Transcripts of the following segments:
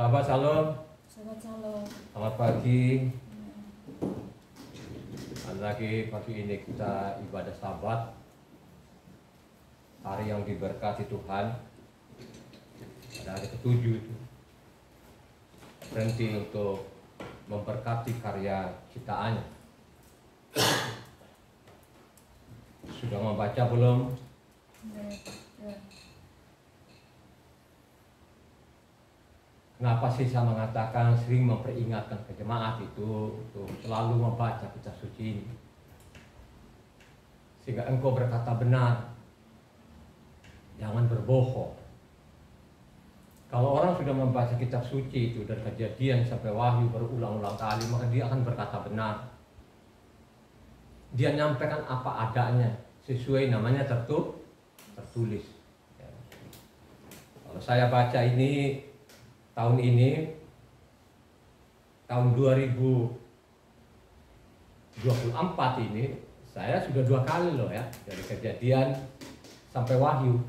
Sahabat Shalom, Selamat Shalom. selamat pagi. Lagi pagi ini kita ibadah Sabat, hari yang diberkati Tuhan. Pada hari ke-7 itu berhenti untuk memberkati karya ciptaannya. Sudah membaca belum? Ya. Kenapa sih saya mengatakan sering memperingatkan ke jemaat itu untuk selalu membaca kitab suci ini, sehingga engkau berkata benar, jangan berbohong. Kalau orang sudah membaca kitab suci itu dari Kejadian sampai Wahyu berulang-ulang kali, maka dia akan berkata benar. Dia nyampaikan apa adanya sesuai namanya tertulis. Ya. Kalau saya baca ini tahun 2024 ini, saya sudah 2 kali loh ya, dari Kejadian sampai Wahyu.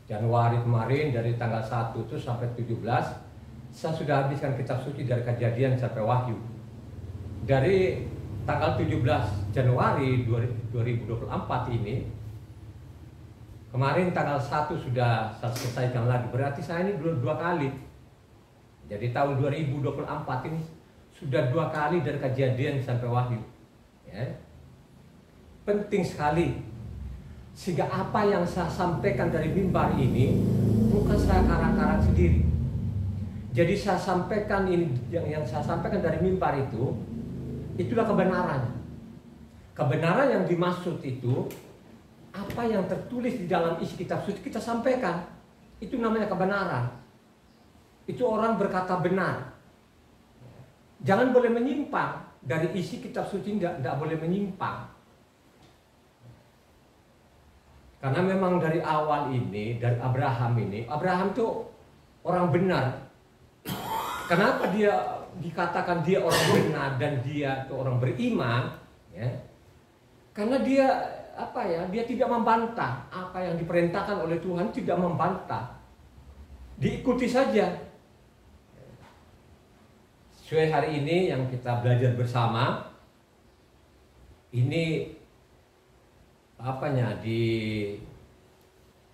Januari kemarin dari tanggal 1 itu sampai 17, saya sudah habiskan kitab suci dari Kejadian sampai Wahyu. Dari tanggal 17 Januari 2024 ini, kemarin tanggal 1 sudah saya selesaikan lagi, berarti saya ini 2 kali. Jadi tahun 2024 ini sudah 2 kali dari Kejadian sampai Wahyu. Ya. Penting sekali, sehingga apa yang saya sampaikan dari mimbar ini bukan saya karang-karang sendiri. Jadi saya sampaikan ini, yang saya sampaikan dari mimbar itu, itulah kebenarannya. Kebenaran yang dimaksud itu apa yang tertulis di dalam isi kitab suci kita sampaikan. Itu namanya kebenaran. Itu orang berkata benar. Jangan boleh menyimpang dari isi kitab suci, tidak boleh menyimpang. Karena memang dari awal ini, dari Abraham itu orang benar. Kenapa dia dikatakan dia orang benar dan dia itu orang beriman? Ya. Karena dia dia tidak membantah apa yang diperintahkan oleh Tuhan, tidak membantah, diikuti saja. Sesuai hari ini yang kita belajar bersama, ini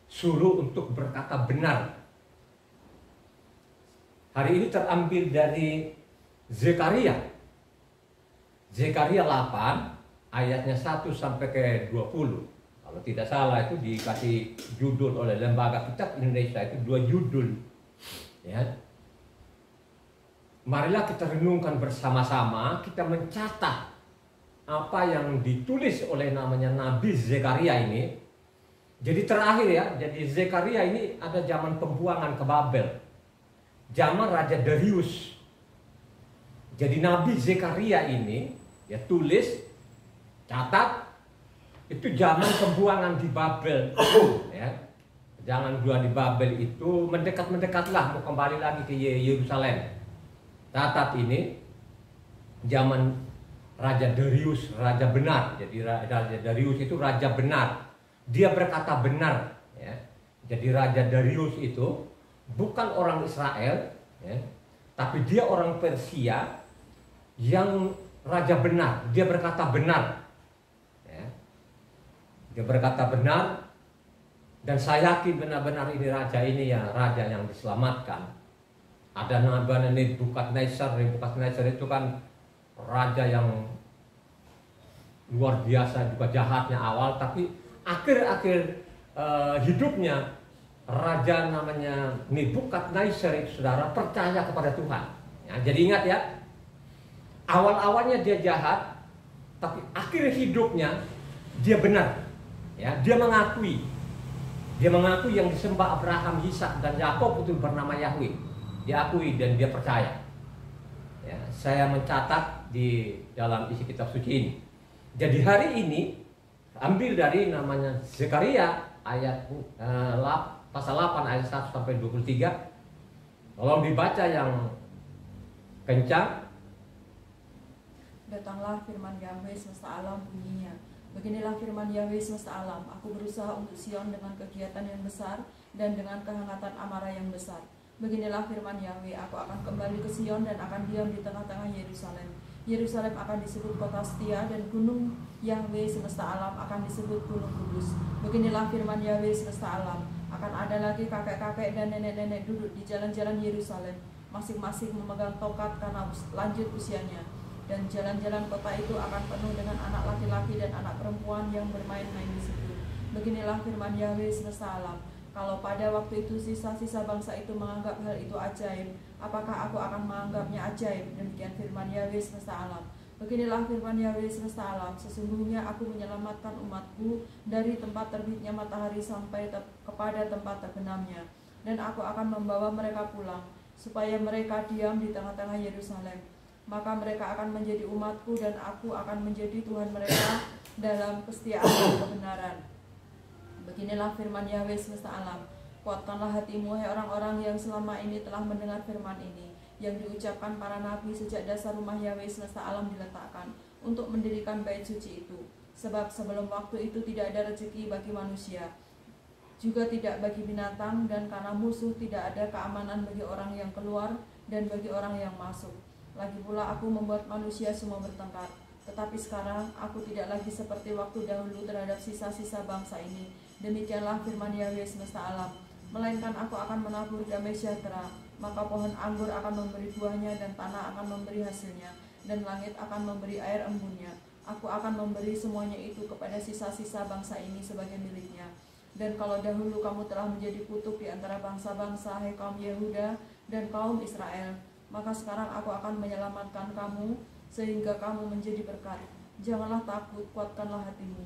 disuruh untuk berkata benar. Hari ini terambil dari Zekaria 8 ayatnya 1 sampai ke 20. Kalau tidak salah itu dikasih judul oleh Lembaga Kitab Indonesia, itu 2 judul. Ya. Marilah kita renungkan bersama-sama, kita mencatat apa yang ditulis oleh namanya Nabi Zekaria ini. Jadi terakhir ya, jadi Zekaria ini ada zaman pembuangan ke Babel, zaman Raja Darius. Jadi Nabi Zekaria ini ya tulis, catat, itu zaman pembuangan di Babel ya. Jangan dua di Babel itu mendekat-mendekatlah mau kembali lagi ke Yerusalem. Catat ini zaman Raja Darius, raja benar. Jadi Raja Darius itu raja benar. Dia berkata benar. Ya. Jadi Raja Darius itu bukan orang Israel, ya, tapi dia orang Persia yang raja benar. Dia berkata benar. Ya. Dia berkata benar. Dan saya yakin benar-benar ini raja yang diselamatkan. Ada namanya Nebukadnezar itu kan raja yang luar biasa, juga jahatnya awal, tapi akhir-akhir hidupnya raja namanya Nebukadnezar itu, saudara, percaya kepada Tuhan. Ya, jadi ingat ya, awal-awalnya dia jahat, tapi akhir hidupnya dia benar. Ya, dia mengakui yang disembah Abraham, Ishak dan Yakub itu bernama Yahweh. Dia akui dan dia percaya. Ya, saya mencatat di dalam isi kitab suci ini. Jadi hari ini ambil dari namanya Zekaria ayat pasal 8 ayat 1 sampai 23. Tolong dibaca yang kencang. Datanglah firman Yahweh semesta alam bunyinya. Beginilah firman Yahweh semesta alam. Aku berusaha untuk Sion dengan kegiatan yang besar dan dengan kehangatan amarah yang besar. Beginilah firman Yahweh, aku akan kembali ke Sion dan akan diam di tengah-tengah Yerusalem. Yerusalem akan disebut kota setia dan gunung Yahweh semesta alam akan disebut gunung kudus. Beginilah firman Yahweh semesta alam, akan ada lagi kakek-kakek dan nenek-nenek duduk di jalan-jalan Yerusalem, masing-masing memegang tokat karena lanjut usianya. Dan jalan-jalan kota itu akan penuh dengan anak laki-laki dan anak perempuan yang bermain-main di situ. Beginilah firman Yahweh semesta alam, kalau pada waktu itu sisa-sisa bangsa itu menganggap hal itu ajaib, apakah aku akan menganggapnya ajaib? Demikian firman Yahweh semesta alam. Beginilah firman Yahweh semesta alam, sesungguhnya aku menyelamatkan umatku dari tempat terbitnya matahari sampai kepada tempat terbenamnya. Dan aku akan membawa mereka pulang, supaya mereka diam di tengah-tengah Yerusalem. Maka mereka akan menjadi umatku dan aku akan menjadi Tuhan mereka dalam kesetiaan dan kebenaran. Beginilah firman Yahweh semesta alam, kuatkanlah hatimu, hai orang-orang yang selama ini telah mendengar firman ini, yang diucapkan para nabi sejak dasar rumah Yahweh semesta alam diletakkan, untuk mendirikan bait suci itu. Sebab sebelum waktu itu tidak ada rezeki bagi manusia, juga tidak bagi binatang, dan karena musuh tidak ada keamanan bagi orang yang keluar dan bagi orang yang masuk. Lagi pula aku membuat manusia semua bertengkar. Tetapi sekarang aku tidak lagi seperti waktu dahulu terhadap sisa-sisa bangsa ini. Demikianlah firman Yahweh semesta alam, melainkan aku akan menabur damai sejahtera, maka pohon anggur akan memberi buahnya dan tanah akan memberi hasilnya, dan langit akan memberi air embunnya. Aku akan memberi semuanya itu kepada sisa-sisa bangsa ini sebagai miliknya. Dan kalau dahulu kamu telah menjadi kutuk di antara bangsa-bangsa, hai kaum Yehuda dan kaum Israel, maka sekarang aku akan menyelamatkan kamu sehingga kamu menjadi berkat. Janganlah takut, kuatkanlah hatimu.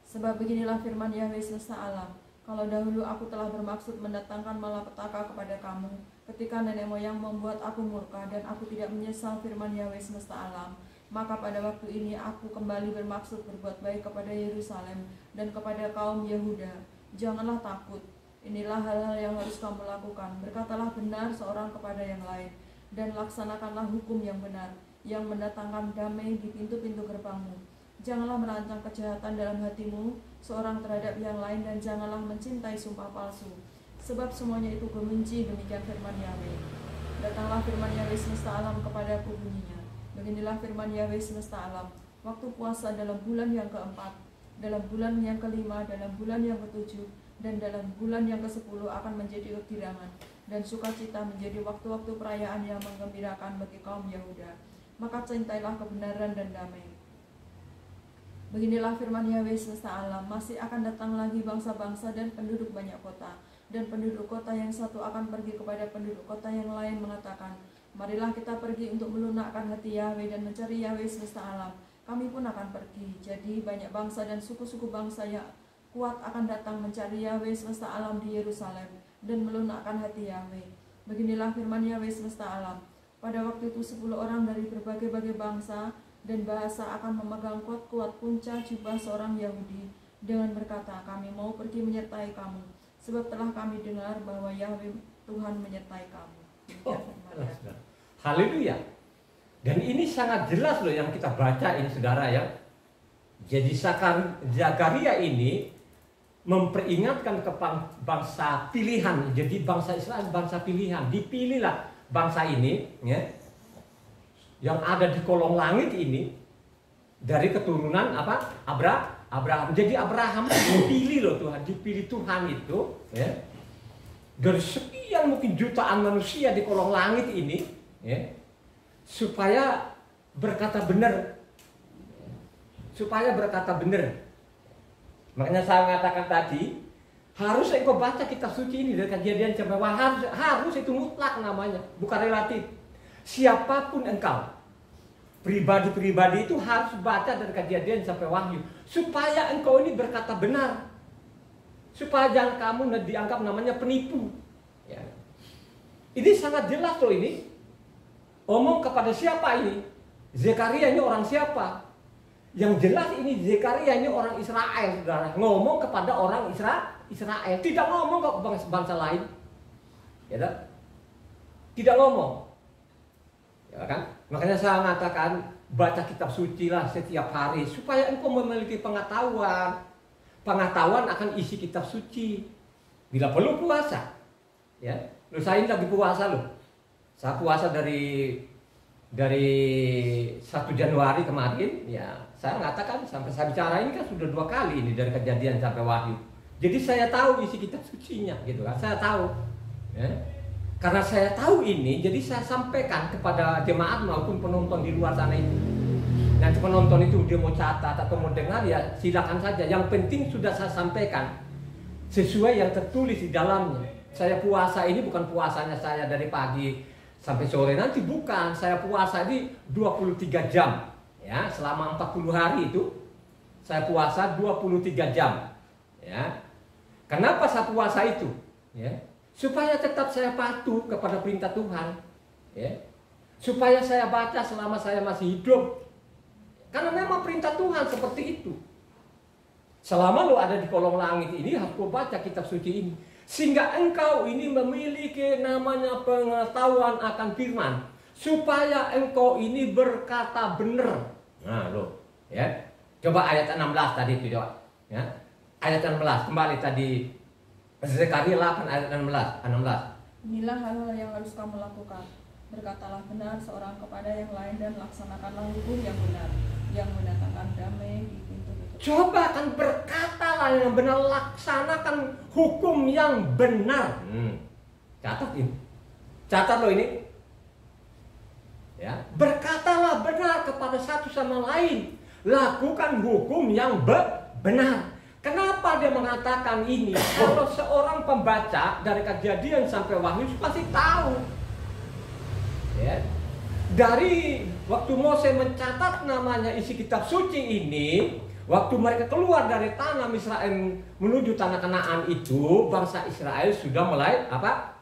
Sebab beginilah firman Yahweh semesta alam, kalau dahulu aku telah bermaksud mendatangkan malapetaka kepada kamu, ketika nenek moyang membuat aku murka dan aku tidak menyesal firman Yahweh semesta alam, maka pada waktu ini aku kembali bermaksud berbuat baik kepada Yerusalem dan kepada kaum Yehuda. Janganlah takut, inilah hal-hal yang harus kamu lakukan. Berkatalah benar seorang kepada yang lain, dan laksanakanlah hukum yang benar, yang mendatangkan damai di pintu-pintu gerbangmu. Janganlah merancang kejahatan dalam hatimu seorang terhadap yang lain, dan janganlah mencintai sumpah palsu, sebab semuanya itu kebenci. Demikian firman Yahweh. Datanglah firman Yahweh semesta alam kepadaku bunyinya, beginilah firman Yahweh semesta alam, waktu puasa dalam bulan yang keempat, dalam bulan yang kelima, dalam bulan yang ketujuh, dan dalam bulan yang ke-10 akan menjadi kegirangan dan sukacita, menjadi waktu-waktu perayaan yang menggembirakan bagi kaum Yehuda. Maka cintailah kebenaran dan damai. Beginilah firman Yahweh semesta alam, masih akan datang lagi bangsa-bangsa dan penduduk banyak kota, dan penduduk kota yang satu akan pergi kepada penduduk kota yang lain mengatakan, marilah kita pergi untuk melunakkan hati Yahweh dan mencari Yahweh semesta alam. Kami pun akan pergi. Jadi banyak bangsa dan suku-suku bangsa yang kuat akan datang mencari Yahweh semesta alam di Yerusalem dan melunakkan hati Yahweh. Beginilah firman Yahweh semesta alam, pada waktu itu 10 orang dari berbagai-bagai bangsa dan bahasa akan memegang kuat-kuat punca jubah seorang Yahudi dengan berkata, kami mau pergi menyertai kamu, sebab telah kami dengar bahwa Yahweh Tuhan menyertai kamu. Haleluya. Dan ini sangat jelas loh yang kita baca ini saudara ya. Jadi Zakaria ini memperingatkan ke bangsa pilihan. Jadi bangsa Israel bangsa pilihan. Dipilihlah bangsa ini ya, yang ada di kolong langit ini dari keturunan apa? Abraham. Jadi Abraham dipilih loh Tuhan, dipilih Tuhan itu ya. Dari sekian mungkin jutaan manusia di kolong langit ini ya, supaya berkata benar. Supaya berkata benar. Makanya saya mengatakan tadi, harus engkau baca kitab suci ini dari Kejadian sampai Wahyu, harus itu mutlak namanya, bukan relatif. Siapapun engkau, pribadi-pribadi itu harus baca dari Kejadian sampai Wahyu, supaya engkau ini berkata benar, supaya jangan kamu dianggap namanya penipu. Ya. Ini sangat jelas loh ini. Omong kepada siapa ini? Zakaria ini orang siapa? Yang jelas ini Zakaria ini orang Israel, saudara. Ngomong kepada orang Israel, tidak ngomong ke bangsa lain, ya tak? Tidak ngomong. Ya kan? Makanya saya mengatakan baca kitab suci lah setiap hari supaya engkau memiliki pengetahuan akan isi kitab suci. Bila perlu puasa, Ya, lu saya ini lagi puasa loh. Saya puasa dari 1 Januari kemarin, ya saya mengatakan sampai saya bicara ini kan sudah 2 kali ini dari Kejadian sampai Wahyu. Jadi saya tahu isi kitab sucinya gitu kan, saya tahu. Ya. Karena saya tahu ini, jadi saya sampaikan kepada jemaat maupun penonton di luar sana ini. Nanti penonton itu dia mau catat atau mau dengar ya silakan saja. Yang penting sudah saya sampaikan sesuai yang tertulis di dalamnya. Saya puasa ini bukan puasanya saya dari pagi sampai sore nanti, bukan. Saya puasa ini 23 jam. Ya, selama 40 hari itu saya puasa 23 jam. Ya. Kenapa saya puasa itu? Ya. Supaya tetap saya patuh kepada perintah Tuhan. Ya. Supaya saya baca selama saya masih hidup. Karena memang perintah Tuhan seperti itu. Selama lo ada di kolong langit ini harus kau baca kitab suci ini. Sehingga engkau ini memiliki namanya pengetahuan akan firman. Supaya engkau ini berkata benar. Nah lo, ya. Coba ayat 16 tadi itu coba. Ya. Ayat 16 kembali tadi. Zekaria 8 ayat 16. Inilah hal-hal yang harus kamu lakukan. Berkatalah benar seorang kepada yang lain dan laksanakanlah hukum yang benar, yang mendatangkan damai di pintu-pintu. Coba kan berkatalah yang benar, laksanakan hukum yang benar. Catat ini. Catat lo ini. Ya, berkatalah benar kepada satu sama lain. Lakukan hukum yang benar. Kenapa dia mengatakan ini? Kalau seorang pembaca dari Kejadian sampai Wahyu pasti tahu. Ya. Dari waktu Mose mencatat namanya isi kitab suci ini, waktu mereka keluar dari tanah Israel menuju tanah Kanaan itu, bangsa Israel sudah mulai apa?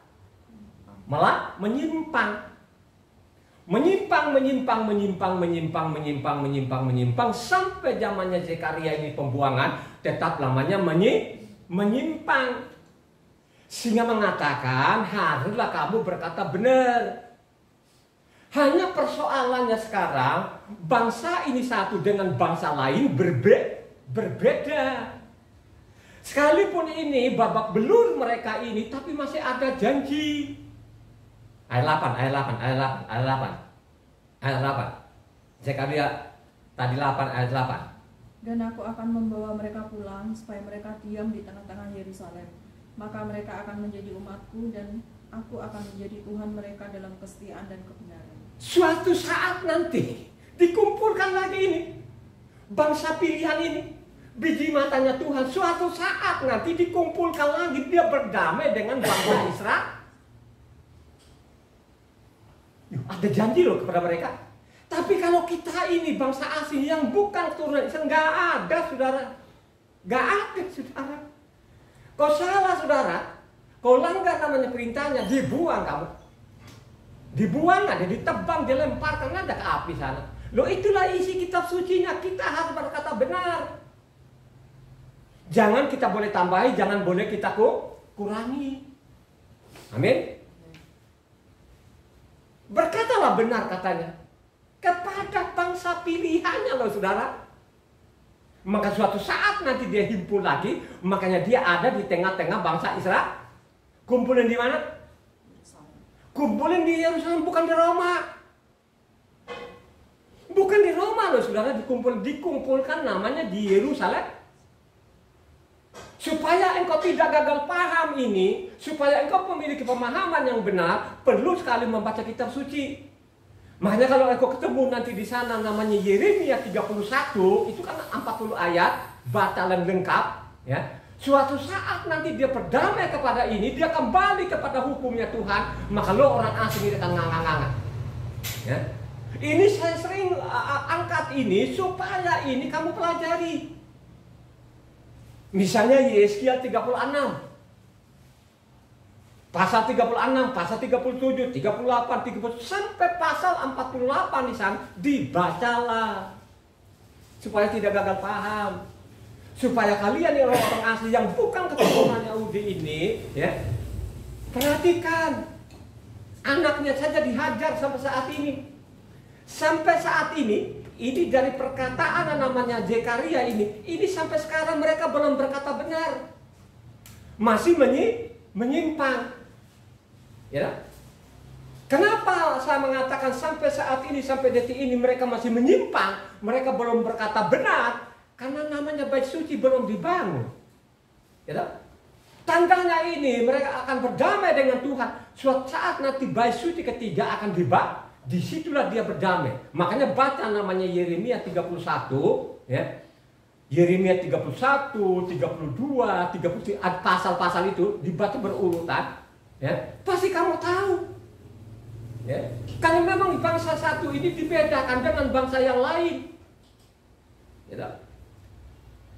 Malah menyimpang sampai zamannya Zekaria ini pembuangan, tetap lamanya menyimpang. Sehingga mengatakan haruslah kamu berkata benar. Hanya persoalannya sekarang, bangsa ini satu dengan bangsa lain berbeda. Sekalipun ini babak belur mereka ini, tapi masih ada janji. Ayat 8. Zekaria tadi 8 ayat 8. Dan aku akan membawa mereka pulang supaya mereka diam di tengah-tengah Yerusalem. Maka mereka akan menjadi umatku dan aku akan menjadi Tuhan mereka dalam kesetiaan dan kebenaran. Suatu saat nanti dikumpulkan lagi ini bangsa pilihan ini, biji matanya Tuhan. Suatu saat nanti dikumpulkan lagi, dia berdamai dengan bangsa Israel. Ada janji loh kepada mereka. Tapi kalau kita ini bangsa asing yang bukan keturunan Israel, nggak ada saudara, nggak ada saudara. Kau salah saudara, kau langgar namanya perintahnya, dibuang kamu. Dibuang ada, ditebang, dilemparkan ada ke api sana. Loh itulah isi kitab sucinya, kita harus berkata benar. Jangan kita boleh tambahi, jangan boleh kita kurangi. Amin. Berkatalah benar katanya kepada bangsa pilihannya loh saudara. Maka suatu saat nanti dia himpun lagi, makanya dia ada di tengah-tengah bangsa Israel. Kumpulin di mana? Kumpulin di Yerusalem, bukan di Roma. Bukan di Roma loh saudara, dikumpulkan namanya di Yerusalem. Supaya engkau tidak gagal paham ini, supaya engkau memiliki pemahaman yang benar, perlu sekali membaca kitab suci. Makanya kalau engkau ketemu nanti di sana namanya Yeremia 31, itu kan 40 ayat, batalan lengkap, ya. Suatu saat nanti dia berdamai kepada ini, dia kembali kepada hukumnya Tuhan, maka lo orang asing ini akan nganga-nganga. Ya. Ini saya sering angkat ini supaya ini kamu pelajari. Misalnya Yesaya 36. Pasal 36, pasal 37, 38, 39 sampai pasal 48 di sana dibacalah. Supaya tidak gagal paham. Supaya kalian yang orang asli yang bukan keturunan Yahudi ini, ya, perhatikan anaknya saja dihajar sampai saat ini. Sampai saat ini dari perkataan namanya Zekaria ini sampai sekarang mereka belum berkata benar, masih menyimpang. Ya. Kenapa saya mengatakan sampai saat ini, sampai detik ini mereka masih menyimpang, mereka belum berkata benar, karena namanya bait suci belum dibangun. Ya. Tandanya ini mereka akan berdamai dengan Tuhan. Suatu saat nanti bait suci ketiga akan dibangun, disitulah dia berdamai. Makanya baca namanya Yeremia 31, ya. Yeremia 31, 32, 33, pasal-pasal itu dibaca berurutan, ya. Pasti kamu tahu. Ya. Karena memang bangsa satu ini dibedakan dengan bangsa yang lain. Ya.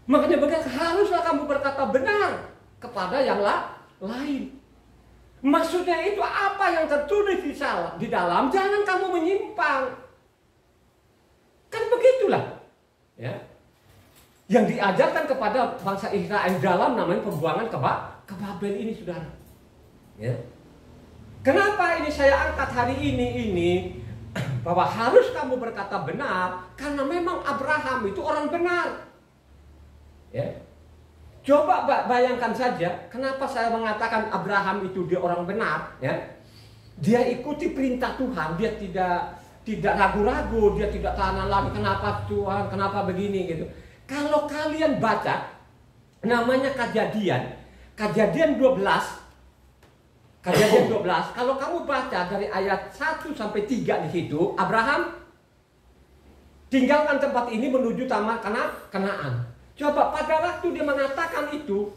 Makanya haruslah kamu berkata benar kepada yang lain. Maksudnya itu apa yang tertulis di dalam, jangan kamu menyimpang. Kan begitulah. Ya. Yang diajarkan kepada bangsa Israel dalam namanya pembuangan ke Babel ini, saudara. Ya. Kenapa ini saya angkat hari ini bahwa harus kamu berkata benar, karena memang Abraham itu orang benar. Ya. Coba bayangkan saja, kenapa saya mengatakan Abraham itu dia orang benar, ya. Dia ikuti perintah Tuhan, dia tidak ragu-ragu, dia tidak tanya lagi kenapa Tuhan, kenapa begini gitu. Kalau kalian baca namanya Kejadian 12, kalau kamu baca dari ayat 1 sampai 3 di situ, Abraham tinggalkan tempat ini menuju tanah Kanaan. Coba pada waktu dia mengatakan itu,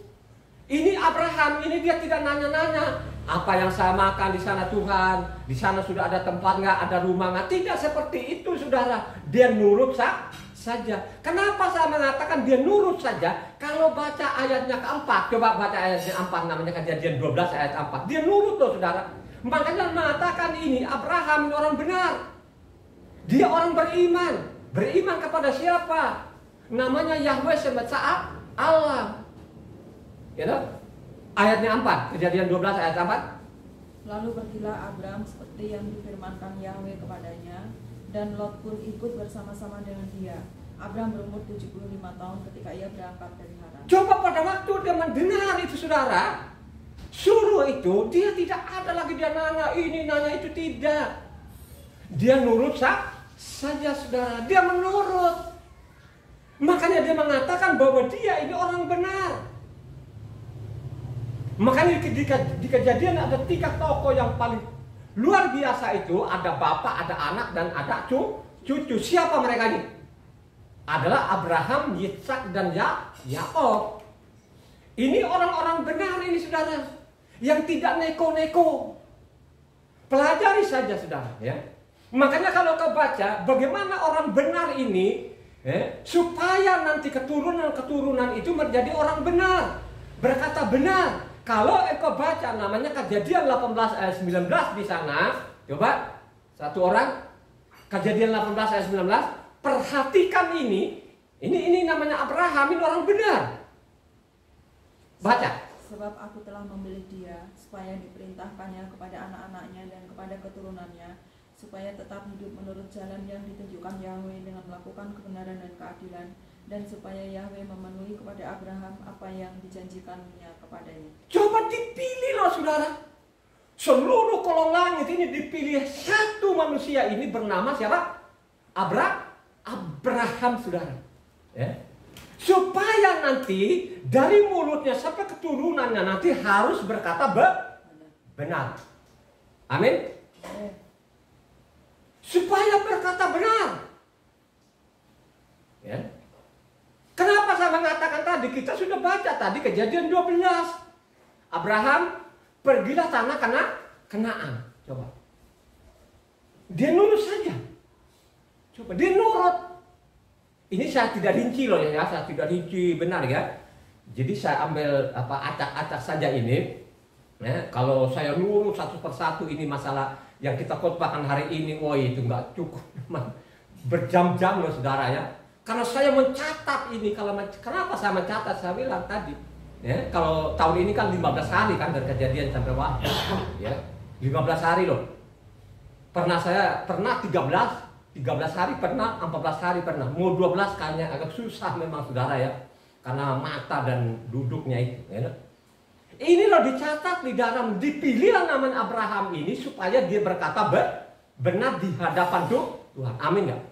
ini Abraham ini dia tidak nanya-nanya apa yang saya makan di sana Tuhan, di sana sudah ada tempat nggak, ada rumah nggak, tidak seperti itu, saudara. Dia nurut saja. Kenapa saya mengatakan dia nurut saja? Kalau baca ayatnya keempat, coba baca ayatnya 4, namanya Kejadian 12 ayat 4. Dia nurut loh, saudara. Makanya mengatakan ini Abraham ini orang benar. Dia orang beriman. Beriman kepada siapa? Namanya Yahweh semesta Allah. Ya toh? Ayatnya 4, Kejadian 12 ayat 4. Lalu pergilah Abram seperti yang difirmankan Yahweh kepadanya, dan Lot pun ikut bersama-sama dengan dia. Abram berumur 75 tahun ketika ia berangkat dari Haran. Coba pada waktu dia mendengar itu, saudara, suruh itu, dia tidak ada lagi dia nanya ini, nanya itu, tidak. Dia nurut saja, saudara. Dia menurut. Makanya dia mengatakan bahwa dia ini orang benar. Makanya di Kejadian ada 3 tokoh yang paling luar biasa itu, ada bapak, ada anak, dan ada cucu. Siapa mereka ini? Adalah Abraham, Yitzhak, dan Yakob. Ini orang-orang benar ini, saudara, yang tidak neko-neko. Pelajari saja, saudara, ya. Makanya kalau kau baca bagaimana orang benar ini, supaya nanti keturunan itu menjadi orang benar, berkata benar. Kalau engkau baca namanya Kejadian 18 ayat 19 di sana, coba satu orang, Kejadian 18 ayat 19, perhatikan ini namanya Abraham, ini orang benar. Baca. Sebab aku telah memilih dia supaya diperintahkannya kepada anak-anaknya dan kepada keturunannya, supaya tetap hidup menurut jalan yang ditunjukkan Yahweh dengan melakukan kebenaran dan keadilan, dan supaya Yahweh memenuhi kepada Abraham apa yang dijanjikannya kepadanya. Coba dipilih loh, saudara. Seluruh kolong langit ini dipilih satu manusia ini bernama siapa? Abraham, saudara. Ya. Supaya nanti dari mulutnya sampai keturunannya nanti harus berkata benar. Amin. Supaya berkata benar. Ya. Kenapa saya mengatakan tadi? Kita sudah baca tadi Kejadian 12. Abraham pergilah tanah Kanaan. Coba. Dia nurut saja. Coba dia nurut. Ini saya tidak rinci loh ya, saya tidak rinci benar ya. Jadi saya ambil acak-acak saja ini. Ya, kalau saya nurut satu persatu ini masalah yang kita khotbahkan hari ini, itu nggak cukup. Berjam-jam loh, saudara ya. Karena saya mencatat ini, kenapa saya mencatat? Saya bilang tadi, ya, kalau tahun ini kan 15 hari kan dari kejadian sampai waktu, ya, 15 hari loh. Pernah 13 hari pernah, 14 hari pernah. Mau 12 kayaknya agak susah memang, saudara ya, karena mata dan duduknya itu. Ya. Ini loh dicatat di dalam, dipilihlah namanya Abraham ini supaya dia berkata benar di hadapan Tuhan. Amin nggak?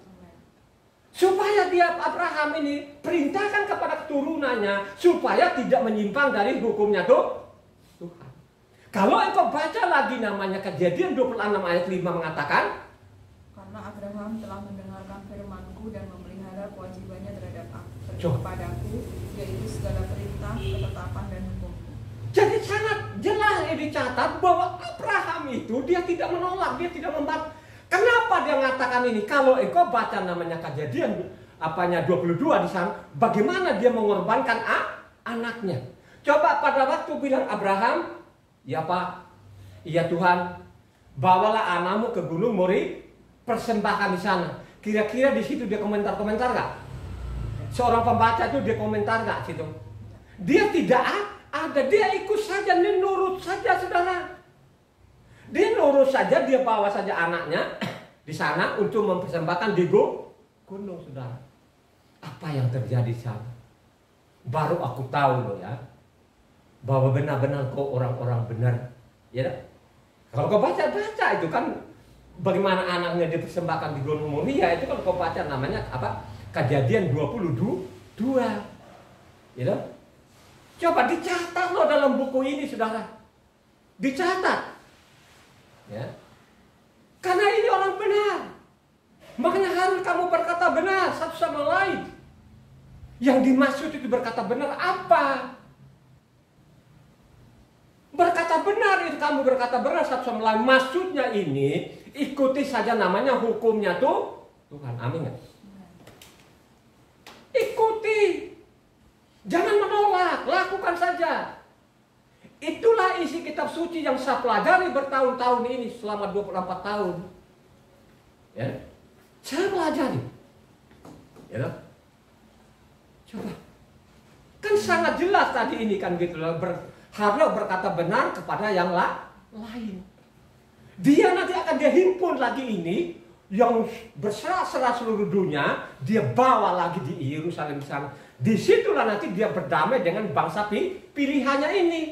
Supaya dia Abraham ini perintahkan kepada keturunannya supaya tidak menyimpang dari hukumnya Tuhan. Kalau engkau baca lagi namanya Kejadian 26 ayat 5 mengatakan, karena Abraham telah mendengarkan firman-Ku dan memelihara kewajibannya terhadap kepadaku, yaitu segala perintah, ketetapan dan hukum-Ku. Jadi sangat jelas dicatat bahwa Abraham itu dia tidak menolak, dia tidak membat. Kenapa dia mengatakan ini? Kalau engkau baca namanya Kejadian 22 di sana, bagaimana dia mengorbankan anaknya. Coba pada waktu bilang Abraham, ya Pak, iya Tuhan, bawalah anakmu ke Gunung Mori, persembahkan di sana. Kira-kira di situ dia komentar-komentar nggak? Seorang pembaca itu dia komentar nggak situ? Dia tidak ada, dia ikut saja, dia nurut saja, saudara. Dia nurut saja, dia bawa saja anaknya di sana untuk mempersembahkan di gunung, saudara. Apa yang terjadi di sana? Baru aku tahu loh ya, bahwa benar-benar kau orang-orang benar, ya. Kalau kau baca-baca itu kan bagaimana anaknya dipersembahkan di Gunung Moria, itu kan kau baca namanya apa? Kejadian 22, ya. Coba dicatat loh dalam buku ini, saudara. Dicatat. Ya. Karena ini orang benar. Makanya harus kamu berkata benar satu sama lain. Yang dimaksud itu berkata benar apa? Berkata benar itu kamu berkata benar satu sama lain. Maksudnya ini ikuti saja namanya hukumnya Tuhan. Amin gak? Ikuti. Jangan menolak, lakukan saja. Itulah isi kitab suci yang saya pelajari bertahun-tahun ini selama 24 tahun. Ya. Saya pelajari. Ya. Coba. Kan sangat jelas tadi ini kan gitu loh. Harus berkata benar kepada yang lain. Dia nanti akan dia himpun lagi ini yang berserah-serah seluruh dunia, dia bawa lagi di Yerusalem sana. Disitulah nanti dia berdamai dengan bangsa pilihannya ini.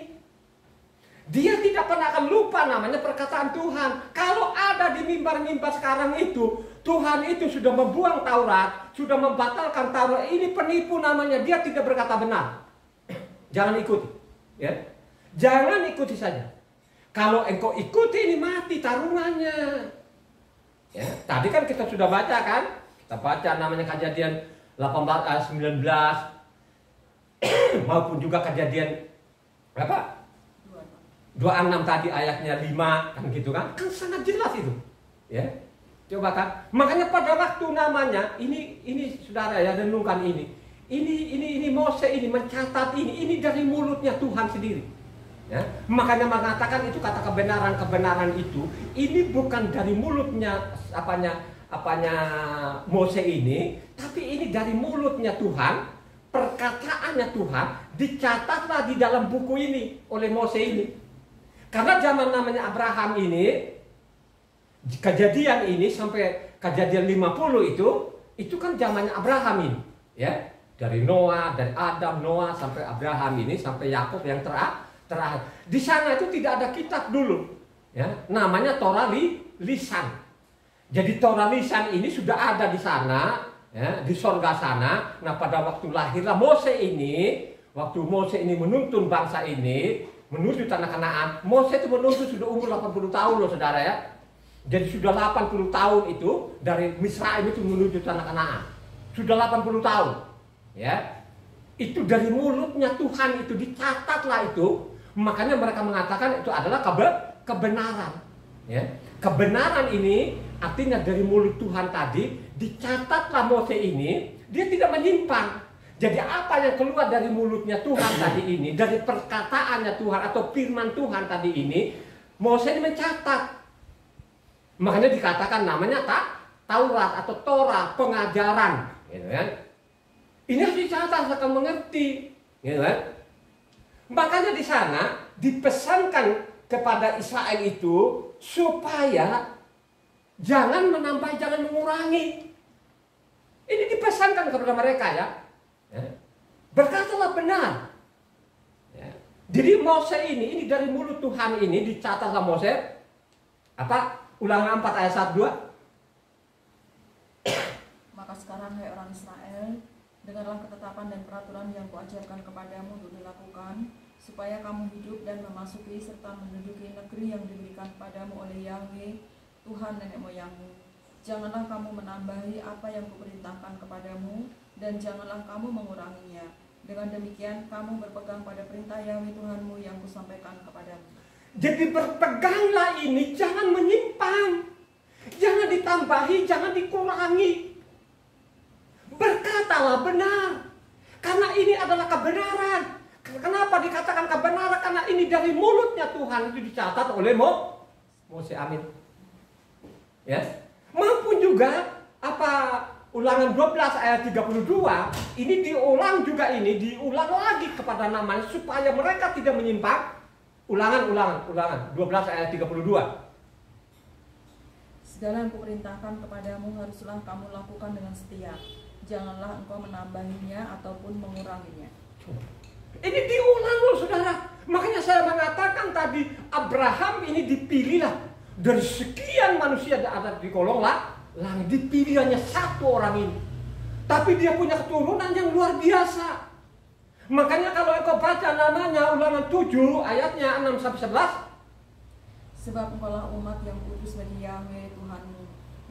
Dia tidak pernah akan lupa namanya perkataan Tuhan. Kalau ada di mimbar-mimbar sekarang itu, Tuhan itu sudah membuang Taurat, sudah membatalkan Taurat. Ini penipu namanya, dia tidak berkata benar. Jangan ikuti, ya. Jangan ikuti saja. Kalau engkau ikuti ini mati taruhannya. Ya, tadi kan kita sudah baca kan? Kita baca namanya Kejadian 19 maupun juga Kejadian berapa? 26 tadi ayatnya 5 kan gitu kan? Kan sangat jelas itu. Ya. Coba kan? Makanya pada waktu namanya ini saudara ya renungkan ini. Ini Mose ini mencatat ini dari mulutnya Tuhan sendiri. Ya. Makanya mengatakan itu kata kebenaran itu ini bukan dari mulutnya apanya Mose ini, tapi ini dari mulutnya Tuhan, perkataannya Tuhan dicatatlah di dalam buku ini oleh Mose ini. Karena zaman namanya Abraham ini, kejadian ini sampai kejadian 50 itu kan zamannya Abraham ini, ya. Dari Noah, dari Adam, Noah sampai Abraham ini sampai Yakub yang terakhir. Di sana itu tidak ada kitab dulu, ya. Namanya Torah lisan. Jadi Torah lisan ini sudah ada di sana, ya, di sorga sana. Nah pada waktu lahirlah Mose ini, waktu Mose ini menuntun bangsa ini menuju tanah Kanaan, Mose itu menuntun sudah umur 80 tahun loh saudara ya. Jadi sudah 80 tahun itu dari Misraim itu menuju tanah Kanaan. Sudah 80 tahun. Ya. Itu dari mulutnya Tuhan itu dicatatlah itu. Makanya mereka mengatakan itu adalah kebenaran. Ya. Kebenaran ini artinya dari mulut Tuhan tadi dicatatlah Mose ini, dia tidak menyimpan. Jadi apa yang keluar dari mulutnya Tuhan tadi ini, dari perkataannya Tuhan atau firman Tuhan tadi ini, Mose ini mencatat. Makanya dikatakan namanya Taurat atau Torah, pengajaran, gitu kan? Ini harus dicatat, akan mengerti, gitu kan? Makanya di sana dipesankan kepada Israel itu supaya jangan menambah, jangan mengurangi. Ini dipesankan kepada mereka ya. Ya. Berkatalah benar. Ya. Jadi Mose ini dari mulut Tuhan ini dicatat sama Mose. Apa? Ulangan 4 ayat 1 2. Maka sekarang hai orang Israel, dengarlah ketetapan dan peraturan yang kuajarkan kepadamu untuk dilakukan, supaya kamu hidup dan memasuki serta menduduki negeri yang diberikan padamu oleh Yahweh, Tuhan nenek moyangmu. Janganlah kamu menambahi apa yang kuperintahkan kepadamu, dan janganlah kamu menguranginya. Dengan demikian kamu berpegang pada perintah Yahweh Tuhanmu yang kusampaikan kepadamu. Jadi berpeganglah ini, jangan menyimpang, jangan ditambahi, jangan dikurangi. Berkatalah benar, karena ini adalah kebenaran. Kenapa dikatakan kebenaran? Karena ini dari mulutnya Tuhan, itu dicatat oleh Mose. Amin. Ya. Maupun juga apa, Ulangan 12 ayat 32 ini diulang lagi kepada namanya supaya mereka tidak menyimpang. Ulangan 12 ayat 32. Segala yang kuperintahkan kepadamu haruslah kamu lakukan dengan setia. Janganlah engkau menambahinya ataupun menguranginya. Ini diulang loh saudara. Makanya saya mengatakan tadi Abraham ini dipilihlah dari sekian manusia yang ada di kolong langit, dipilih hanya satu orang ini. Tapi dia punya keturunan yang luar biasa. Makanya kalau engkau baca namanya Ulangan 7 ayatnya 6-11. Sebab engkaulah umat yang kudus bagi Yahweh Tuhanmu.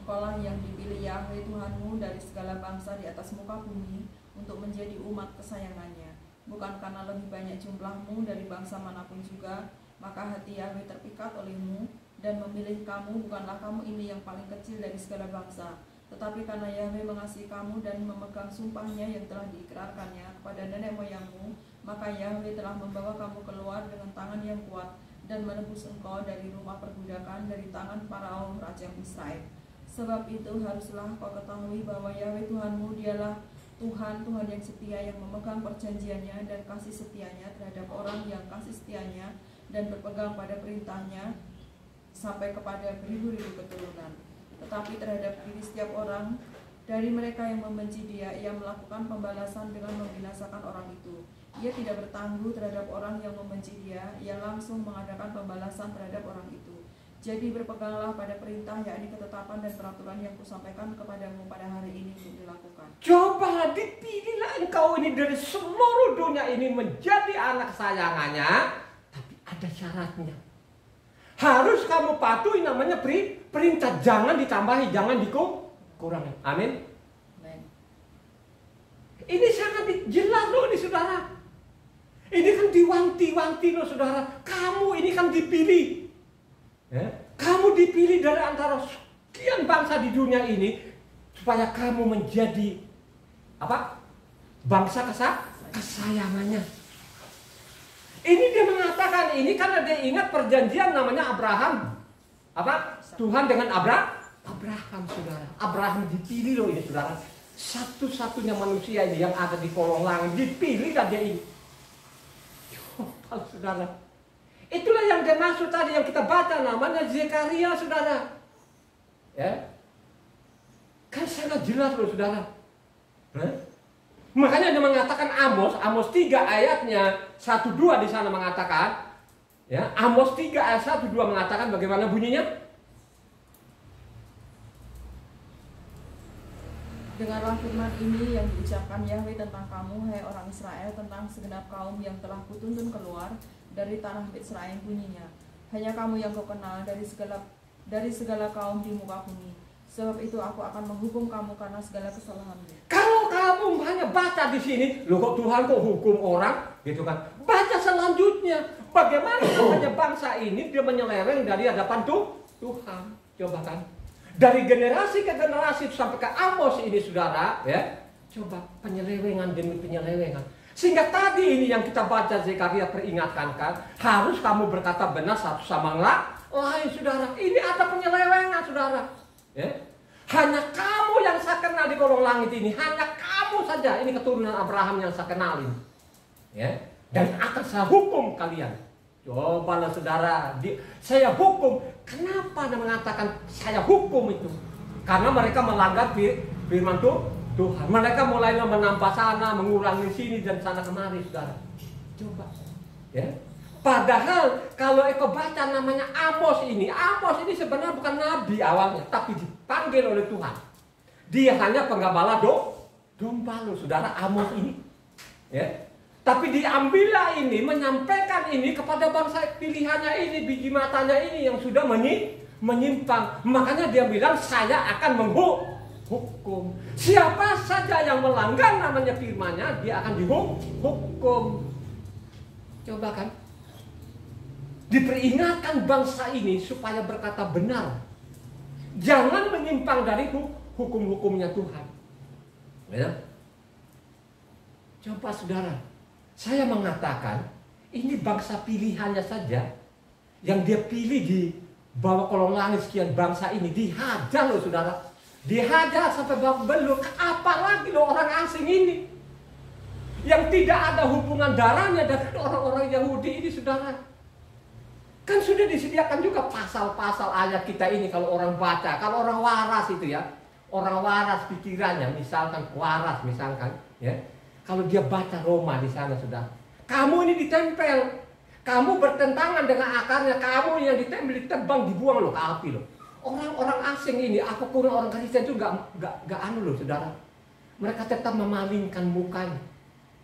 Engkaulah yang dipilih Yahweh Tuhanmu dari segala bangsa di atas muka bumi untuk menjadi umat kesayangannya. Bukan karena lebih banyak jumlahmu dari bangsa manapun juga, maka hati Yahweh terpikat olehmu dan memilih kamu. Bukanlah kamu ini yang paling kecil dari segala bangsa, tetapi karena Yahweh mengasihi kamu dan memegang sumpahnya yang telah diikrarkannya kepada nenek moyangmu, maka Yahweh telah membawa kamu keluar dengan tangan yang kuat dan menebus engkau dari rumah perbudakan, dari tangan Faraon raja Israel. Sebab itu haruslah kau ketahui bahwa Yahweh Tuhanmu dialah Tuhan yang setia, yang memegang perjanjiannya dan kasih setianya terhadap orang yang kasih setianya dan berpegang pada perintahnya sampai kepada beribu-ribu keturunan. Tetapi terhadap diri setiap orang dari mereka yang membenci dia, ia melakukan pembalasan dengan membinasakan orang itu. Ia tidak bertangguh terhadap orang yang membenci dia, ia langsung mengadakan pembalasan terhadap orang itu. Jadi berpeganglah pada perintah, yakni ketetapan dan peraturan yang kusampaikan kepadamu pada hari ini untuk dilakukan. Cobalah dipilihlah engkau ini dari seluruh dunia ini menjadi anak kesayangannya, tapi ada syaratnya. Harus kamu patuhi namanya perintah, jangan ditambahi, jangan dikurangi. Amin. Ini sangat jelas loh ini saudara. Ini kan diwanti-wanti loh saudara. Kamu ini kan dipilih. Ya? Kamu dipilih dari antara sekian bangsa di dunia ini supaya kamu menjadi apa? Bangsa kesayangannya. Ini dia mengatakan ini karena dia ingat perjanjian namanya Abraham. Apa? Tuhan dengan Abraham saudara. Abraham dipilih loh ini saudara. Satu-satunya manusia ini yang ada di kolong langit dipilih dan dia ini. Coba saudara. Itulah yang dimaksud tadi yang kita baca namanya Zekaria saudara. Ya. Kan sangat jelas loh saudara. Makanya dia mengatakan Amos 3 ayatnya 1-2 di sana mengatakan, ya, Amos 3 ayat 1-2 mengatakan bagaimana bunyinya? Dengarlah firman ini yang diucapkan Yahweh tentang kamu, hai orang Israel, tentang segenap kaum yang telah kutuntun keluar dari tanah Israel. Bunyinya, hanya kamu yang kau kenal dari segala kaum di muka bumi. Sebab itu aku akan menghukum kamu karena segala kesalahanmu. Kalau kamu hanya baca di sini, loh kok Tuhan kok hukum orang, gitu kan? Baca selanjutnya, bagaimana namanya bangsa ini dia menyeleweng dari hadapan Tuhan. Coba kan, dari generasi ke generasi sampai ke Amos ini saudara, ya, coba penyelewengan demi penyelewengan. Sehingga tadi ini yang kita baca Zekaria peringatkan kan, harus kamu berkata benar satu sama lain saudara. Ini ada penyelewengan saudara. Ya. Hanya kamu yang saya kenal di kolong langit ini, hanya kamu saja ini keturunan Abraham yang saya kenalin. Ya. Dan akan saya hukum kalian. Cobalah saudara, saya hukum. Kenapa Anda mengatakan saya hukum itu? Karena mereka melanggar firman Tuhan. Mereka mulai menambah sana, mengurangi sini dan sana kemari saudara. Coba. Ya. Padahal kalau Eko baca namanya Amos ini sebenarnya bukan nabi awalnya, tapi dipanggil oleh Tuhan. Dia hanya penggembala domba loh, saudara, Amos ini. Ya. Tapi diambillah ini, menyampaikan ini kepada bangsa pilihannya ini, biji matanya ini yang sudah menyimpang. Makanya dia bilang, saya akan menghukum. Siapa saja yang melanggar namanya firman-Nya, dia akan dihukum. Coba kan? Diperingatkan bangsa ini supaya berkata benar. Jangan menyimpang dari hukum-hukumnya Tuhan. Ya? Coba saudara, saya mengatakan ini bangsa pilihannya saja yang dia pilih di bawah kolong langit sekian bangsa ini dihajar loh saudara. Dihajar sampai babak belur. Apalagi loh orang asing ini yang tidak ada hubungan darahnya dengan orang-orang Yahudi ini saudara. Kan sudah disediakan juga pasal-pasal ayat kita ini kalau orang baca, kalau orang waras itu ya, orang waras pikirannya, misalkan waras misalkan, ya, kalau dia baca Roma di sana sudah, kamu ini ditempel, kamu bertentangan dengan akarnya, kamu yang ditempel ditebang dibuang loh ke api loh. Orang-orang asing ini, apapun orang Kristen itu gak anu loh saudara, mereka tetap memalingkan mukanya.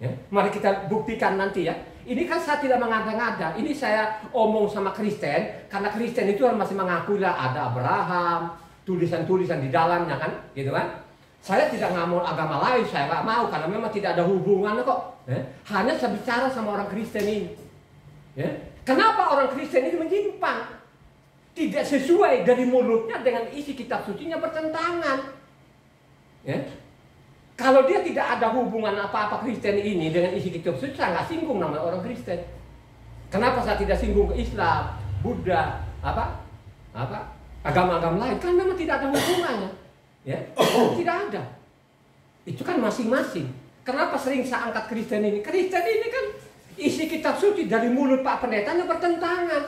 Ya, mari kita buktikan nanti ya. Ini kan saya tidak mengada-ngada. Ini saya omong sama Kristen, karena Kristen itu masih mengakui lah ada Abraham, tulisan-tulisan di dalamnya kan, gitu kan. Saya tidak ngambil agama lain, saya nggak mau karena memang tidak ada hubungan kok. Ya, hanya saya bicara sama orang Kristen ini. Ya, kenapa orang Kristen ini menyimpang? Tidak sesuai dari mulutnya dengan isi kitab sucinya bertentangan. Ya. Kalau dia tidak ada hubungan apa-apa Kristen ini dengan isi kitab suci, saya nggak singgung nama orang Kristen. Kenapa saya tidak singgung ke Islam, Buddha, agama-agama lain? Kan memang tidak ada hubungannya, ya, tidak ada. Itu kan masing-masing. Kenapa sering saya angkat Kristen ini? Kristen ini kan isi kitab suci dari mulut Pak Pendetanya bertentangan,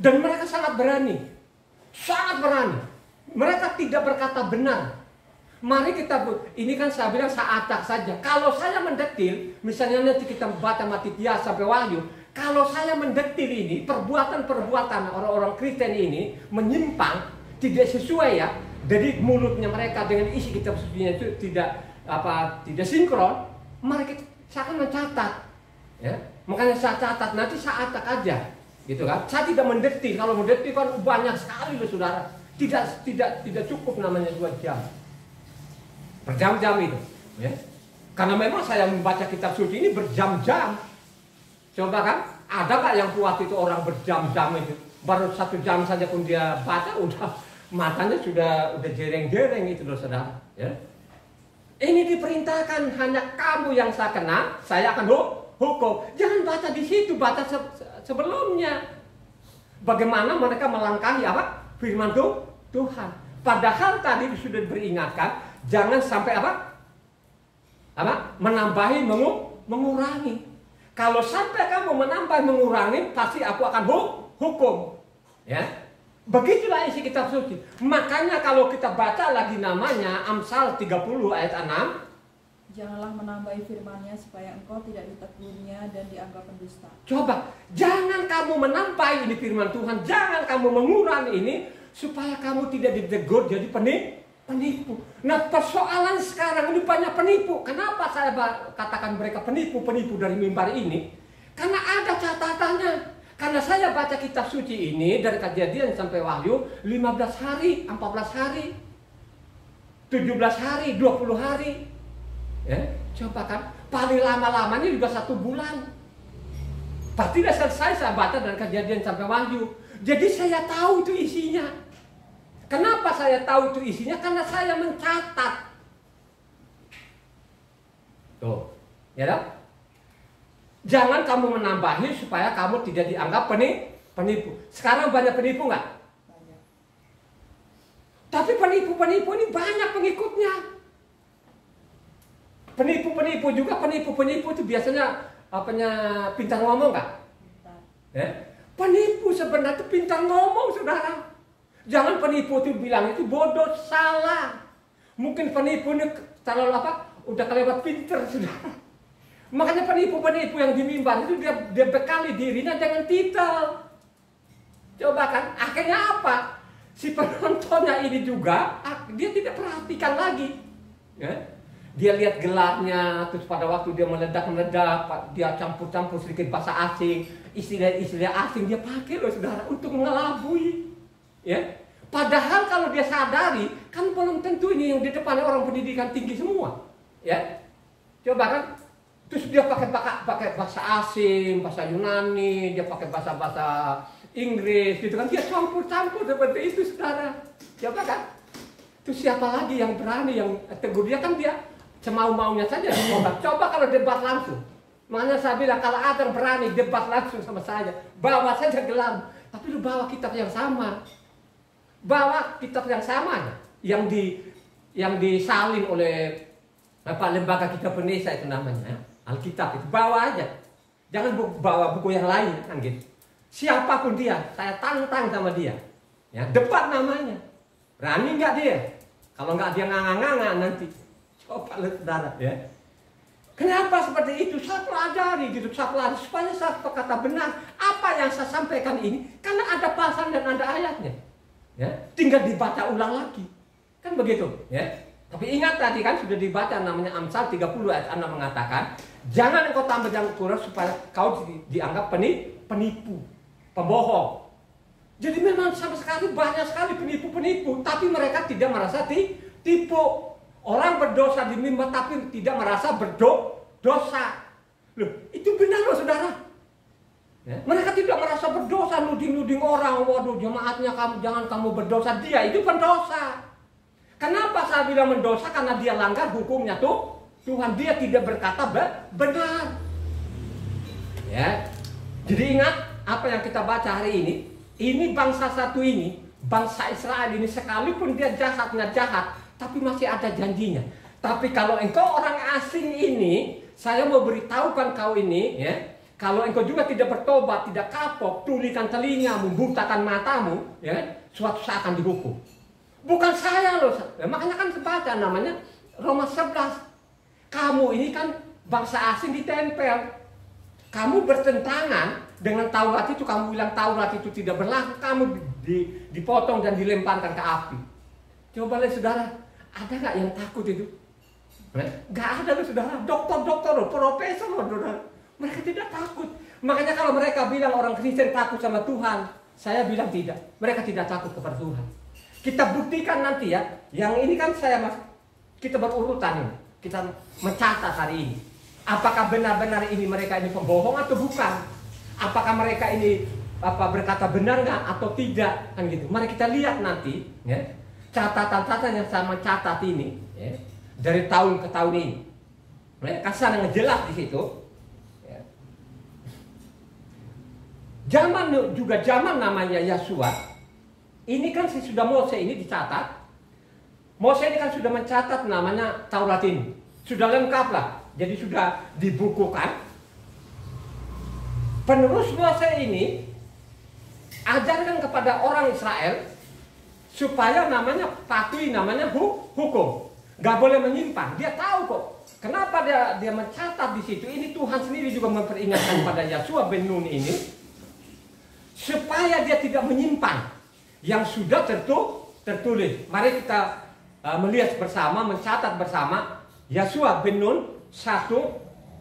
dan mereka sangat berani, Mereka tidak berkata benar. Mari kita, ini kan saya bilang saya acak saja. Kalau saya mendetil, misalnya nanti kita baca Matitia sampai Wahyu, kalau saya mendetil ini, perbuatan-perbuatan orang-orang Kristen ini menyimpang, tidak sesuai ya, dari mulutnya mereka dengan isi kitab sucinya itu tidak sinkron, mari saya akan mencatat, ya. Makanya saya catat, nanti saya acak aja, gitu kan. Saya tidak mendetil, kalau mendetil kan banyak sekali loh saudara, tidak cukup namanya 2 jam. Berjam-jam itu, ya. Karena memang saya membaca kitab suci ini berjam-jam. Coba kan, ada nggak yang kuat itu orang berjam-jam itu? Baru 1 jam saja pun dia baca, udah matanya sudah jereng-jereng itu loh saudara. Ya. Ini diperintahkan hanya kamu yang saya kenal, saya akan hukum. Jangan baca di situ, baca sebelumnya. Bagaimana mereka melangkahi apa? Firman Tuhan. Padahal tadi sudah beringatkan. Jangan sampai menambahi, mengurangi. Kalau sampai kamu menambah, mengurangi, pasti aku akan hukum. Ya, begitulah isi kitab suci. Makanya kalau kita baca lagi namanya Amsal 30 ayat 6. Janganlah menambahi firman-Nya supaya engkau tidak ditegurnya dan dianggap pendusta. Coba, jangan kamu menambahi ini firman Tuhan, jangan kamu mengurangi ini supaya kamu tidak ditegur jadi penipu. Nah, persoalan sekarang ini banyak penipu. Kenapa saya katakan mereka penipu dari mimbar ini? Karena ada catatannya. Karena saya baca kitab suci ini dari Kejadian sampai Wahyu 15 hari, 14 hari, 17 hari, 20 hari. Ya, coba kan, paling lama-lamanya juga 1 bulan. Pasti tidak selesai saya baca dari Kejadian sampai Wahyu. Jadi saya tahu itu isinya. Kenapa saya tahu itu isinya? Karena saya mencatat. Tuh, ya dong? Jangan kamu menambahi supaya kamu tidak dianggap penipu. Sekarang banyak penipu nggak? Banyak. Tapi penipu-penipu ini banyak pengikutnya. Penipu-penipu itu biasanya pintar ngomong nggak? Penipu sebenarnya itu pintar ngomong, saudara. Jangan penipu itu bilang itu bodoh, salah. Mungkin penipu ini terlalu udah kelewat pinter, saudara. Makanya penipu-penipu yang di mimbar itu dia bekali dirinya dengan titel. Coba kan, akhirnya apa? Si penontonnya ini juga, dia tidak perhatikan lagi. Ya? Dia lihat gelarnya, terus pada waktu dia meledak-meledak, dia campur-campur sedikit bahasa asing, istilah-istilah asing dia pakai loh saudara untuk mengelabui. Ya? Padahal kalau dia sadari, kan belum tentu ini yang di depannya orang pendidikan tinggi semua. Ya? Coba kan, terus dia pakai bahasa asing, bahasa Yunani, dia pakai bahasa-bahasa Inggris gitu kan, dia campur-campur seperti itu saudara. Coba kan, terus siapa lagi yang berani yang tegur dia kan dia semau-maunya saja debat. Coba kalau debat langsung, makanya saya bilang kalau ada yang berani debat langsung sama saya, bawa saja gelar, tapi lu bawa kitab yang sama, bawa kitab yang sama yang disalin oleh lembaga kitab Indonesia itu namanya Alkitab itu, bawa aja, jangan bawa buku yang lain kan gitu. Siapapun dia, saya tantang sama dia. Ya, debat namanya. Berani nggak dia? Kalau nggak dia nganga-nganga nanti. Coba lihat saudara ya. Kenapa seperti itu? Saya pelajari gitu, saya pelajari supaya saya berkata benar. Apa yang saya sampaikan ini, karena ada pasal dan ada ayatnya. Ya, tinggal dibaca ulang lagi. Kan begitu, ya. Tapi ingat tadi kan sudah dibaca namanya Amsal 30 ayat 6 mengatakan, jangan engkau tambah yang kurang supaya kau dianggap penipu. Pembohong. Jadi memang sama sekali banyak sekali penipu-penipu, tapi mereka tidak merasa tipu. Orang berdosa di mimbar tapi tidak merasa berdosa. Loh, itu benar loh saudara. Ya? Mereka tidak merasa berdosa, nuding-nuding orang, waduh jemaatnya jangan kamu berdosa, dia itu pendosa. Kenapa saya bilang mendosa? Karena dia langgar hukumnya Tuhan, dia tidak berkata benar. Ya. Jadi ingat apa yang kita baca hari ini bangsa satu ini, bangsa Israel ini sekalipun dia jahatnya jahat, tapi masih ada janjinya. Tapi kalau engkau orang asing ini, saya mau beritahukan kau ini, ya, kalau engkau juga tidak bertobat, tidak kapok, tulikan telingamu, butakan matamu, ya, suatu saat akan dihukum. Bukan saya loh, makanya kan sebaca namanya Roma 11. Kamu ini kan bangsa asing ditempel. Kamu bertentangan dengan Taurat itu, kamu bilang Taurat itu tidak berlaku, kamu dipotong dan dilemparkan ke api. Coba lihat saudara, ada nggak yang takut itu? Nggak ada loh saudara, dokter-dokter loh, profesor loh saudara. Mereka tidak takut. Makanya kalau mereka bilang orang Kristen takut sama Tuhan, saya bilang tidak. Mereka tidak takut kepada Tuhan. Kita buktikan nanti ya, yang ini kan kita berurutan ini, kita mencatat hari ini. Apakah benar-benar mereka ini pembohong atau bukan? Apakah mereka ini berkata benar nggak atau tidak? Kan gitu. Mari kita lihat nanti, ya, catatan-catatan yang saya mencatat ini, ya, dari tahun ke tahun ini. Kan sangat jelas di situ. Ya. Zaman namanya Yosua. Ini kan sudah Mose ini dicatat. Mose ini kan sudah mencatat namanya Taurat ini. Sudah lengkap lah. Jadi sudah dibukukan. Penerus Mose ini ajarkan kepada orang Israel supaya namanya patuhi namanya hukum. Gak boleh menyimpan. Dia tahu kok. Kenapa dia mencatat di situ? Ini Tuhan sendiri juga memperingatkan pada Yosua bin Nun ini supaya dia tidak menyimpan yang sudah tertulis. Mari kita melihat bersama, mencatat bersama Yosua bin Nun 1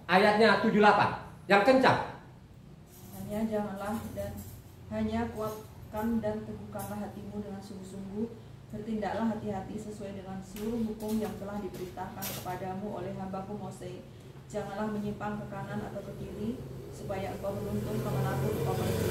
ayatnya 78 yang kencang. Hanya kuatkan dan teguhkanlah hatimu dengan sungguh-sungguh, bertindaklah hati-hati sesuai dengan seluruh hukum yang telah diperintahkan kepadamu oleh hambaku Mose. Janganlah menyimpang ke kanan atau ke kiri, supaya engkau beruntung kemanapun engkau pergi.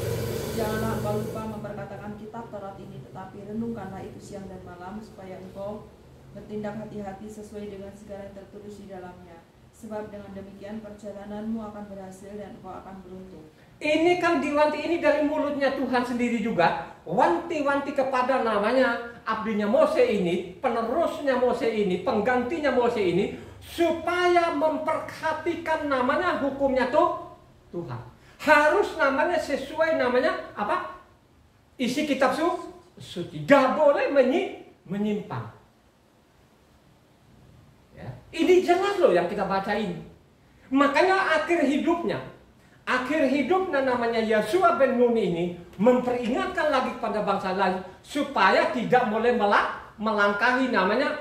Janganlah engkau lupa memperkatakan kitab Taurat ini, tetapi renungkanlah itu siang dan malam, supaya engkau bertindak hati-hati sesuai dengan segala yang tertulis di dalamnya. Sebab dengan demikian perjalananmu akan berhasil dan engkau akan beruntung. Ini kan diwanti ini dari mulutnya Tuhan sendiri juga. Wanti-wanti kepada namanya abdinya Mose ini, penerusnya Mose ini, penggantinya Mose ini, supaya memperhatikan namanya hukumnya Tuhan. Harus namanya sesuai namanya apa? Isi kitab suci. Gak boleh menyimpang. Ya. Ini jelas loh yang kita baca ini. Makanya akhir hidupnya namanya Yosua bin Nun ini memperingatkan lagi kepada bangsa lain supaya tidak boleh melangkahi namanya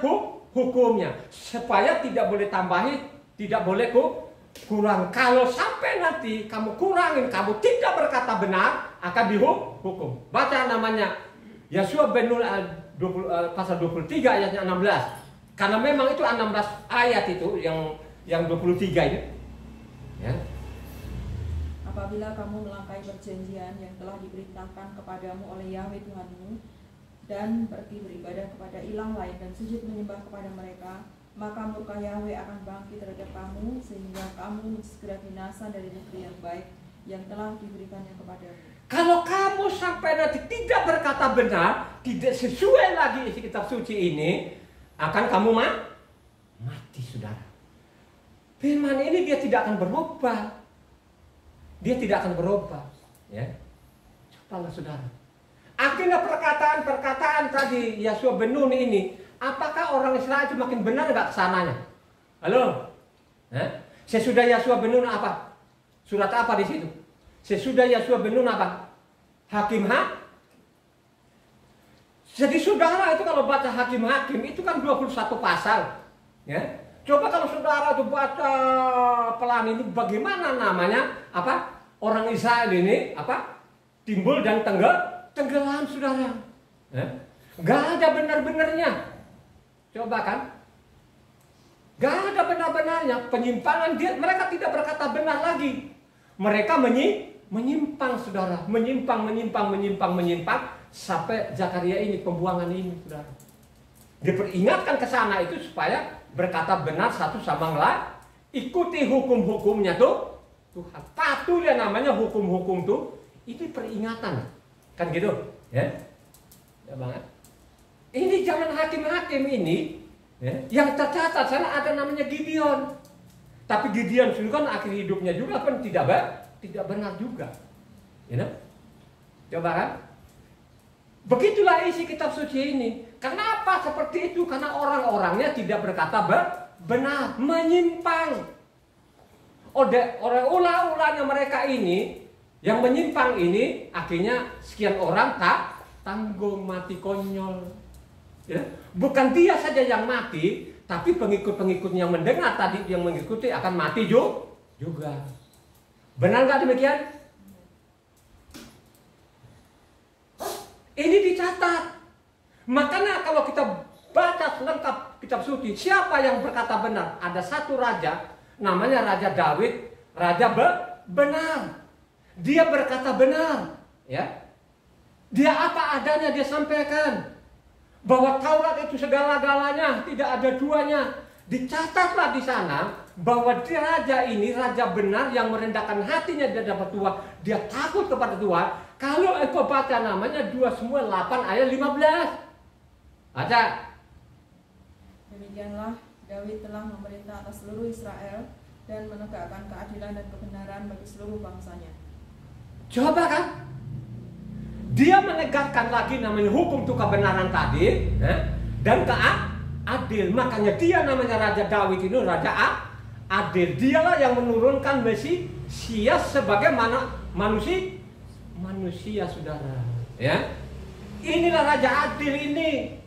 hukumnya, supaya tidak boleh tambahi, tidak boleh kurang. Kalau sampai nanti kamu kurangin, kamu tidak berkata benar, akan dihukum. Baca namanya Yosua bin Nun pasal 23 ayatnya 16. Karena memang itu 16 ayat itu yang 23 ini. Ya. Apabila kamu melangkahi perjanjian yang telah diperintahkan kepadamu oleh Yahweh Tuhanmu dan pergi beribadah kepada ilah lain dan sujud menyembah kepada mereka, maka murka Yahweh akan bangkit terhadap kamu sehingga kamu segera binasa dari negeri yang baik yang telah diberikannya kepadamu. Kalau kamu sampai nanti tidak berkata benar, tidak sesuai lagi isi kitab suci ini, akan kamu mati, saudara. Firman ini dia tidak akan berubah. Dia tidak akan berubah. Ya. Cobalah saudara. Akhirnya perkataan tadi Yosua bin Nun ini, apakah orang Israel itu makin benar nggak kesananya? Halo? Sesudah Yosua bin Nun apa? Surat apa di situ? Sesudah Yosua bin Nun apa? Hakim. Jadi saudara itu kalau baca Hakim itu kan 21 pasal. Ya. Coba kalau saudara itu baca pelan ini bagaimana namanya orang Israel ini timbul dan tenggelam saudara. Gak ada benar-benarnya. Coba kan? Gak ada benar-benarnya. Penyimpangan mereka tidak berkata benar lagi. Mereka menyimpang saudara, menyimpang sampai Zakaria ini pembuangan ini saudara. Diperingatkan ke sana itu supaya berkata benar satu sama lain, ikuti hukum-hukumnya Tuhan. Patuhi namanya hukum-hukum tuh, ini peringatan, kan gitu, ya, ya banget. Ini zaman hakim-hakim ini, ya, yang tercatat sana ada namanya Gideon, tapi Gideon itu kan akhir hidupnya juga kan tidak benar juga, you know? Coba kan? Begitulah isi kitab suci ini. Kenapa seperti itu? Karena orang-orangnya tidak berkata benar, menyimpang. Orang ulah-ulahnya mereka ini yang menyimpang ini akhirnya sekian orang tak tanggung mati konyol. Ya? Bukan dia saja yang mati, tapi pengikut-pengikutnya yang mendengar tadi yang mengikuti akan mati juga. Benar nggak demikian? Ini dicatat. Makanya kalau kita baca lengkap kitab suci, siapa yang berkata benar? Ada satu raja, namanya Raja Daud, raja benar. Dia berkata benar, ya. Dia apa adanya dia sampaikan. Bahwa Taurat itu segala-galanya, tidak ada duanya. Dicatatlah di sana bahwa dia raja ini raja benar yang merendahkan hatinya di hadapan Tuhan. Dia takut kepada Tuhan. Kalau engkau baca namanya 2 Samuel 8 ayat 15. Baca. Demikianlah Daud telah memerintah atas seluruh Israel dan menegakkan keadilan dan kebenaran bagi seluruh bangsanya. Coba kan? Dia menegakkan lagi namanya hukum itu kebenaran tadi, dan adil. Makanya dia namanya Raja Daud itu Raja adil. Dialah yang menurunkan Mesias sebagai manusia saudara. Ya, inilah Raja adil ini.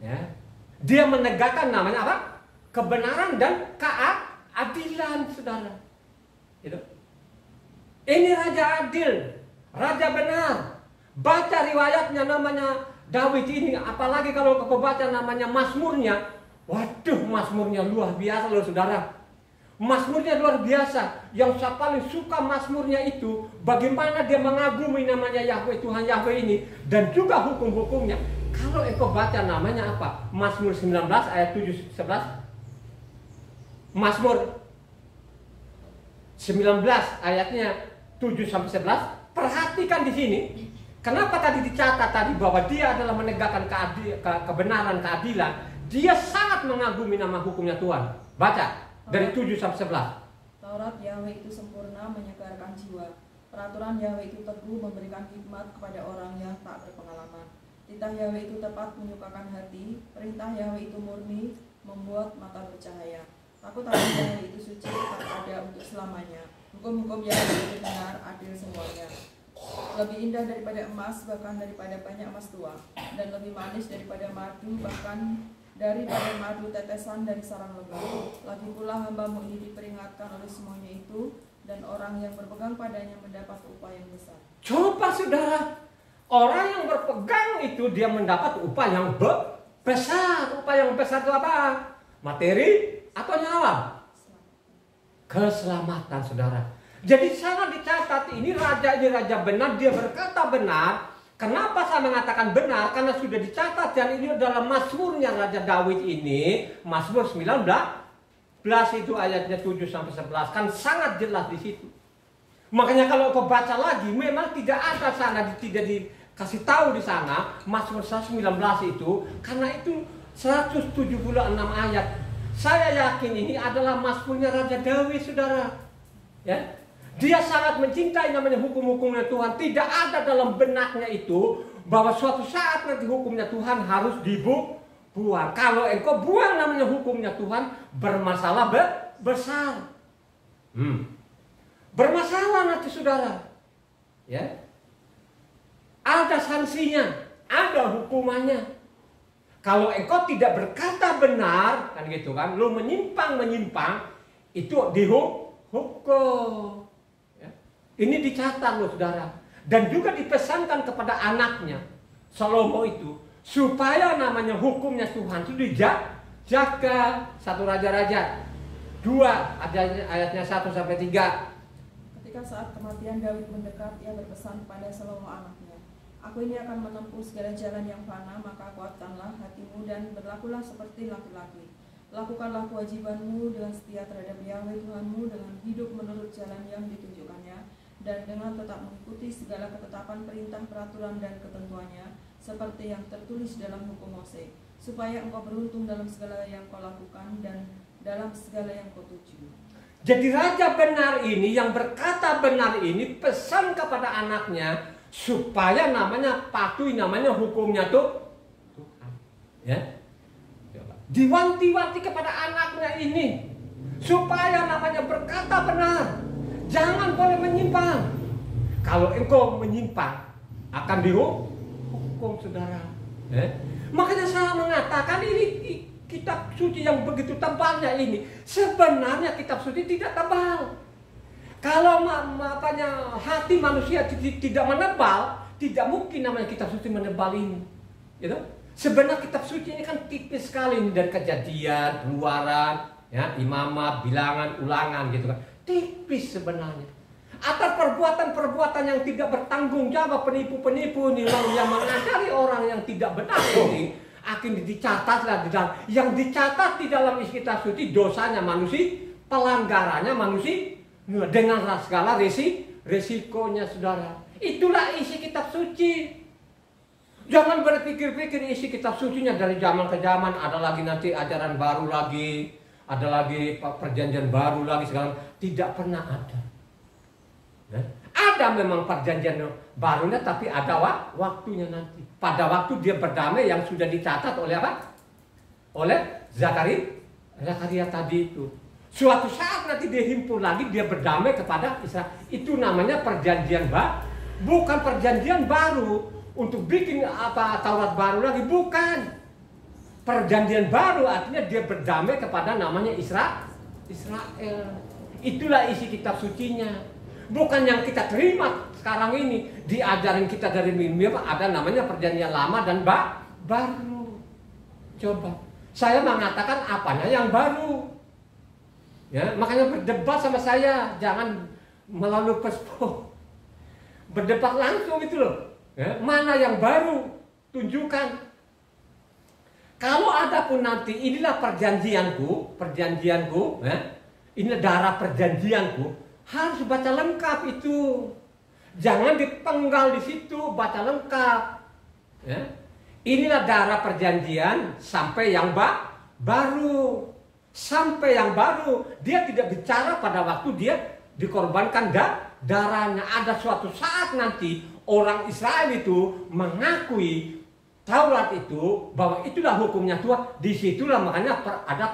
Ya, dia menegakkan namanya apa? Kebenaran dan keadilan saudara. Itu. Ini Raja adil, Raja benar. Baca riwayatnya namanya Daud ini, apalagi kalau kau baca namanya Mazmurnya. Waduh, Mazmurnya luar biasa loh saudara. Mazmurnya luar biasa. Yang saya paling suka Mazmurnya itu bagaimana dia mengagumi namanya Yahweh, Tuhan Yahweh ini, dan juga hukum-hukumnya. Kalau engkau baca namanya apa? Mazmur 19 ayat 7-11. Mazmur 19 ayatnya 7-11. Perhatikan di sini. Kenapa tadi dicatat tadi bahwa dia adalah menegakkan kebenaran, keadilan. Dia sangat mengagumi nama hukumnya Tuhan. Baca dari 7-11. Taurat Yahweh itu sempurna, menyegarkan jiwa. Peraturan Yahweh itu teguh, memberikan hikmat kepada orang yang tak berpengalaman. Titah Yahweh itu tepat, menyukakan hati. Perintah Yahweh itu murni, membuat mata bercahaya. Takut akan Dia itu suci tetap ada untuk selamanya. Hukum-hukum yang benar, adil semuanya. Lebih indah daripada emas, bahkan daripada banyak emas tua, dan lebih manis daripada madu, bahkan daripada madu tetesan dari sarang lebah. Lagi pula hamba-Mu ini diperingatkan oleh semuanya itu, dan orang yang berpegang padanya mendapat upah yang besar. Coba saudara, orang yang berpegang itu dia mendapat upah yang besar. Upah yang besar itu apa? Materi atau nyawa? Keselamatan saudara. Jadi sangat dicatat, ini raja benar, dia berkata benar. Kenapa saya mengatakan benar? Karena sudah dicatat, dan ini adalah Mazmurnya Raja Daud ini. Mazmur 19 itu ayatnya 7-11, kan sangat jelas di situ. Makanya kalau kau baca lagi, memang tidak ada sana, tidak dikasih tahu di sana Mazmur 19 itu, karena itu 176 ayat. Saya yakin ini adalah Mazmurnya Raja Daud, saudara. Ya, dia sangat mencintai namanya hukum-hukumnya Tuhan. Tidak ada dalam benaknya itu bahwa suatu saat nanti hukumnya Tuhan harus dibuang. Kalau engkau buang namanya hukumnya Tuhan, bermasalah besar. Bermasalah nanti saudara. Ya, ada sanksinya, ada hukumannya. Kalau engkau tidak berkata benar, kan gitu kan, lu menyimpang, itu dihukum. Ini dicatat loh saudara. Dan juga dipesankan kepada anaknya Salomo itu, supaya namanya hukumnya Tuhan itu dijaga. 1 Raja-Raja 2 ayatnya 1-3. Ketika saat kematian Daud mendekat, ia berpesan kepada Salomo anaknya, aku ini akan menempuh segala jalan yang fana, maka kuatkanlah hatimu dan berlakulah seperti laki-laki. Lakukanlah kewajibanmu dengan setia terhadap Yahweh Tuhanmu, dengan hidup menurut jalan yang ditunjukkannya, dan dengan tetap mengikuti segala ketetapan, perintah, peraturan, dan ketentuannya, seperti yang tertulis dalam hukum Mose, supaya engkau beruntung dalam segala yang kau lakukan dan dalam segala yang kau tuju. Jadi raja benar ini, yang berkata benar ini, pesan kepada anaknya supaya namanya patuhi namanya hukumnya Tuhan. Ya, diwanti-wanti kepada anaknya ini supaya namanya berkata benar. Jangan boleh menyimpang. Kalau engkau menyimpang akan dihukum saudara. Makanya saya mengatakan ini kitab suci yang begitu tebalnya ini. Sebenarnya kitab suci tidak tebal. Kalau hati manusia tidak menebal, tidak mungkin namanya kitab suci menebal ini. Gitu? Sebenarnya kitab suci ini kan tipis sekali ini, dari Kejadian, Keluaran, ya, Imamat, Bilangan, Ulangan gitu kan. Tipis sebenarnya. Atau perbuatan-perbuatan yang tidak bertanggung jawab, penipu-penipu ini yang mengajari orang yang tidak benar ini akan dicatatlah di dalam. Yang dicatat di dalam isi kitab suci dosanya manusia, pelanggarannya manusia dengan segala resikonya saudara. Itulah isi kitab suci. Jangan berpikir-pikir isi kitab sucinya dari zaman ke zaman, ada lagi nanti ajaran baru lagi, ada lagi perjanjian baru lagi segala. Tidak pernah ada. Ada memang perjanjian barunya, tapi ada waktunya nanti. Pada waktu dia berdamai yang sudah dicatat oleh apa? Oleh Zakaria tadi itu. Suatu saat nanti dia himpun lagi, dia berdamai kepada Israel. Itu namanya perjanjian baru, bukan perjanjian baru untuk bikin apa Taurat baru lagi, bukan. Perjanjian baru artinya dia berdamai kepada namanya Israel. Itulah isi kitab sucinya. Bukan yang kita terima sekarang ini. Diajarin kita dari mimpi ada namanya perjanjian lama dan baru. Coba. Saya mengatakan apanya yang baru. Ya, makanya berdebat sama saya. Jangan melalui Facebook. Berdebat langsung itu loh. Ya, mana yang baru? Tunjukkan. Kalau ada pun nanti inilah perjanjianku, ya. Ini darah perjanjianku, harus baca lengkap itu. Jangan dipenggal di situ, baca lengkap. Ya. Inilah darah perjanjian sampai yang baru. Sampai yang baru. Dia tidak bicara pada waktu dia dikorbankan darahnya. Ada suatu saat nanti orang Israel itu mengakui Taurat itu bahwa itulah hukumnya Tuhan. Disitulah makanya ada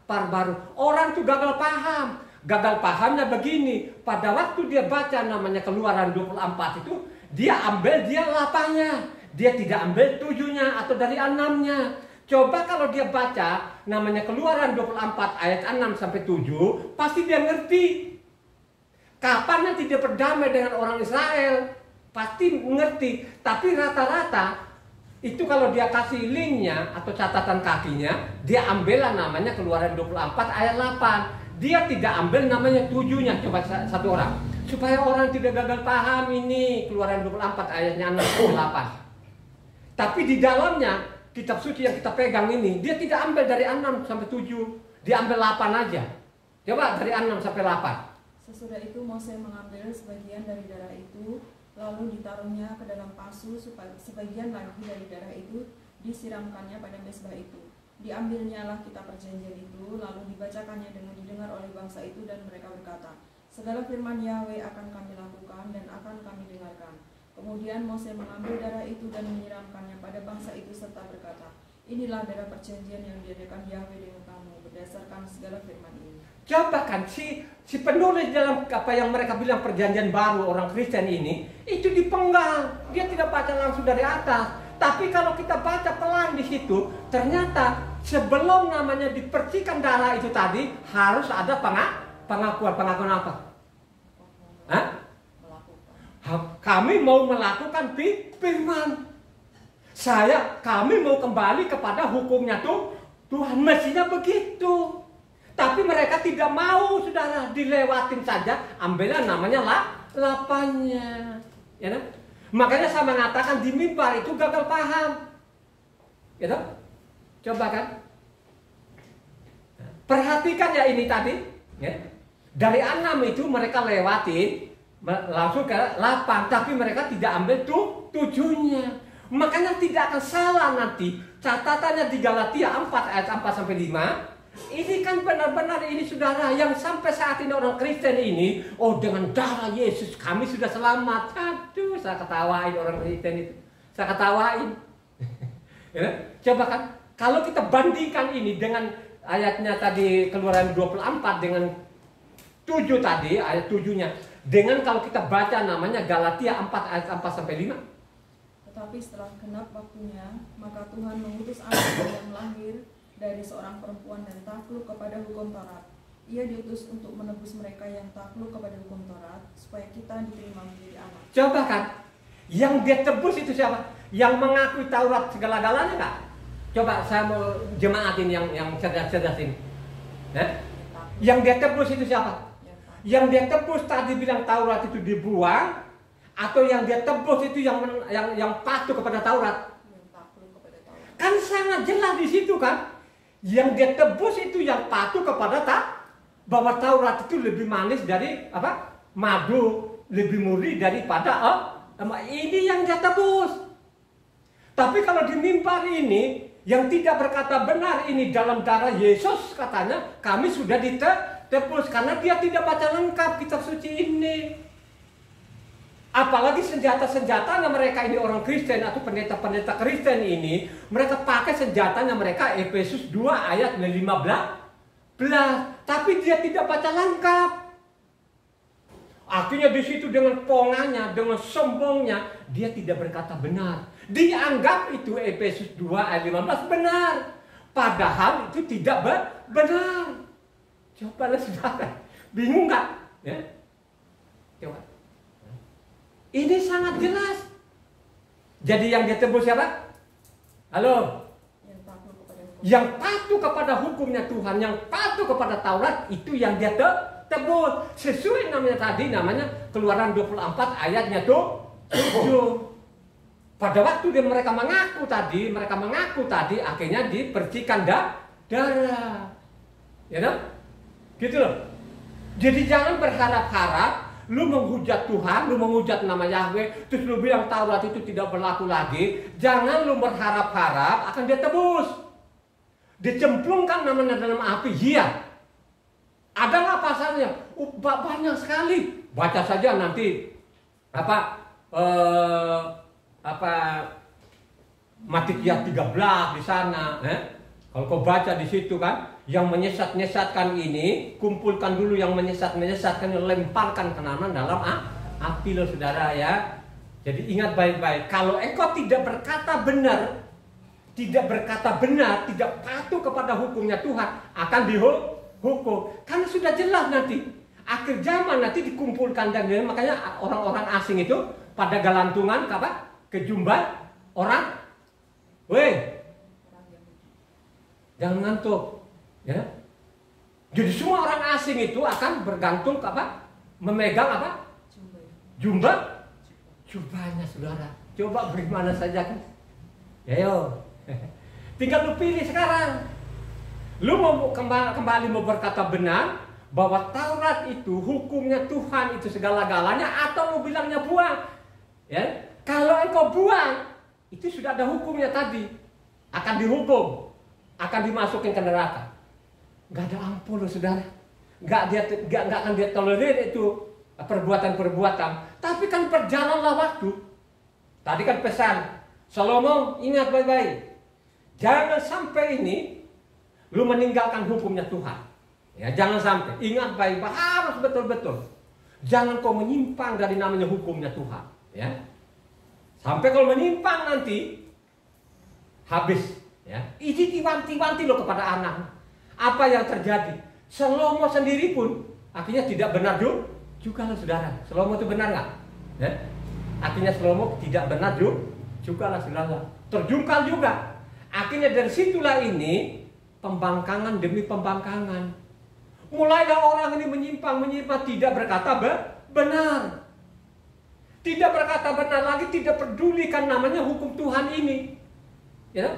baru. Orang tuh gagal paham. Gagal pahamnya begini, pada waktu dia baca namanya Keluaran 24 itu, dia ambil dia 8-nya. Dia tidak ambil 7-nya atau dari 6-nya. Coba kalau dia baca namanya Keluaran 24 ayat 6 sampai 7, pasti dia ngerti. Kapan nanti dia berdamai dengan orang Israel? Pasti ngerti. Tapi rata-rata itu kalau dia kasih linknya atau catatan kakinya, dia ambillah namanya Keluaran 24 ayat 8. Dia tidak ambil namanya 7-nya. Coba satu orang. Supaya orang tidak gagal paham ini Keluaran 24 ayatnya 6 sampai 8. Tapi di dalamnya kitab suci yang kita pegang ini, dia tidak ambil dari 6 sampai 7. Dia ambil 8 aja. Coba dari 6 sampai 8. Sesudah itu Mose mengambil sebagian dari darah itu, lalu ditaruhnya ke dalam pasu, supaya sebagian lagi dari darah itu disiramkannya pada mezbah itu. Diambilnya lah kitab perjanjian itu, lalu dibacakannya dengan didengar oleh bangsa itu, dan mereka berkata, segala firman Yahweh akan kami lakukan dan akan kami dengarkan. Kemudian Mose mengambil darah itu dan menyiramkannya pada bangsa itu serta berkata, inilah darah perjanjian yang diadakan Yahweh dengan kamu berdasarkan segala firman ini. Coba kan si penulis dalam apa yang mereka bilang perjanjian baru orang Kristen ini, itu dipenggal. Dia tidak baca langsung dari atas. Tapi kalau kita baca pelan di situ, ternyata sebelum namanya dipercikan darah itu tadi harus ada pengakuan apa? Hah? Kami mau melakukan firman. Kami mau kembali kepada hukumnya Tuhan, mestinya begitu. Tapi mereka tidak mau, saudara, dilewatin saja, ambillah namanya 8-nya. Ya kan? Makanya saya mengatakan di mimbar itu gagal paham. Gitu? Coba kan? Perhatikan ya ini tadi. Ya. Dari 6 itu mereka lewatin langsung ke 8. Tapi mereka tidak ambil 7-nya. Makanya tidak akan salah nanti. Catatannya di Galatia 4 ayat 4 sampai 5. Ini kan benar-benar ini saudara yang sampai saat ini orang Kristen ini, oh dengan darah Yesus kami sudah selamat. Aduh, saya ketawain orang Kristen itu. Saya ketawain. Ya, coba kan, kalau kita bandingkan ini dengan ayatnya tadi Keluaran 24 dengan 7 tadi, ayat 7-nya. Dengan kalau kita baca namanya Galatia 4 ayat 4 sampai 5. Tetapi setelah genap waktunya, maka Tuhan mengutus anak yang lahir dari seorang perempuan dan takluk kepada hukum Taurat. Ia diutus untuk menebus mereka yang takluk kepada hukum Taurat, supaya kita diterima menjadi anak. Coba kan, yang dia tebus itu siapa? Yang mengakui Taurat segala-galanya enggak? Coba saya mau jemaatin yang cerdas-cerdas ini. Yang dia tebus itu siapa? Yang dia tebus tadi bilang Taurat itu dibuang, atau yang dia tebus itu yang patuh kepada Taurat? Yang takluk kepada Taurat. Kan sangat jelas di situ kan? Yang dia tebus itu yang patuh kepada bahwa Taurat itu lebih manis dari apa? Madu, lebih murni daripada ini yang dia tebus. Tapi kalau di mimbar ini yang tidak berkata benar ini dalam darah Yesus, katanya kami sudah ditebus karena dia tidak baca lengkap kitab suci ini. Apalagi senjata-senjatanya mereka ini orang Kristen atau pendeta-pendeta Kristen ini, mereka pakai senjatanya mereka Efesus 2 ayat 15. Tapi dia tidak baca lengkap. Akhirnya di situ dengan pongannya, dengan sombongnya, dia tidak berkata benar. Dianggap itu Efesus 2 ayat 15 benar. Padahal itu tidak benar. Coba saudara, bingung nggak? Ya? Coba. Ini sangat jelas. Jadi yang dia tebus siapa? Halo? Yang patuh kepada hukumnya Tuhan, yang patuh kepada Taurat, itu yang dia tebus. Sesuai namanya tadi, namanya Keluaran 24 ayatnya 7. Pada waktu mereka mengaku tadi, akhirnya dipercikan darah. Ya dong? Gitu loh. Jadi jangan berharap-harap lu menghujat Tuhan, lu menghujat nama Yahweh, terus lu bilang Taurat itu tidak berlaku lagi. Jangan lu berharap-harap akan dia tebus. Dicemplungkan namanya dalam api, iya. Ada nggak pasalnya? Banyak sekali. Baca saja nanti Matikiah 13 di sana. Kalau kau baca di situ kan, Yang menyesat-nyesatkan ini, kumpulkan dulu yang menyesat-menyesatkan, lemparkan ke dalam api loh saudara ya. Jadi ingat baik-baik, kalau engkau tidak berkata benar, tidak patuh kepada hukumnya Tuhan, akan dihukum. Karena sudah jelas nanti, akhir zaman nanti dikumpulkan, dan makanya orang-orang asing itu pada gelantungan ke jumban orang, weh, jangan ngantuk. Ya. Jadi semua orang asing itu akan bergantung memegang jubahnya saudara. Coba bagaimana saja kan? Ayo. Tinggal lu pilih sekarang. Lu mau kembali mau berkata benar bahwa Taurat itu hukumnya Tuhan itu segala-galanya, atau lu bilangnya buang. Ya. Kalau engkau buang, itu sudah ada hukumnya tadi. Akan dihukum, akan dimasukin ke neraka. Gak ada ampun loh saudara. Gak akan dia tolerir itu perbuatan-perbuatan. Tapi kan berjalanlah waktu. Tadi kan pesan Salomo, ingat baik-baik, jangan sampai ini lu meninggalkan hukumnya Tuhan. Ya, jangan sampai. Ingat baik-baik, harus betul-betul. Jangan kau menyimpang dari namanya hukumnya Tuhan. Ya. Sampai kalau menyimpang nanti habis. Ya. Ini tiwanti-wanti lo kepada anak. Apa yang terjadi? Salomo sendiri pun akhirnya tidak benar juga lah saudara. Salomo itu benar nggak? Ya? Akhirnya Salomo tidak benar juga lah saudara. Terjungkal juga. Akhirnya dari situlah ini pembangkangan demi pembangkangan. Mulailah orang ini menyimpang tidak berkata benar. Tidak berkata benar lagi, tidak pedulikan namanya hukum Tuhan ini. Ya?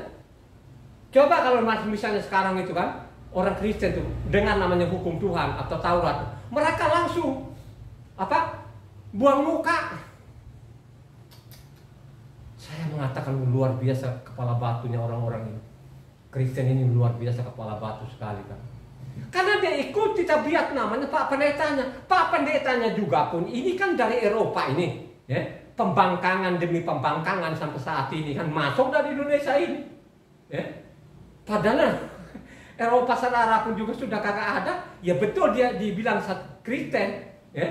Coba kalau misalnya sekarang itu kan orang Kristen tuh dengan namanya hukum Tuhan atau Taurat, mereka langsung buang muka. Saya mengatakan luar biasa kepala batunya orang-orang ini. Kristen ini luar biasa kepala batu sekali kan. Karena dia ikuti tabiat namanya Pak Pendetanya. Pak Pendetanya juga pun ini kan dari Eropa ini, ya. Pembangkangan demi pembangkangan sampai saat ini kan masuk dari Indonesia ini. Ya. Padahal Eropa saudara pun juga sudah kagak ada. Ya betul dia dibilang Kristen, ya.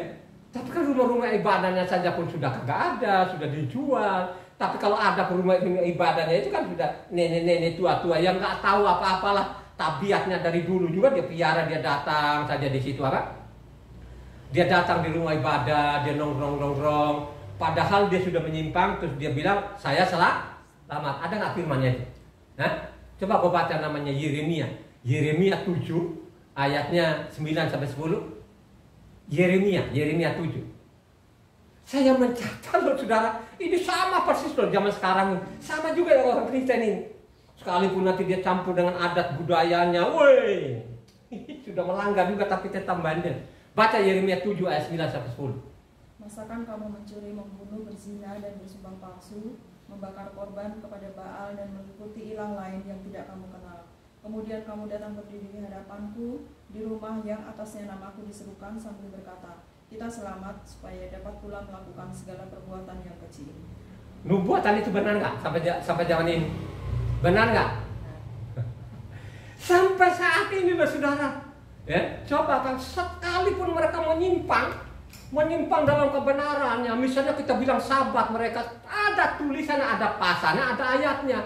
Tapi kan rumah-rumah ibadahnya saja pun sudah kagak ada, sudah dijual. Tapi kalau ada rumah ibadahnya itu kan sudah nenek-nenek tua-tua yang nggak tahu apa-apalah tabiatnya dari dulu juga dia piara, dia datang saja di situ Dia datang di rumah ibadah, dia nongkrong. Padahal dia sudah menyimpang, terus dia bilang saya selamat. Ada nggak firmannya itu? Nah, coba kau baca namanya Yeremia 7 ayatnya 9 sampai 10. Yeremia 7. Saya mencatat loh saudara, ini sama persis loh zaman sekarang. Sama juga ya orang Kristen ini. Sekalipun nanti dia campur dengan adat budayanya, woi, sudah melanggar juga tapi tetap bandel. Baca Yeremia 7 ayat 9 sampai 10. Masakan kamu mencuri, membunuh, berzina dan bersumpah palsu, membakar korban kepada Baal dan mengikuti ilah lain yang tidak kamu kenal. Kemudian kamu datang berdiri di hadapanku di rumah yang atasnya namaku diserukan sambil berkata, kita selamat supaya dapat pula melakukan segala perbuatan yang kecil. Nubuatan itu benar nggak sampai zaman ini? Benar nggak? Sampai saat ini loh saudara. Ya, coba kan sekalipun mereka menyimpang dalam kebenarannya. Misalnya kita bilang sabat, mereka ada tulisannya, ada pasalnya, ada ayatnya.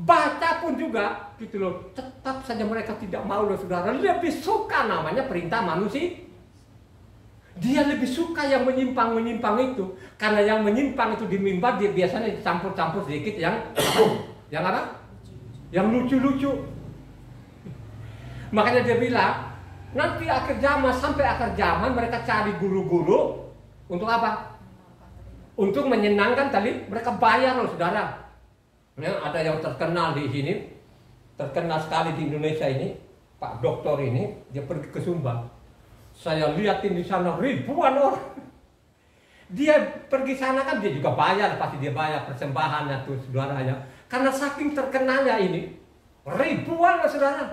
Baca pun juga gitu loh. Tetap saja mereka tidak mau loh saudara. Lebih suka namanya perintah manusia. Dia lebih suka yang menyimpang itu. Karena yang menyimpang itu di mimbar dia biasanya campur-campur sedikit yang apa? Yang lucu-lucu. Makanya dia bilang, nanti sampai akhir zaman mereka cari guru-guru untuk apa? Untuk menyenangkan tadi mereka bayar loh saudara. Ya, ada yang terkenal di sini, terkenal sekali di Indonesia ini, Pak Doktor ini, dia pergi ke Sumba. Saya lihatin di sana ribuan orang. Dia pergi sana kan dia juga bayar, pasti dia bayar persembahannya tuh saudaranya. Karena saking terkenalnya ini, ribuan lah saudara.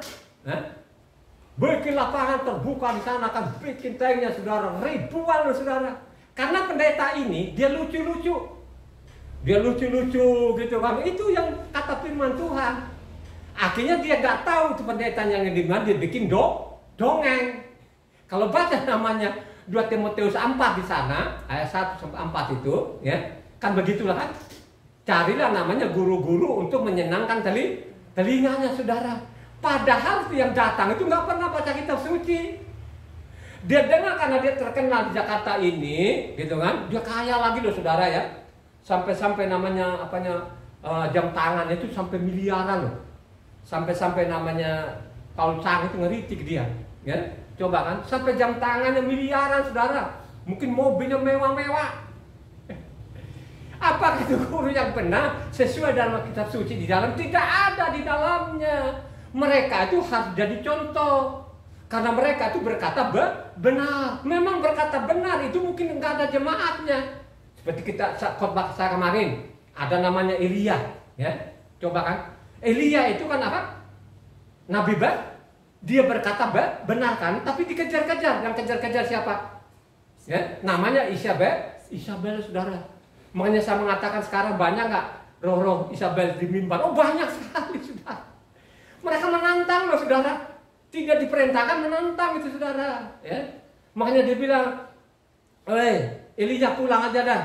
Bikin lapangan terbuka di sana kan, bikin tanknya saudara, ribuan lah saudara. Karena pendeta ini dia lucu-lucu. Dia lucu-lucu gitu kan. Itu yang kata firman Tuhan. Akhirnya dia nggak tahu itu penderitaan yang di mana, dia bikin dongeng. Kalau baca namanya 2 Timotius 4 di sana, ayat 1 sampai 4 itu, ya, kan begitulah kan. Carilah namanya guru-guru untuk menyenangkan telinganya, saudara. Padahal yang datang itu nggak pernah baca kitab suci. Dia dengar karena dia terkenal di Jakarta ini, gitu kan. Dia kaya lagi loh, saudara ya. Sampai namanya jam tangan itu sampai miliaran loh. Sampai namanya Paul Chang itu ngeritik dia, ya. Coba kan, sampai jam tangannya miliaran, saudara. Mungkin mobilnya mewah-mewah. Apakah itu guru yang benar sesuai dalam kitab suci? Di dalam tidak ada di dalamnya. Mereka itu harus jadi contoh. Karena mereka itu berkata benar. Memang berkata benar itu mungkin nggak ada jemaatnya. Seperti kita khotbah saya kemarin, ada namanya Elia, ya. Coba kan, Elia itu kan apa? Nabi dia berkata benar kan, tapi dikejar-kejar. Yang kejar-kejar siapa? Ya, namanya Isabel, saudara. Makanya saya mengatakan sekarang banyak nggak roh-roh Isabel di mimbar? Oh, banyak sekali, saudara. Mereka menantang loh, saudara. Tidak diperintahkan, menantang itu, saudara. Ya. Makanya dia bilang, Elia pulang aja dah.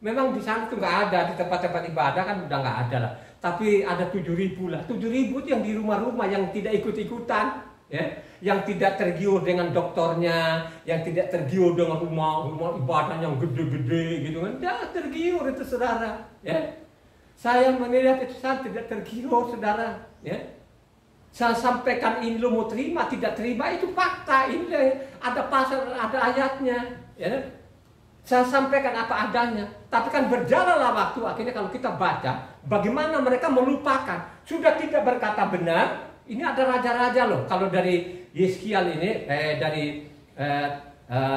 Memang di sana tuh nggak ada, di tempat-tempat ibadah kan udah nggak ada lah. Tapi ada 7.000 lah. 7.000 itu yang di rumah-rumah, yang tidak ikut-ikutan, ya, yang tidak tergiur dengan dokternya, yang tidak tergiur dengan rumah ibadah yang gede-gede gitu kan. Tidak tergiur itu, saudara, ya. Saya melihat itu, saya tidak tergiur, saudara, ya. Saya sampaikan ini lo mau terima, tidak terima itu fakta. Ini ada pasal, ada ayatnya, ya. Saya sampaikan apa adanya. Tapi kan berjalanlah waktu, akhirnya kalau kita baca bagaimana mereka melupakan, sudah tidak berkata benar. Ini ada raja-raja loh. Kalau dari Yeskial ini,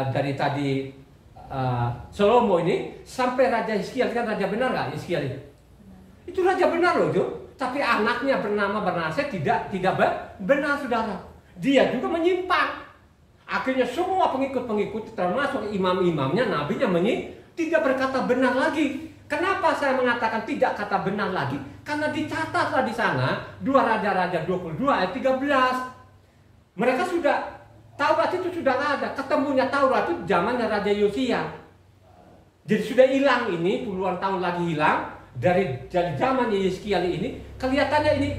dari tadi Salomo ini sampai Raja Yeskial, kan raja benar nggak Yeskial itu? Itu raja benar loh itu. Tapi anaknya bernama Manasye tidak benar, saudara. Dia juga menyimpang. Akhirnya semua pengikut-pengikut termasuk imam-imamnya, nabinya tidak berkata benar lagi. Kenapa saya mengatakan tidak kata benar lagi? Karena dicatatlah di sana 2 Raja-Raja 22 ayat 13. Mereka sudah, Taurat itu sudah ada. Ketemunya Taurat itu zamannya Raja Yosia. Jadi sudah hilang ini, puluhan tahun lagi hilang. Dari zamannya Yeskial ini, kelihatannya ini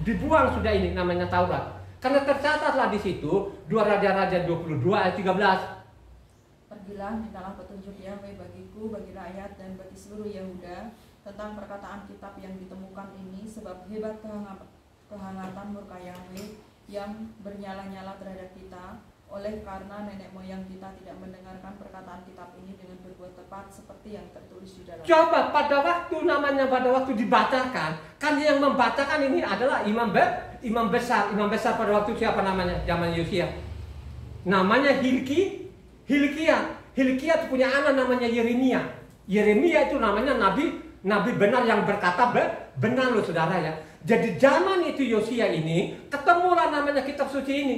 dibuang sudah ini namanya Taurat. Karena tercatatlah di situ 2 Raja-Raja 22 ayat 13. Pergilah, mintalah petunjuk Yahweh bagiku, bagi rakyat dan bagi seluruh Yehuda tentang perkataan kitab yang ditemukan ini, sebab hebat kehangatan murka Yahweh yang bernyala-nyala terhadap kita, oleh karena nenek moyang kita tidak mendengarkan perkataan kitab ini dengan berbuat tepat seperti yang tertulis di dalam. Coba pada waktu dibacakan, kan yang membacakan ini adalah imam besar pada waktu siapa namanya? Zaman Yosia. Namanya Hilkia itu punya anak namanya Yeremia. Yeremia itu namanya nabi benar yang berkata benar loh, saudara ya. Jadi zaman itu Yosia ini ketemulah namanya kitab suci ini.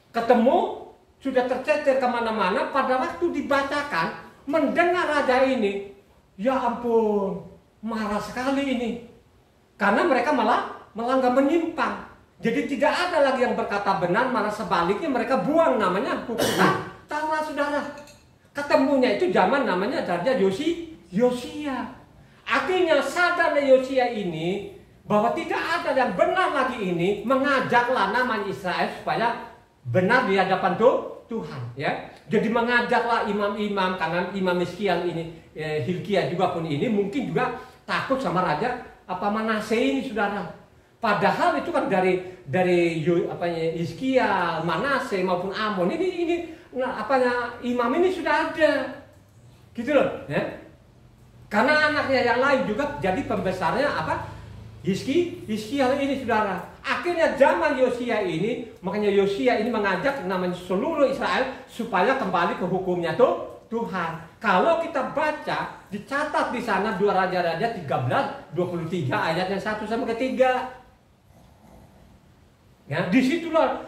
Ketemu, sudah tercecer kemana-mana. Pada waktu dibacakan, mendengar raja ini, ya ampun, marah sekali ini. Karena mereka malah melanggar, menyimpang. Jadi tidak ada lagi yang berkata benar, malah sebaliknya mereka buang namanya hukum Taurat, saudara. Ketemunya itu zaman namanya Raja Yosia. Akhirnya sadarlah Yosia ini bahwa tidak ada yang benar lagi ini, mengajaklah namanya Israel supaya benar di hadapan Tuhan, ya. Jadi mengajaklah imam-imam, karena imam Yeskial ini, Hilkia juga pun ini mungkin juga takut sama raja Manasye ini, saudara. Padahal itu kan dari Yeskial, Manasye maupun Amon ini imam ini sudah ada, gitu loh, ya. Karena anaknya yang lain juga jadi pembesarnya Yeskial ini, saudara. Akhirnya zaman Yosia ini, makanya Yosia ini mengajak namanya seluruh Israel supaya kembali ke hukumnya Tuhan. Kalau kita baca, dicatat di sana 2 Raja-Raja 13-23 ayat yang 1 sampai 3. Ya, disitulah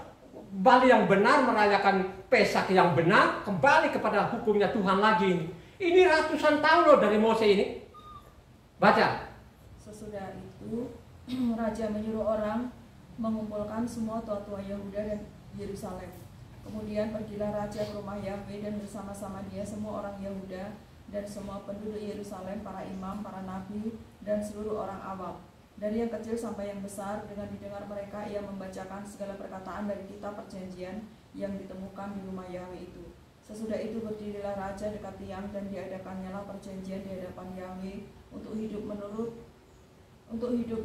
Bali yang benar merayakan Pesak yang benar, kembali kepada hukumnya Tuhan lagi. Ini ratusan tahun loh dari Mose ini. Baca. Sesudah itu raja menyuruh orang mengumpulkan semua tua-tua Yehuda dan Yerusalem. Kemudian pergilah raja ke rumah Yahweh dan bersama-sama dia semua orang Yehuda dan semua penduduk Yerusalem, para imam, para nabi, dan seluruh orang awam. Dari yang kecil sampai yang besar, dengan didengar mereka, ia membacakan segala perkataan dari kitab perjanjian yang ditemukan di rumah Yahweh itu. Sesudah itu berdirilah raja dekat tiang dan diadakannya perjanjian di hadapan Yahweh untuk hidup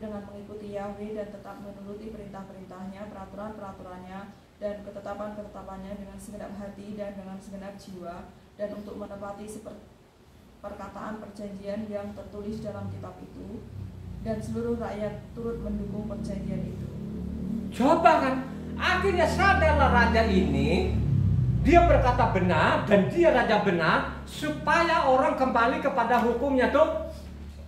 dengan mengikuti Yahweh dan tetap menuruti perintah-perintahnya, peraturan-peraturannya, dan ketetapan-ketetapannya dengan segenap hati dan dengan segenap jiwa, dan untuk menepati perkataan perjanjian yang tertulis dalam kitab itu, dan seluruh rakyat turut mendukung perjanjian itu. Coba kan, akhirnya sadarlah raja ini, dia berkata benar dan dia raja benar, supaya orang kembali kepada hukumnya tuh.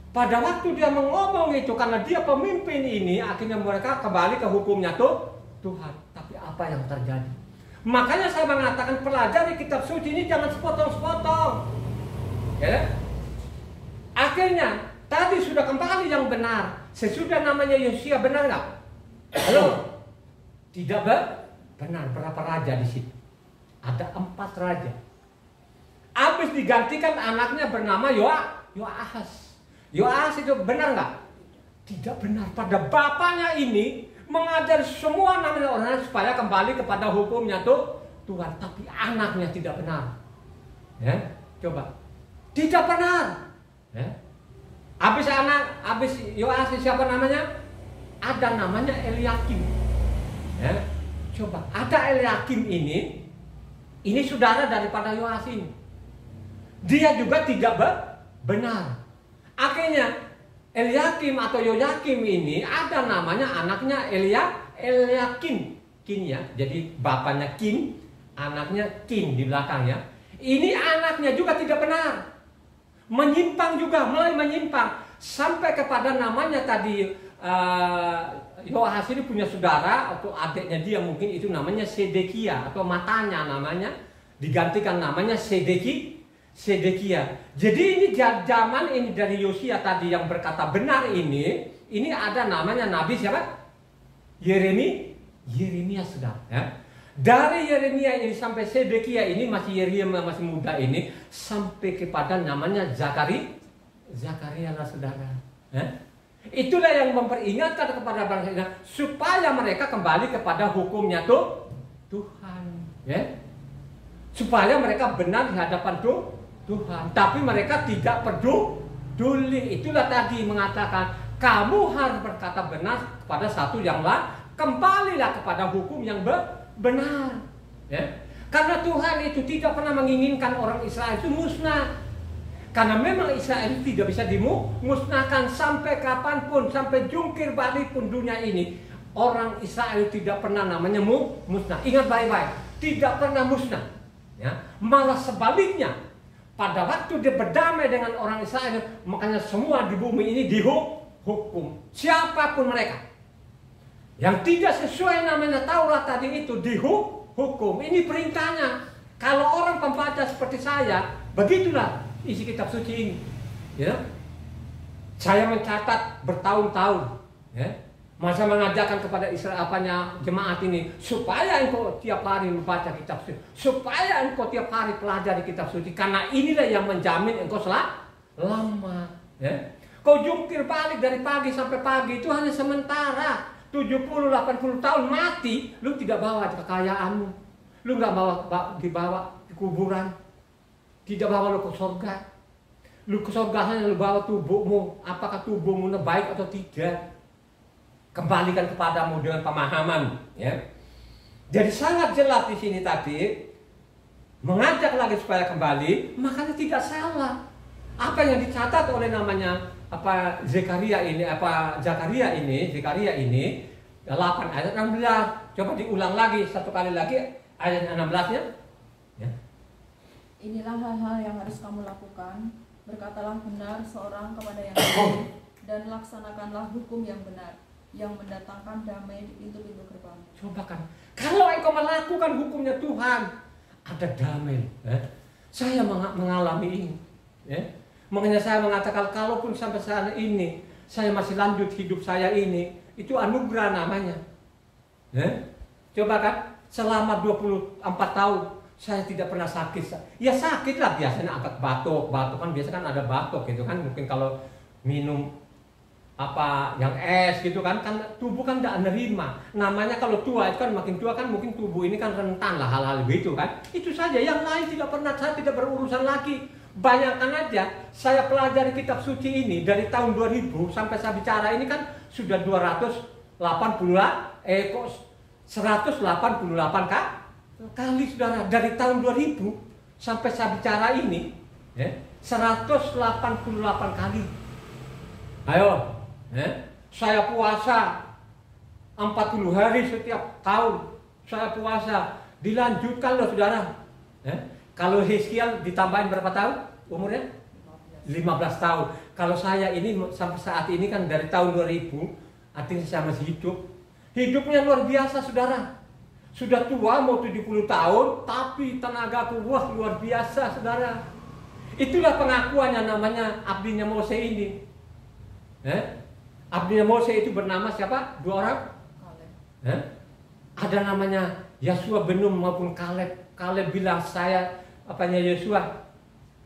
Pada waktu dia mengomong itu, karena dia pemimpin ini, akhirnya mereka kembali ke hukumnya tuh Tuhan. Tapi apa yang terjadi? Makanya saya mengatakan pelajari kitab suci ini jangan sepotong-sepotong. Ya? Akhirnya tadi sudah kembali yang benar. Sesudah namanya Yosia, benar nggak? Halo? Tidak benar. Berapa raja di situ? Ada 4 raja. Habis digantikan anaknya bernama Yoahas. Yoahas itu benar nggak? Tidak benar. Pada bapaknya ini mengajar semua namanya orang supaya kembali kepada hukumnya tuh Tuhan. Tapi anaknya tidak benar. Ya, coba. Tidak benar. Ya. Habis Yoahas siapa namanya? Ada namanya Eliakim. Ya. Coba. Ada Eliakim ini saudara daripada Yoahas ini. Dia juga tidak benar. Akhirnya Eliakim atau Yoyakim ini ada namanya anaknya Eliakim. Kin ya. Jadi bapaknya Kim, anaknya Kin di belakang ya. Ini anaknya juga tidak benar. Menyimpang juga, mulai menyimpang sampai kepada namanya tadi Yoahas ini punya saudara atau adiknya dia, mungkin itu namanya Sedekia atau matanya namanya digantikan namanya Sedekia. Jadi ini zaman ini dari Yosia tadi yang berkata benar ini ada namanya Nabi siapa? Yeremia saudara. Ya. Dari Yeremia ini sampai Sedekia ini masih Yeremia masih muda ini sampai kepada namanya Zakaria lah saudara. Ya. Itulah yang memperingatkan kepada bangsa Israel supaya mereka kembali kepada hukumnya Tuhan. Ya. Supaya mereka benar di hadapan Tuhan, tapi mereka tidak peduli. Itulah tadi mengatakan kamu harus berkata benar kepada satu yang lain, kembalilah kepada hukum yang benar. Ya? Karena Tuhan itu tidak pernah menginginkan orang Israel itu musnah. Karena memang Israel itu tidak bisa dimusnahkan sampai kapanpun, sampai jungkir balik pun dunia ini. Orang Israel tidak pernah namanya musnah. Ingat baik-baik, tidak pernah musnah. Ya? Malah sebaliknya. Pada waktu dia berdamai dengan orang Israel, makanya semua di bumi ini dihukum. Siapapun mereka yang tidak sesuai namanya Taurat tadi itu dihukum. Ini perintahnya. Kalau orang pembaca seperti saya, begitulah isi kitab suci ini. Ya, saya mencatat bertahun-tahun. Ya. Masa mengajarkan kepada Israel jemaat ini supaya engkau tiap hari membaca kitab suci, supaya engkau tiap hari pelajari kitab suci, karena inilah yang menjamin engkau lama. Ya. Kau jungkir balik dari pagi sampai pagi itu hanya sementara. 70-80 tahun mati, lu tidak bawa kekayaanmu, lu nggak dibawa di kuburan, tidak bawa lu ke surga. Lu ke surga hanya lu bawa tubuhmu, apakah tubuhmu baik atau tidak. Kembalikan kepadamu dengan pemahaman, ya. Jadi sangat jelas di sini tadi mengajak lagi supaya kembali, makanya tidak salah. Apa yang dicatat oleh namanya Zekaria ini 8 ayat 16. Coba diulang lagi satu kali lagi ayat 16-nya. Ya. Inilah hal-hal yang harus kamu lakukan. Berkatalah benar seorang kepada yang lain dan laksanakanlah hukum yang benar, yang mendatangkan damai di pintu-pintu gerbang. Coba kan, kalau engkau melakukan hukumnya Tuhan, ada damai. Saya mengalami ini. Makanya saya mengatakan, kalaupun sampai saat ini saya masih lanjut hidup saya ini, itu anugerah namanya. Coba kan, selama 24 tahun saya tidak pernah sakit. Ya sakit lah biasanya, angkat batuk kan biasa kan ada batuk gitu kan, mungkin kalau minum apa yang es gitu kan tubuh kan tidak menerima. Namanya kalau tua itu kan makin tua kan mungkin tubuh ini kan rentan lah hal-hal begitu kan. Itu saja, yang lain tidak pernah, saya tidak berurusan lagi. Bayangkan aja, saya pelajari kitab suci ini dari tahun 2000 sampai saya bicara ini kan sudah 188 kali saudara, dari tahun 2000 sampai saya bicara ini 188 kali. Ayo, saya puasa 40 hari setiap tahun, saya puasa, dilanjutkan loh saudara. Kalau Hizkiel ditambahin berapa tahun umurnya? 15 tahun. Kalau saya ini sampai saat ini kan dari tahun 2000, artinya saya masih hidup. Hidupnya luar biasa saudara. Sudah tua mau 70 tahun, tapi tenagaku wah luar biasa saudara. Itulah pengakuannya, namanya abdinya Mose ini. Abdinya Mose itu bernama siapa? Dua orang? Ada namanya Yosua bin Nun maupun Kaleb. Kaleb bilang, saya apanya Yosua,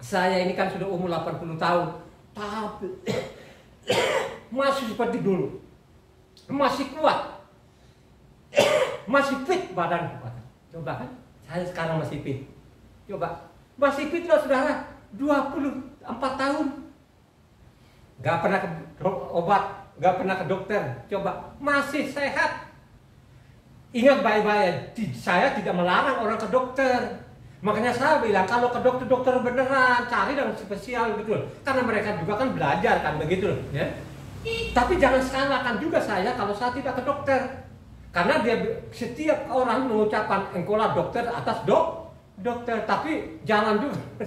saya ini kan sudah umur 80 tahun, tapi masih seperti dulu, masih kuat, masih fit badan. Coba kan, saya sekarang masih fit. Coba, masih fit loh saudara, 24 tahun. Gak pernah ke obat, gak pernah ke dokter. Coba, masih sehat. Ingat baik-baik, saya tidak melarang orang ke dokter. Makanya saya bilang kalau ke dokter beneran, cari yang spesial gitu. Karena mereka juga kan belajar kan begitu ya. Tapi jangan salahkan juga saya kalau saya tidak ke dokter. Karena dia setiap orang mengucapkan engkaulah dokter atas dokter, tapi jangan juga.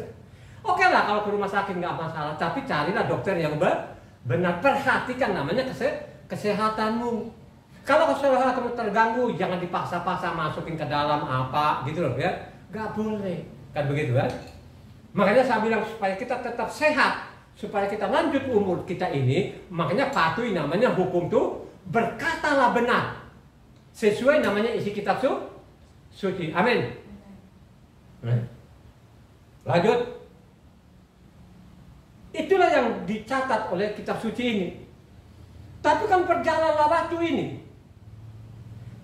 Oke lah kalau ke rumah sakit nggak masalah, tapi carilah dokter yang benar. Perhatikan namanya kesehatanmu. Kalau kesehatanmu terganggu, jangan dipaksa-paksa masukin ke dalam apa gitu loh ya. Gak boleh, kan begitu kan? Makanya saya bilang supaya kita tetap sehat, supaya kita lanjut umur kita ini, makanya patuhi namanya hukum tuh, berkatalah benar sesuai namanya isi kitab suci. Amin. Lanjut. Itulah yang dicatat oleh kitab suci ini. Tapi kan berjalanlah waktu ini.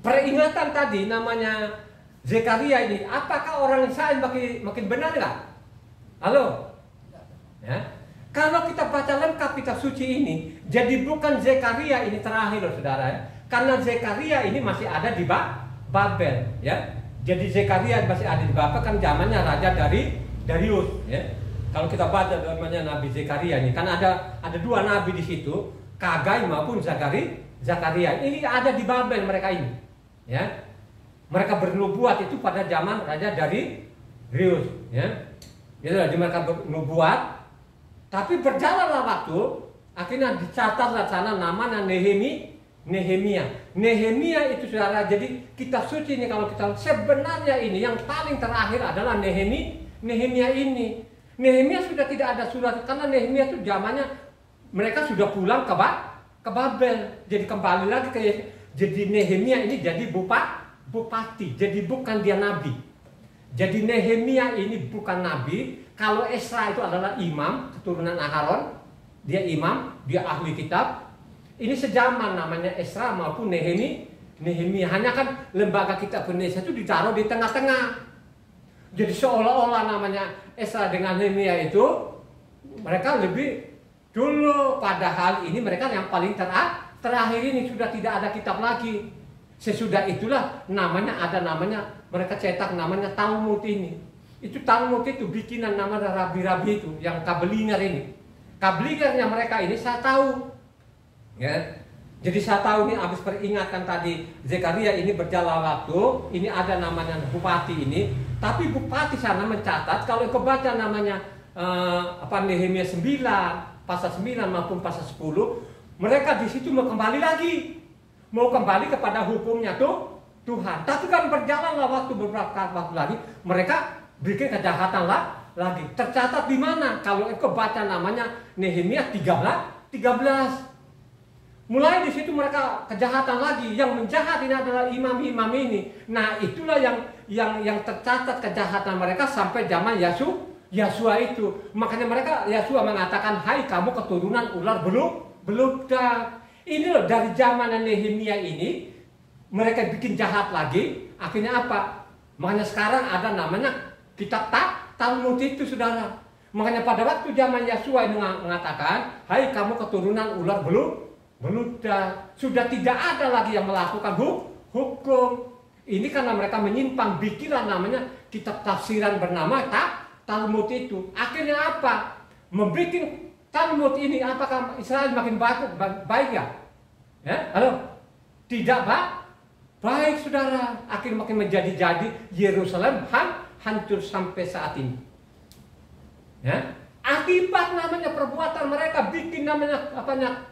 Peringatan tadi namanya Zekaria ini, apakah orang Israel makin benar nggak? Halo? Ya. Kalau kita baca lengkap kitab suci ini, jadi bukan Zekaria ini terakhir loh saudara ya. Karena Zekaria ini masih ada di Babel ya. Jadi Zekaria masih ada di Babel kan zamannya raja dari Darius ya. Kalau kita baca namanya Nabi Zekaria ini, kan ada dua nabi di situ, Hagai maupun Zakaria. Ini ada di Babel mereka ini ya. Mereka bernubuat itu pada zaman raja dari Darius ya. Jadi mereka bernubuat, tapi berjalanlah waktu, akhirnya dicatatlah sana namanya Nehemia. Nehemia itu saudara, jadi kitab suci ini kalau kita sebenarnya ini yang paling terakhir adalah Nehemia ini. Nehemia sudah tidak ada surat karena Nehemia itu zamannya mereka sudah pulang ke Babel. Jadi kembali lagi jadi Nehemia ini jadi bupati, jadi bukan dia nabi. Jadi Nehemia ini bukan nabi. Kalau Esra itu adalah imam, keturunan Aharon, dia imam, dia ahli kitab. Ini sejaman namanya Esra maupun Nehemia. Hanya kan lembaga kitab Indonesia itu ditaruh di tengah-tengah. Jadi seolah-olah namanya Esra dengan Nehemia itu mereka lebih dulu, padahal ini mereka yang paling terakhir ini sudah tidak ada kitab lagi. Sesudah itulah ada namanya mereka cetak namanya Talmud ini. Itu Talmud itu bikinan nama rabi-rabi itu yang Kablinger ini. Kablingernya mereka ini saya tahu. Ya. Jadi saya tahu nih habis peringatkan tadi Zekaria ini berjalan waktu, ini ada namanya bupati ini, tapi bupati sana mencatat kalau kebaca namanya Nehemia 9, pasal 9 maupun pasal 10, mereka di situ mau kembali lagi. Mau kembali kepada hukumnya Tuhan. Tapi kan berjalanlah waktu beberapa waktu lagi, mereka bikin kejahatan lagi. Tercatat di mana? Kalau engkau baca namanya Nehemia 13. Mulai di situ mereka kejahatan lagi. Yang menjahat ini adalah imam-imam ini. Nah, itulah yang tercatat kejahatan mereka sampai zaman Yasua itu. Makanya Yasua mengatakan, hai kamu keturunan ular beludak. Ini loh, dari zaman Nehemia ini mereka bikin jahat lagi. Akhirnya apa? Makanya sekarang ada namanya kitab Talmud itu, saudara. Makanya pada waktu zaman Yasua ini mengatakan, hai kamu keturunan ular beludak, sudah tidak ada lagi yang melakukan hukum. Ini karena mereka menyimpang, bikinlah namanya kitab tafsiran bernama Talmud itu. Akhirnya apa? Membuat Talmud ini, apakah Israel makin baik ya? Halo? Tidak baik, saudara. Akhirnya makin menjadi-jadi. Yerusalem hancur sampai saat ini. Akibat namanya perbuatan mereka, bikin namanya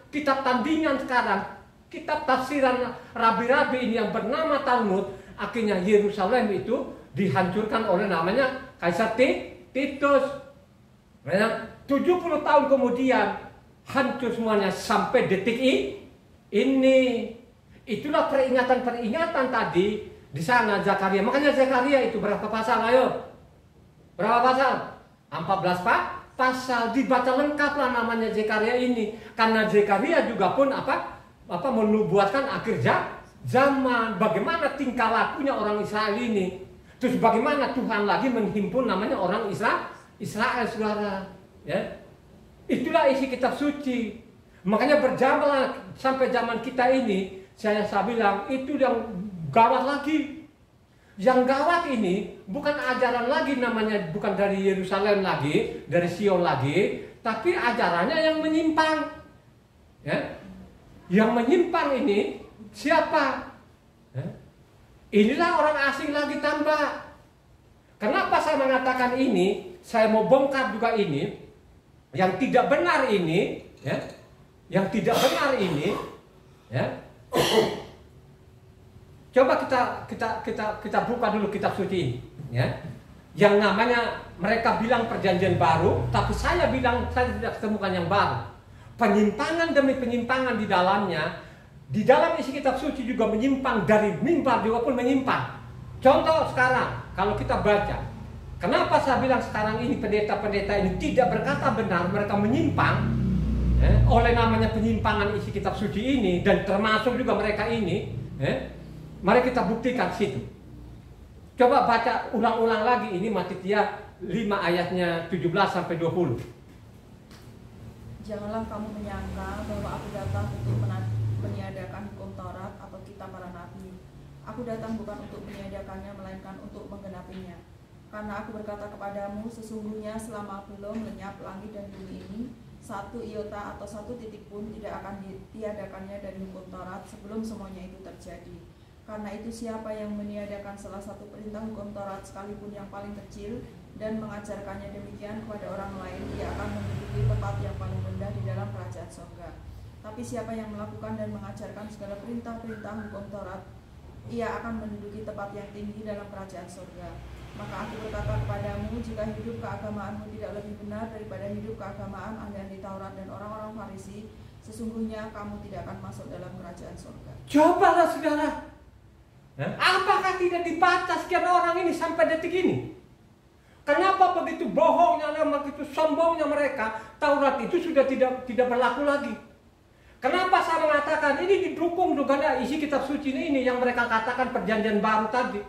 kitab tandingan sekarang, kitab tafsiran rabi-rabi ini yang bernama Talmud. Akhirnya Yerusalem itu dihancurkan oleh namanya Kaisar Titus. 70 tahun kemudian hancur semuanya sampai detik ini. Itulah peringatan tadi di sana Zakaria. Makanya Zakaria itu berapa pasal? Ayo, berapa pasal? 14 pasal. Dibaca lengkaplah namanya Zekaria ini, karena Zekaria juga pun menubuatkan akhir zaman, bagaimana tingkah lakunya orang Israel ini, terus bagaimana Tuhan lagi menghimpun namanya orang Israel, saudara. Itulah isi kitab suci. Makanya berjalanlah sampai zaman kita ini. Saya bilang itu yang gawat lagi. Yang gawat ini bukan ajaran lagi namanya, bukan dari Yerusalem lagi, dari Sion lagi, tapi ajarannya yang menyimpang. Yang menyimpang ini siapa? Inilah orang asing lagi tambah. Kenapa saya mengatakan ini? Saya mau bongkar juga ini, yang tidak benar ini, yang tidak benar ini, Coba kita buka dulu kitab suci ini, Yang namanya mereka bilang perjanjian baru, tapi saya bilang saya tidak ketemukan yang baru. Penyimpangan demi penyimpangan di dalamnya. Di dalam isi kitab suci juga menyimpang, dari mimbar juga pun menyimpang. Contoh sekarang, kalau kita baca, kenapa saya bilang sekarang ini pendeta-pendeta ini tidak berkata benar, mereka menyimpang oleh namanya penyimpangan isi kitab suci ini, dan termasuk juga mereka ini. Mari kita buktikan situ. Coba baca ulang-ulang lagi ini Matitia 5 ayatnya 17 sampai 20. Janganlah kamu menyangka bahwa aku datang untuk meniadakan hukum Taurat atau kitab para nabi. Aku datang bukan untuk meniadakannya, melainkan untuk menggenapinya. Karena aku berkata kepadamu, sesungguhnya selama belum lenyap langit dan bumi ini, satu iota atau satu titik pun tidak akan ditiadakannya dari hukum Taurat sebelum semuanya itu terjadi. Karena itu siapa yang meniadakan salah satu perintah hukum Taurat sekalipun yang paling kecil dan mengajarkannya demikian kepada orang lain, dia akan menduduki tempat yang paling rendah di dalam kerajaan surga. Tapi siapa yang melakukan dan mengajarkan segala perintah-perintah hukum Taurat, ia akan menduduki tempat yang tinggi dalam kerajaan surga. Maka aku berkata kepadamu, jika hidup keagamaanmu tidak lebih benar daripada hidup keagamaan ahli-ahli Taurat dan orang-orang Farisi, sesungguhnya kamu tidak akan masuk dalam kerajaan surga. Cobalah saudara, apakah tidak dibaca sekian orang ini sampai detik ini? Kenapa begitu bohongnya, begitu sombongnya mereka? Taurat itu sudah tidak berlaku lagi. Kenapa saya mengatakan ini didukung juga isi kitab suci ini yang mereka katakan perjanjian baru tadi?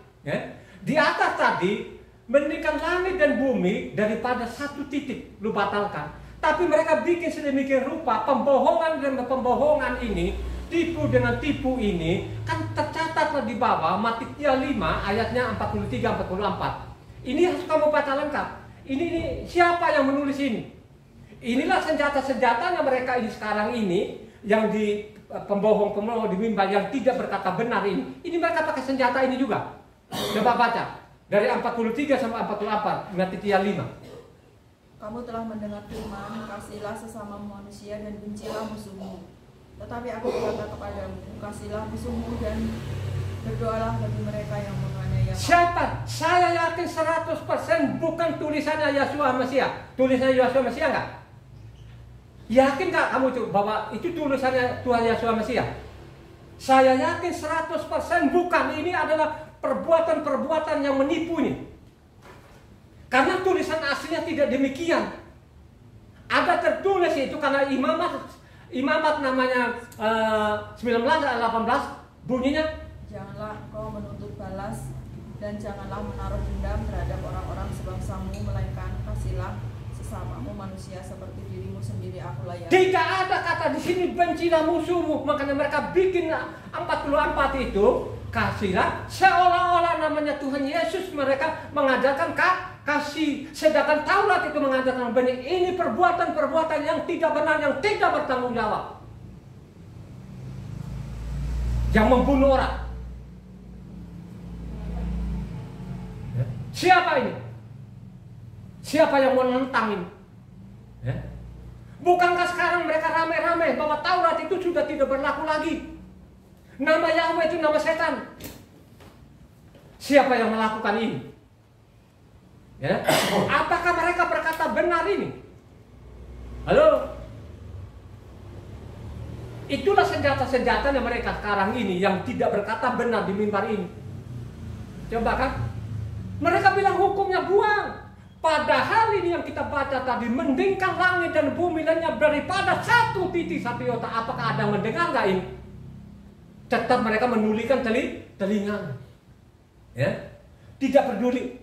Di atas tadi mendirikan langit dan bumi daripada satu titik lu batalkan. Tapi mereka bikin sedemikian rupa pembohongan dan pembohongan ini, tipu dengan tipu ini kan tercatatlah di bawah Matitia 5 ayatnya 43-44. Ini harus kamu baca lengkap. Ini siapa yang menulis ini? Inilah senjata-senjatanya mereka ini sekarang ini, yang di pembohong-pembohong di mimbar yang tidak berkata benar ini. Ini mereka pakai senjata ini juga. Coba baca dari 43 sampai 44 Matitia 5. Kamu telah mendengar firman, kasihilah sesama manusia dan bencilah musuhmu. Tetapi aku berkata kepadamu, kasihilah musuhmu dan berdoalah bagi mereka yang menganiaya. Siapa? Saya yakin 100% bukan tulisannya Yeshua Mesia. Tulisannya Yeshua Mesia enggak? Yakin nggak kamu itu bahwa itu tulisannya Tuhan Yesus Mesias? Saya yakin 100% bukan. Ini adalah perbuatan-perbuatan yang menipu ini. Karena tulisan aslinya tidak demikian. Ada tertulis itu karena imamat namanya 19 ayat 18 bunyinya, janganlah kau menuntut balas dan janganlah menaruh dendam terhadap orang-orang sebangsamu, melainkan kasihlah sesamamu manusia seperti dirimu sendiri. Akulah yang. Tidak ada kata di sini bencilah musuhmu. Makanya mereka bikin 44 itu kasihlah, seolah-olah namanya Tuhan Yesus mereka mengajarkan kasih, sedangkan Taurat itu mengajarkan benih. Ini perbuatan-perbuatan yang tidak benar, yang tidak bertanggung jawab, yang membunuh orang. Siapa ini? Siapa yang menentang ini? Bukankah sekarang mereka rame-rame bahwa Taurat itu sudah tidak berlaku lagi? Nama Yahweh itu nama setan. Siapa yang melakukan ini? Apakah mereka berkata benar ini? Halo? Itulah senjata-senjata yang mereka sekarang ini yang tidak berkata benar di mimbar ini. Coba kan? Mereka bilang hukumnya buang. Padahal ini yang kita baca tadi, mendingkan langit dan bumi lenyap daripada 1 titik 1 iota. Apakah ada yang mendengar nggak ini? Tetap mereka menulikan telinga. Tidak peduli.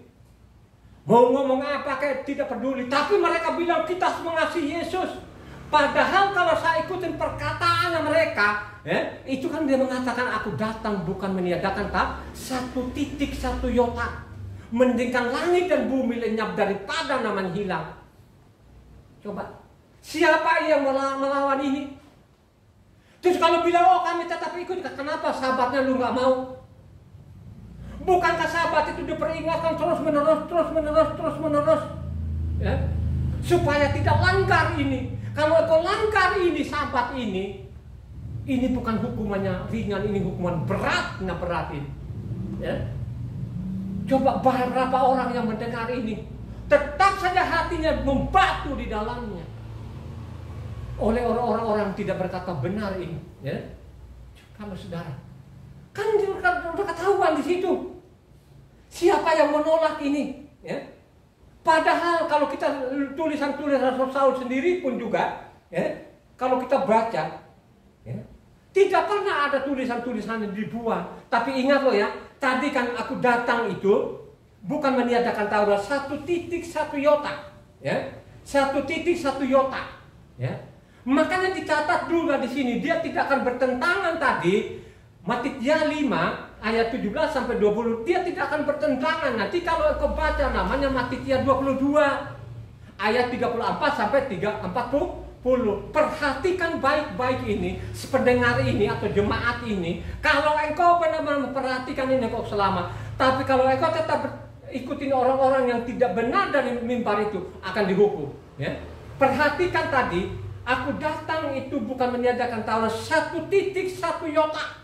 Mau ngomong apa kayak tidak peduli. Tapi mereka bilang kita mengasihi Yesus. Padahal kalau saya ikutin perkataannya mereka, itu kan dia mengatakan aku datang bukan meniadakan 1 titik 1 iota. Mendingkan langit dan bumi lenyap daripada namanya hilang. Coba, siapa yang melawan ini? Terus kalau bilang, oh kami tetap ikut, kenapa sahabatnya lu nggak mau? Bukankah sahabat itu diperingatkan terus menerus, supaya tidak langgar ini. Kalau kau langgar ini, sahabat ini bukan hukumannya ringan, ini hukuman berat ini. Coba berapa orang yang mendengar ini, tetap saja hatinya membatu di dalamnya oleh orang-orang tidak berkata benar ini. Kalau saudara, kan sudah ketahuan di situ siapa yang menolak ini. Padahal kalau kita tulisan-tulisan Saul sendiri pun juga, kalau kita baca, tidak pernah ada tulisan-tulisan yang dibuang. Tapi ingat loh ya, tadi kan aku datang itu bukan meniadakan Taurat 1 titik 1 iota, 1 titik 1 iota, Makanya dicatat dulu di sini, dia tidak akan bertentangan tadi Matitia 5 ayat 17 sampai 20, dia tidak akan bertentangan. Nanti kalau kau baca namanya Matitia 22 ayat 34 sampai 40. Perhatikan baik-baik ini, pendengar ini atau jemaat ini. Kalau engkau benar-benar memperhatikan ini, engkau selamat. Tapi kalau engkau tetap ikutin orang-orang yang tidak benar dari mimbar itu, akan dihukum. Perhatikan tadi, aku datang itu bukan meniadakan Taurat 1 titik 1 iota.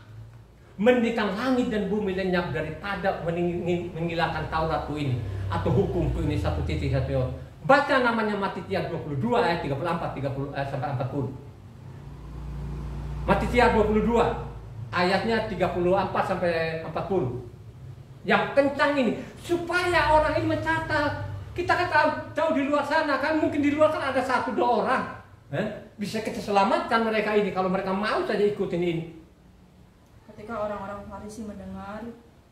Mendingkan langit dan bumi lenyap daripada menghilangkan Tauratku ini atau hukumku ini 1 titik 1 iota. Baca namanya Matitia 22 ayat 34 sampai 40. Matitia 22 ayatnya 34 sampai 40. Yang kencang ini supaya orang ini mencatat. Kita kan tahu di luar sana kan, mungkin di luar kan ada 1-2 orang. Bisa kita selamatkan mereka ini kalau mereka mau saja ikutin ini. Ketika orang-orang Farisi mendengar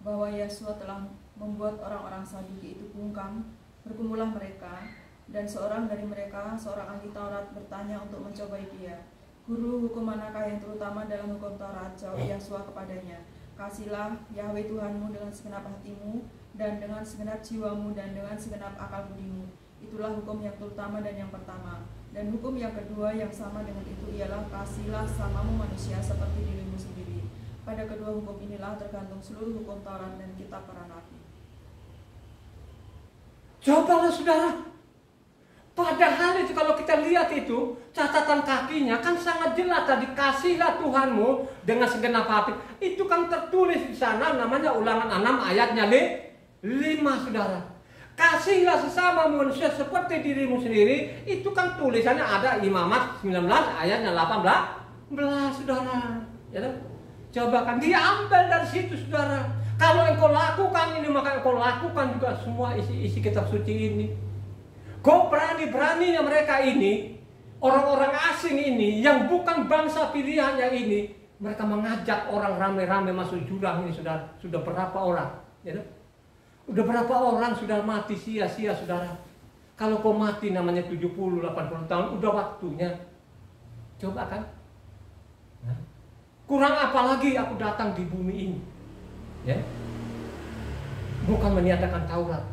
bahwa Yesus telah membuat orang-orang Saduki itu bungkam, berkumpullah mereka. Dan seorang dari mereka, seorang ahli Taurat, bertanya untuk mencobai dia. Guru, hukum manakah yang terutama dalam hukum Taurat? Jawab Yesus kepadanya, kasihlah Yahweh Tuhanmu dengan segenap hatimu, dan dengan segenap jiwamu, dan dengan segenap akal budimu. Itulah hukum yang terutama dan yang pertama. Dan hukum yang kedua yang sama dengan itu ialah kasihlah samamu manusia seperti dirimu sendiri. Pada kedua hukum inilah tergantung seluruh hukum Taurat dan kitab para nabi. Cobalah saudara. Padahal itu kalau kita lihat itu catatan kakinya kan sangat jelas tadi, kasihlah Tuhanmu dengan segenap hati. Itu kan tertulis di sana namanya Ulangan 6 ayatnya 5 saudara. Kasihilah sesama manusia seperti dirimu sendiri. Itu kan tulisannya ada Imamat 19 ayatnya 18, saudara. Ya, coba kan dia ambil dari situ, saudara. Kalau engkau lakukan ini, maka engkau lakukan juga semua isi kitab suci ini. Kau berani-beraninya mereka ini, orang-orang asing ini, yang bukan bangsa pilihannya ini, mereka mengajak orang rame-rame masuk jurang ini, saudara. Sudah berapa orang? Ya, udah berapa orang sudah mati sia-sia, saudara. Kalau kau mati namanya 70-80 tahun, udah waktunya. Coba kan? Nah, kurang apa lagi aku datang di bumi ini? Ya, bukan meniadakan Taurat.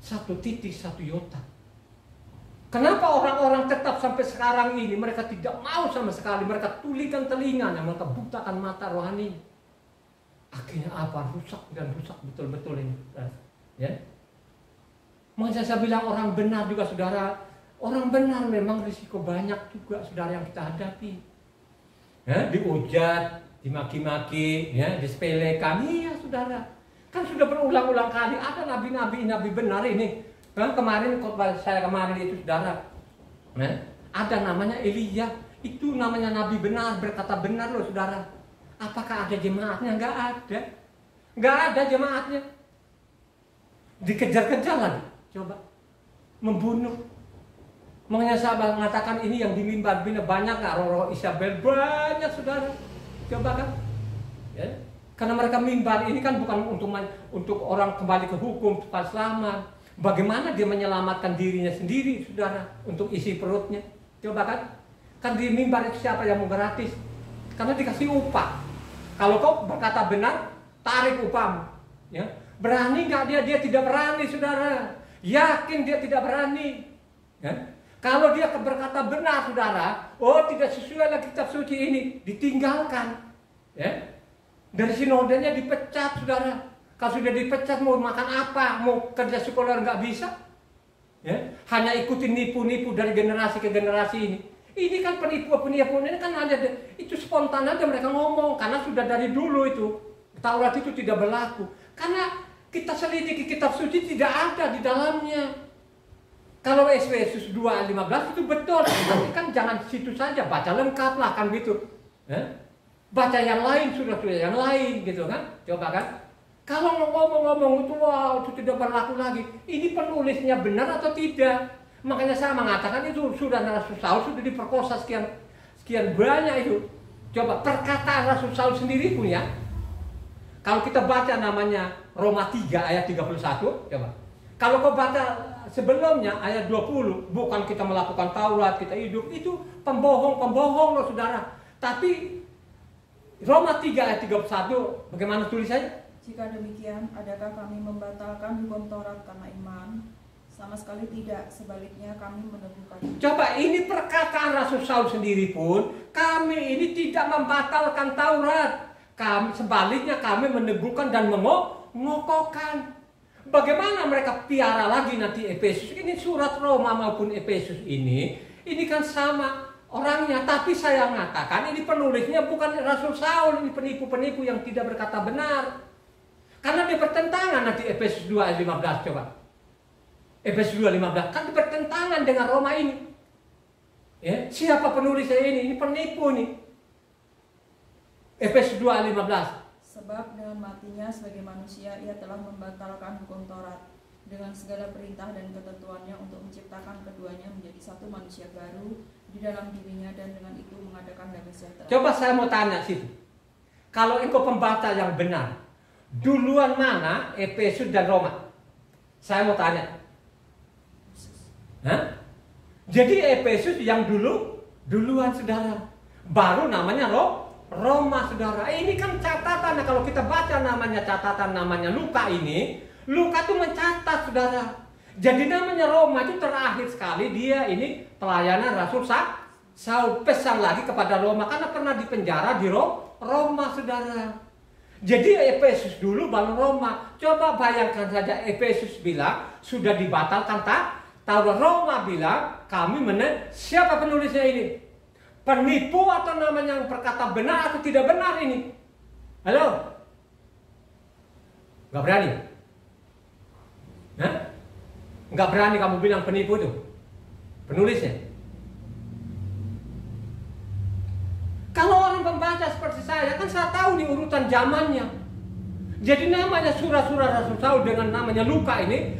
1 titik 1 iota. Kenapa orang-orang tetap sampai sekarang ini mereka tidak mau sama sekali, mereka tulikan telinganya, mereka butakan mata rohani. Akhirnya apa? Rusak dan rusak betul-betul ini. Ya. Makanya saya bilang orang benar juga, saudara. Orang benar memang risiko banyak juga, saudara, yang kita hadapi. Ya, dihujat, dimaki-maki, ya, disepelekan. Iya, saudara. Kan sudah berulang-ulang kali ada nabi benar ini. Kan kemarin khotbah saya kemarin itu, saudara. Nah, ada namanya Elia. Itu namanya nabi benar, berkata benar loh, saudara. Apakah ada jemaatnya? Enggak ada. Enggak ada jemaatnya. Dikejar-kejar lagi. Coba. Membunuh. Makanya saya mengatakan ini yang di mimbar banyak nggak roh-roh Isabel? Banyak, saudara. Coba kan. Ya. Karena mereka mimbar ini kan bukan untuk orang kembali ke hukum, supaya selamat. Bagaimana dia menyelamatkan dirinya sendiri, saudara, untuk isi perutnya. Coba kan. Kan di mimbar itu siapa yang mau gratis? Karena dikasih upah. Kalau kau berkata benar, tarik upahmu. Ya. Berani nggak dia? Dia tidak berani, saudara. Yakin dia tidak berani. Ya. Kalau dia berkata benar, saudara, oh tidak sesuai dengan kitab suci ini, ditinggalkan. Ya. Dari sinodenya dipecat, saudara. Kalau sudah dipecat mau makan apa? Mau kerja sekolah nggak bisa. Ya. Hanya ikutin nipu-nipu dari generasi ke generasi ini. Ini kan penipuan ini kan ada, itu spontan aja mereka ngomong. Karena sudah dari dulu itu, Taurat itu tidak berlaku. Karena kita selidiki kitab suci tidak ada di dalamnya. Kalau Efesus 2:15 itu betul. Tapi kan jangan situ saja, baca lengkap lah kan gitu. Ya. Baca yang lain, sudah yang lain gitu kan. Coba kan. Kalau ngomong-ngomong itu, wow, itu tidak berlaku lagi. Ini penulisnya benar atau tidak? Makanya saya mengatakan itu sudah Rasul Saul sudah diperkosa sekian banyak itu. Coba perkataan Rasul Saul sendiri pun ya. Kalau kita baca namanya Roma 3 ayat 31, coba. Kalau kau baca sebelumnya ayat 20, bukan kita melakukan Taurat, kita hidup, itu pembohong loh, saudara. Tapi Roma 3 ayat 31, bagaimana tulisannya? Jika demikian, adakah kami membatalkan hukum Taurat karena iman? Sama sekali tidak, sebaliknya kami meneguhkan. Coba, ini perkataan Rasul Saul sendiri pun, kami ini tidak membatalkan Taurat. Sebaliknya kami meneguhkan dan mengokohkan. Bagaimana mereka piara lagi nanti Efesus? Ini surat Roma maupun Efesus ini kan sama orangnya. Tapi saya mengatakan ini penulisnya bukan Rasul Saul, ini penipu-penipu yang tidak berkata benar. Karena dia bertentangan nanti Efesus 2 ayat 15, coba. Efesus 2:15 kan bertentangan dengan Roma ini. Ya, siapa penulisnya ini? Ini penipu nih. Efesus 2:15. Sebab dengan matinya sebagai manusia ia telah membatalkan hukum Taurat dengan segala perintah dan ketentuannya untuk menciptakan keduanya menjadi satu manusia baru di dalam dirinya dan dengan itu mengadakan damai sejahtera. Coba saya mau tanya situ. Kalau engkau pembaca yang benar, duluan mana Efesus dan Roma? Saya mau tanya. Hah? Jadi Efesus yang duluan, saudara. Baru namanya Roma, saudara. Ini kan catatan. Kalau kita baca catatan namanya Luka ini, Luka itu mencatat, saudara. Jadi namanya Roma itu terakhir sekali dia ini pelayanan Rasul Saul pesan lagi kepada Roma karena pernah dipenjara di Roma, saudara. Jadi Efesus dulu baru Roma. Coba bayangkan saja Efesus bilang sudah dibatalkan Taurat. Roma bilang kami siapa penulisnya ini? Penipu atau namanya yang berkata benar atau tidak benar ini? Halo? Gak berani? Hah? Nggak berani kamu bilang penipu itu penulisnya. Kalau orang pembaca seperti saya, kan saya tahu di urutan zamannya. Jadi namanya surah-surah Rasul Saul dengan namanya Luka ini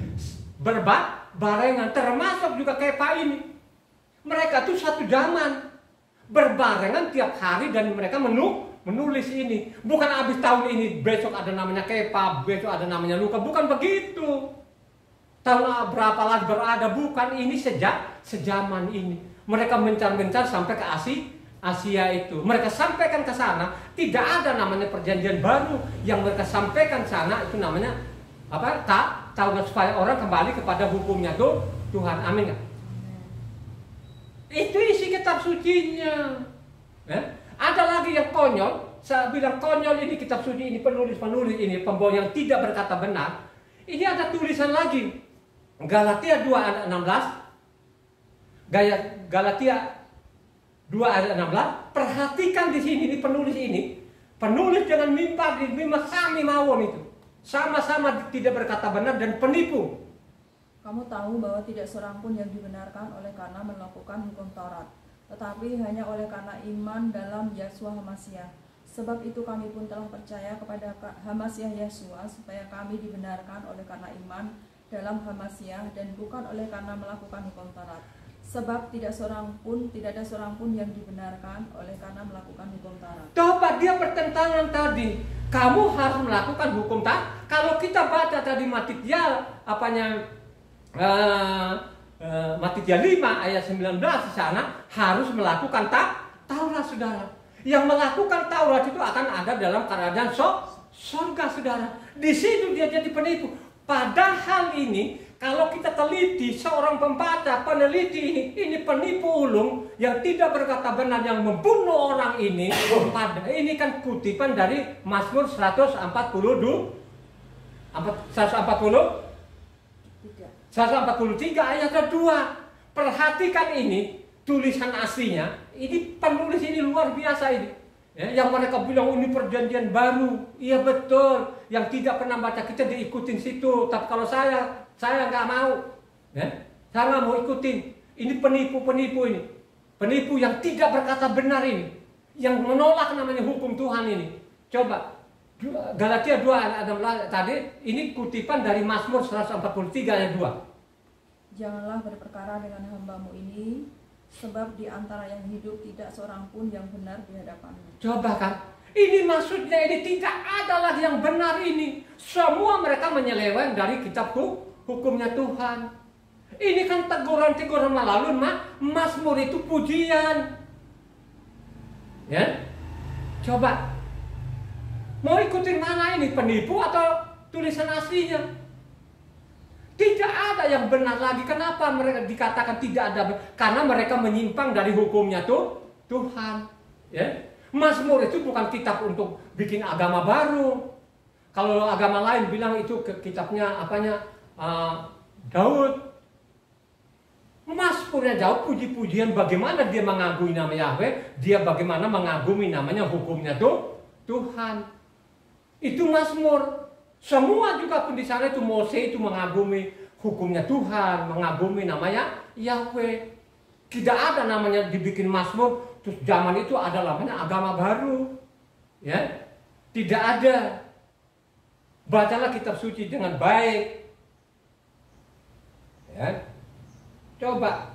berbarengan, termasuk juga Kepa ini. Mereka tuh satu zaman, berbarengan tiap hari dan mereka menulis ini. Bukan habis tahun ini, besok ada namanya Kepa, besok ada namanya Luka. Bukan begitu. Tahun berapa lagi berada, bukan, ini sejaman ini. Mereka mencar-mencar sampai ke Asia itu. Mereka sampaikan ke sana, tidak ada namanya perjanjian baru. Yang mereka sampaikan sana itu namanya apa? Taurat, supaya orang kembali kepada hukumnya tuh Tuhan. Amin gak? Itu isi kitab sucinya. Ada lagi yang konyol. Saya bilang konyol ini kitab suci ini, penulis ini, pembawa yang tidak berkata benar. Ini ada tulisan lagi. Galatia 2 ayat 16. Galatia 2 ayat 16. Perhatikan di sini, ini penulis dengan mimbar sami mawon itu. Sama-sama tidak berkata benar dan penipu. Kamu tahu bahwa tidak seorang pun yang dibenarkan oleh karena melakukan hukum Taurat, tetapi hanya oleh karena iman dalam Yeshua HaMasiah. Sebab itu kami pun telah percaya kepada HaMasiah Yeshua, supaya kami dibenarkan oleh karena iman dalam HaMasiah dan bukan oleh karena melakukan hukum Taurat. Sebab tidak ada seorang pun yang dibenarkan oleh karena melakukan hukum Taurat. Coba dia bertentangan tadi. Kamu harus melakukan hukum Taurat. Kalau kita baca tadi Matitia Matitia 5 ayat 19 di sana harus melakukan Taurat, saudara. Yang melakukan Taurat itu akan ada dalam kerajaan surga, saudara. Di situ dia jadi penipu. Padahal ini kalau kita teliti, seorang pembaca, peneliti ini penipu ulung yang tidak berkata benar, yang membunuh orang ini. Ini kan kutipan dari Mazmur 143 ayat kedua. Perhatikan ini tulisan aslinya. Ini penulis ini luar biasa ini. Yang mereka bilang ini perjanjian baru. Iya betul. Yang tidak pernah baca kita diikutin situ. Tapi kalau saya nggak mau. Saya nggak mau ikutin. Ini penipu-penipu ini. Penipu yang tidak berkata benar ini. Yang menolak namanya hukum Tuhan ini. Coba. Galatia 2 ayat 16 tadi. Ini kutipan dari Mazmur 143 ayat 2. Janganlah berperkara dengan hambamu ini, sebab di antara yang hidup tidak seorang pun yang benar di hadapanmu. Coba kan. Ini maksudnya ini tidak ada lagi yang benar ini. Semua mereka menyeleweng dari kitab hukumnya Tuhan. Ini kan teguran-teguran melalui Mazmur itu pujian. Ya. Coba. Mau ikutin mana ini? Penipu atau tulisan aslinya? Tidak ada yang benar lagi. Kenapa mereka dikatakan tidak ada? Karena mereka menyimpang dari hukumnya Tuhan. Ya. Mazmur itu bukan kitab untuk bikin agama baru. Kalau agama lain bilang itu kitabnya Daud. Mazmurnya Daud puji-pujian bagaimana dia mengagumi nama Yahweh, dia bagaimana mengagumi namanya hukumnya Tuhan. Itu Mazmur. Semua juga pun di sana itu Mose itu mengagumi hukumnya Tuhan, mengagumi namanya Yahweh. Tidak ada namanya dibikin Mazmur terus zaman itu ada namanya agama baru. Ya. Tidak ada. Bacalah kitab suci dengan baik. Ya. Coba.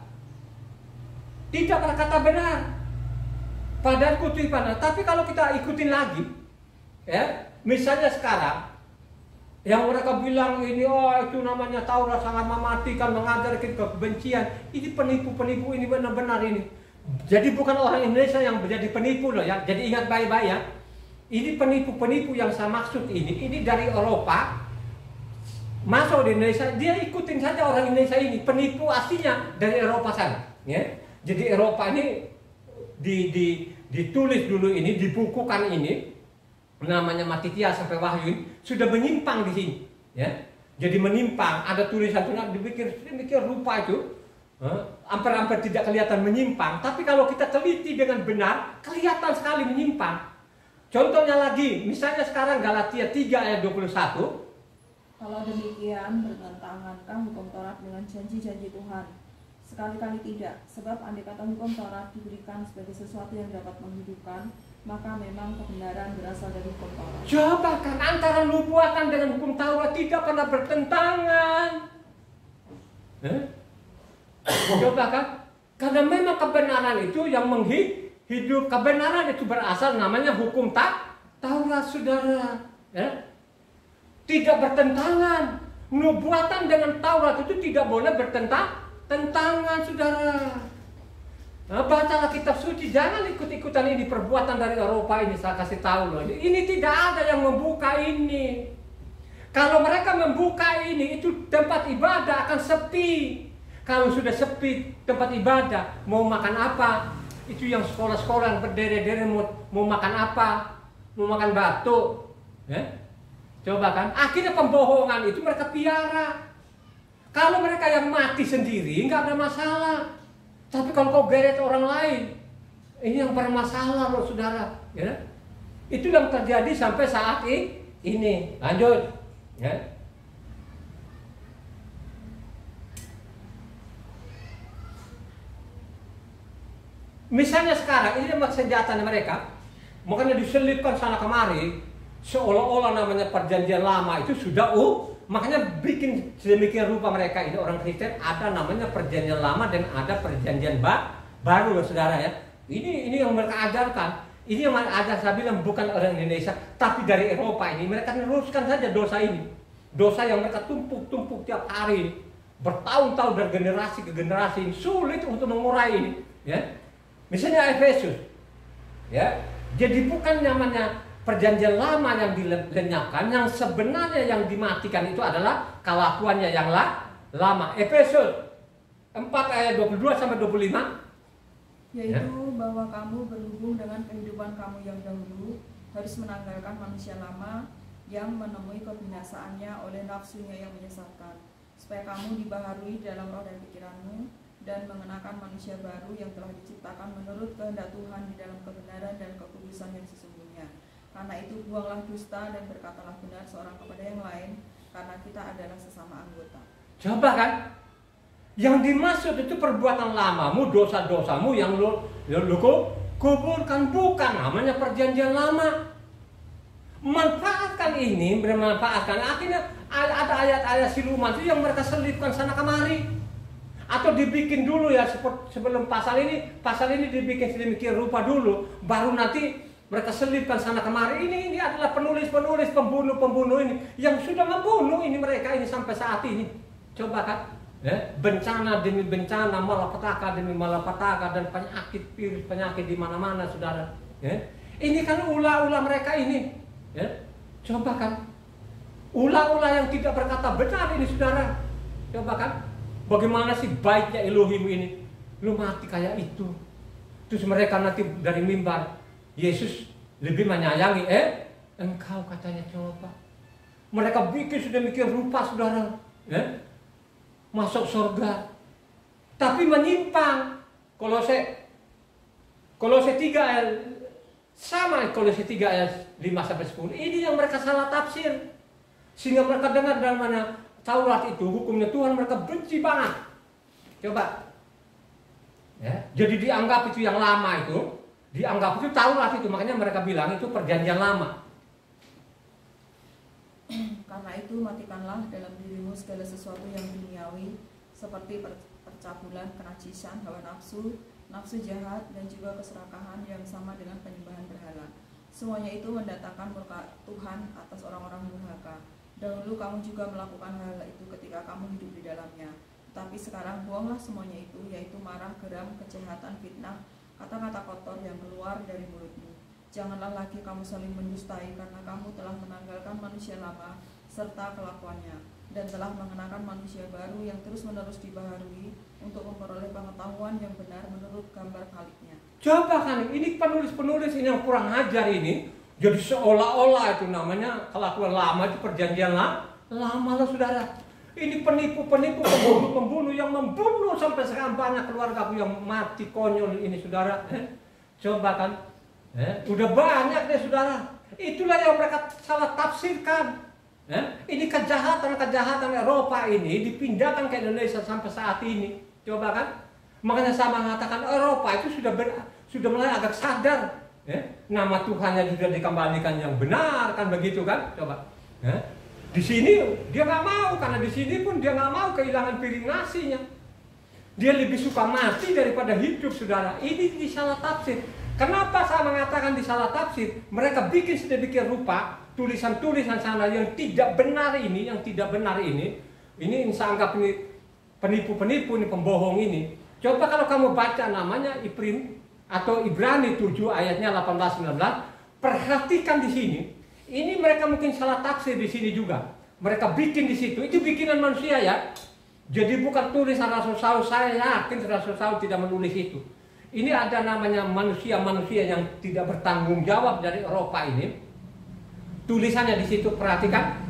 Tidak berkata benar. Padahal kutipan. Tapi kalau kita ikutin lagi, ya, misalnya sekarang yang mereka bilang ini itu namanya Taurat sangat mematikan, mengajar kebencian. Ini penipu-penipu ini benar-benar ini. Jadi bukan orang Indonesia yang menjadi penipu loh ya. Jadi ingat baik-baik ya. Ini penipu-penipu yang saya maksud ini dari Eropa masuk di Indonesia, dia ikutin saja orang Indonesia ini. Penipu aslinya dari Eropa sana. Ya. Jadi Eropa ini ditulis dulu ini, dibukukan ini. Namanya Matitia sampai Wahyu sudah menyimpang di sini, ya. Jadi menyimpang, ada tulisan dipikir rupa itu, hampir-hampir tidak kelihatan menyimpang. Tapi kalau kita teliti dengan benar, kelihatan sekali menyimpang. Contohnya lagi, misalnya sekarang Galatia 3 ayat 21, Kalau demikian, bertentangankah hukum Taurat dengan janji-janji Tuhan? Sekali-kali tidak, sebab andai kata hukum Taurat diberikan sebagai sesuatu yang dapat menghidupkan, maka memang kebenaran berasal dari hukum Taurat. Coba kan antara nubuatan dengan hukum Taurat tidak pernah bertentangan. Coba kan, karena memang kebenaran itu yang menghidup, kebenaran itu berasal namanya hukum Taurat, saudara. Tidak bertentangan. Nubuatan dengan Taurat itu tidak boleh bertentangan, saudara. Nah, bacalah kitab suci, jangan ikut-ikutan ini perbuatan dari Eropa ini, saya kasih tahu loh. Ini tidak ada yang membuka ini. Kalau mereka membuka ini, itu tempat ibadah akan sepi. Kalau sudah sepi tempat ibadah, mau makan apa? Itu yang sekolah-sekolah yang berderet-deret mau makan apa? Mau makan batu. Coba kan, akhirnya pembohongan itu mereka piara. Kalau mereka yang mati sendiri, nggak ada masalah. Tapi kalau kau geret orang lain, ini yang bermasalah loh, saudara. Itu yang terjadi sampai saat ini. Lanjut. Misalnya sekarang ini senjata mereka, makanya diselipkan sana kemari, seolah-olah namanya perjanjian lama itu sudah makanya bikin sedemikian rupa mereka ini orang Kristen, ada namanya perjanjian lama dan ada perjanjian baru loh, saudara ya. Ini yang mereka ajarkan. Ini yang ada, saya bilang bukan orang Indonesia, tapi dari Eropa ini mereka meneruskan saja dosa ini. Dosa yang mereka tumpuk tiap hari, bertahun-tahun dari generasi ke generasi, ini sulit untuk mengurai ini. Misalnya Efesus, jadi bukan namanya perjanjian lama yang dilenyapkan, yang sebenarnya yang dimatikan itu adalah kelakuannya yang lama. Efesus 4 ayat 22 sampai 25. Yaitu bahwa kamu berhubung dengan kehidupan kamu yang dahulu harus menanggalkan manusia lama yang menemui kebinasaannya oleh nafsunya yang menyesatkan, supaya kamu dibaharui dalam roh dan pikiranmu dan mengenakan manusia baru yang telah diciptakan menurut kehendak Tuhan di dalam kebenaran dan kekudusan yang sesungguhnya. Karena itu buanglah dusta dan berkatalah benar seorang kepada yang lain, karena kita adalah sesama anggota. Coba kan, yang dimaksud itu perbuatan lamamu, dosa-dosamu yang lu kuburkan, bukan namanya perjanjian lama. Manfaatkan ini, bermanfaatkan. Akhirnya ada ayat-ayat siluman itu yang mereka selipkan sana kemari. Atau dibikin dulu ya, sebelum pasal ini dibikin sedemikian rupa dulu, baru nanti mereka selipkan sana kemari. Ini adalah penulis-penulis, pembunuh-pembunuh ini yang sudah membunuh ini mereka ini sampai saat ini. Coba kan, bencana demi bencana, malapetaka demi malapetaka, dan penyakit virus penyakit di mana-mana, saudara. Ini kan ulah-ulah mereka ini. Coba kan, ulah-ulah yang tidak berkata benar ini, saudara. Coba kan, bagaimana sih baiknya Elohim ini? Lu mati kayak itu. Terus mereka nanti dari mimbar, Yesus lebih menyayangi engkau, katanya. Coba mereka bikin sedemikian rupa, saudara, masuk surga, tapi menyimpang. Kolose 3 ayat sama, Kolose 3 ayat 5 sampai 10. Ini yang mereka salah tafsir, sehingga mereka dengar dalam mana Taurat itu hukumnya Tuhan, mereka benci banget. Coba, jadi dianggap itu yang lama itu, dianggap itu Taurat itu, makanya mereka bilang itu perjanjian lama. Karena itu matikanlah dalam dirimu segala sesuatu yang duniawi, seperti percabulan, kenajisan, hawa nafsu, nafsu jahat, dan juga keserakahan yang sama dengan penyembahan berhala. Semuanya itu mendatangkan murka Tuhan atas orang-orang durhaka. Dahulu kamu juga melakukan hal itu ketika kamu hidup di dalamnya. Tapi sekarang buanglah semuanya itu, yaitu marah, geram, kejahatan, fitnah, kata-kata kotor yang keluar dari mulutmu. Janganlah lagi kamu saling mendustai, karena kamu telah menanggalkan manusia lama serta kelakuannya, dan telah mengenakan manusia baru yang terus-menerus dibaharui untuk memperoleh pengetahuan yang benar menurut gambar Khaliknya. Coba kan, ini penulis-penulis ini yang kurang ajar ini, jadi seolah-olah itu namanya kelakuan lama, itu perjanjian lama loh, saudara. Ini penipu-penipu, pembunuh-pembunuh yang membunuh sampai sekarang banyak keluarga yang mati konyol ini, saudara. Coba kan, udah banyak deh, saudara. Itulah yang mereka salah tafsirkan. Ini kejahatan Eropa ini dipindahkan ke Indonesia sampai saat ini. Coba kan? Makanya saya mengatakan Eropa itu sudah mulai agak sadar. Nama Tuhannya sudah dikembalikan yang benar, kan begitu kan? Coba. Di sini dia nggak mau, karena di sini pun dia nggak mau kehilangan piring nasinya. Dia lebih suka mati daripada hidup, saudara. Ini disalah tafsir. Kenapa saya mengatakan disalah tafsir? Mereka bikin sedemikian rupa tulisan-tulisan sana yang tidak benar ini, ini saya anggap ini penipu-penipu, ini pembohong ini. Coba kalau kamu baca namanya Iprim atau Ibrani 7 ayatnya 18-19, perhatikan di sini. Ini mereka mungkin salah tafsir di sini juga. Mereka bikin di situ, itu bikinan manusia ya. Jadi bukan tulisan Rasul Saul, saya yakin Rasul Saul tidak menulis itu. Ini ada namanya manusia-manusia yang tidak bertanggung jawab dari Eropa ini. Tulisannya di situ, perhatikan.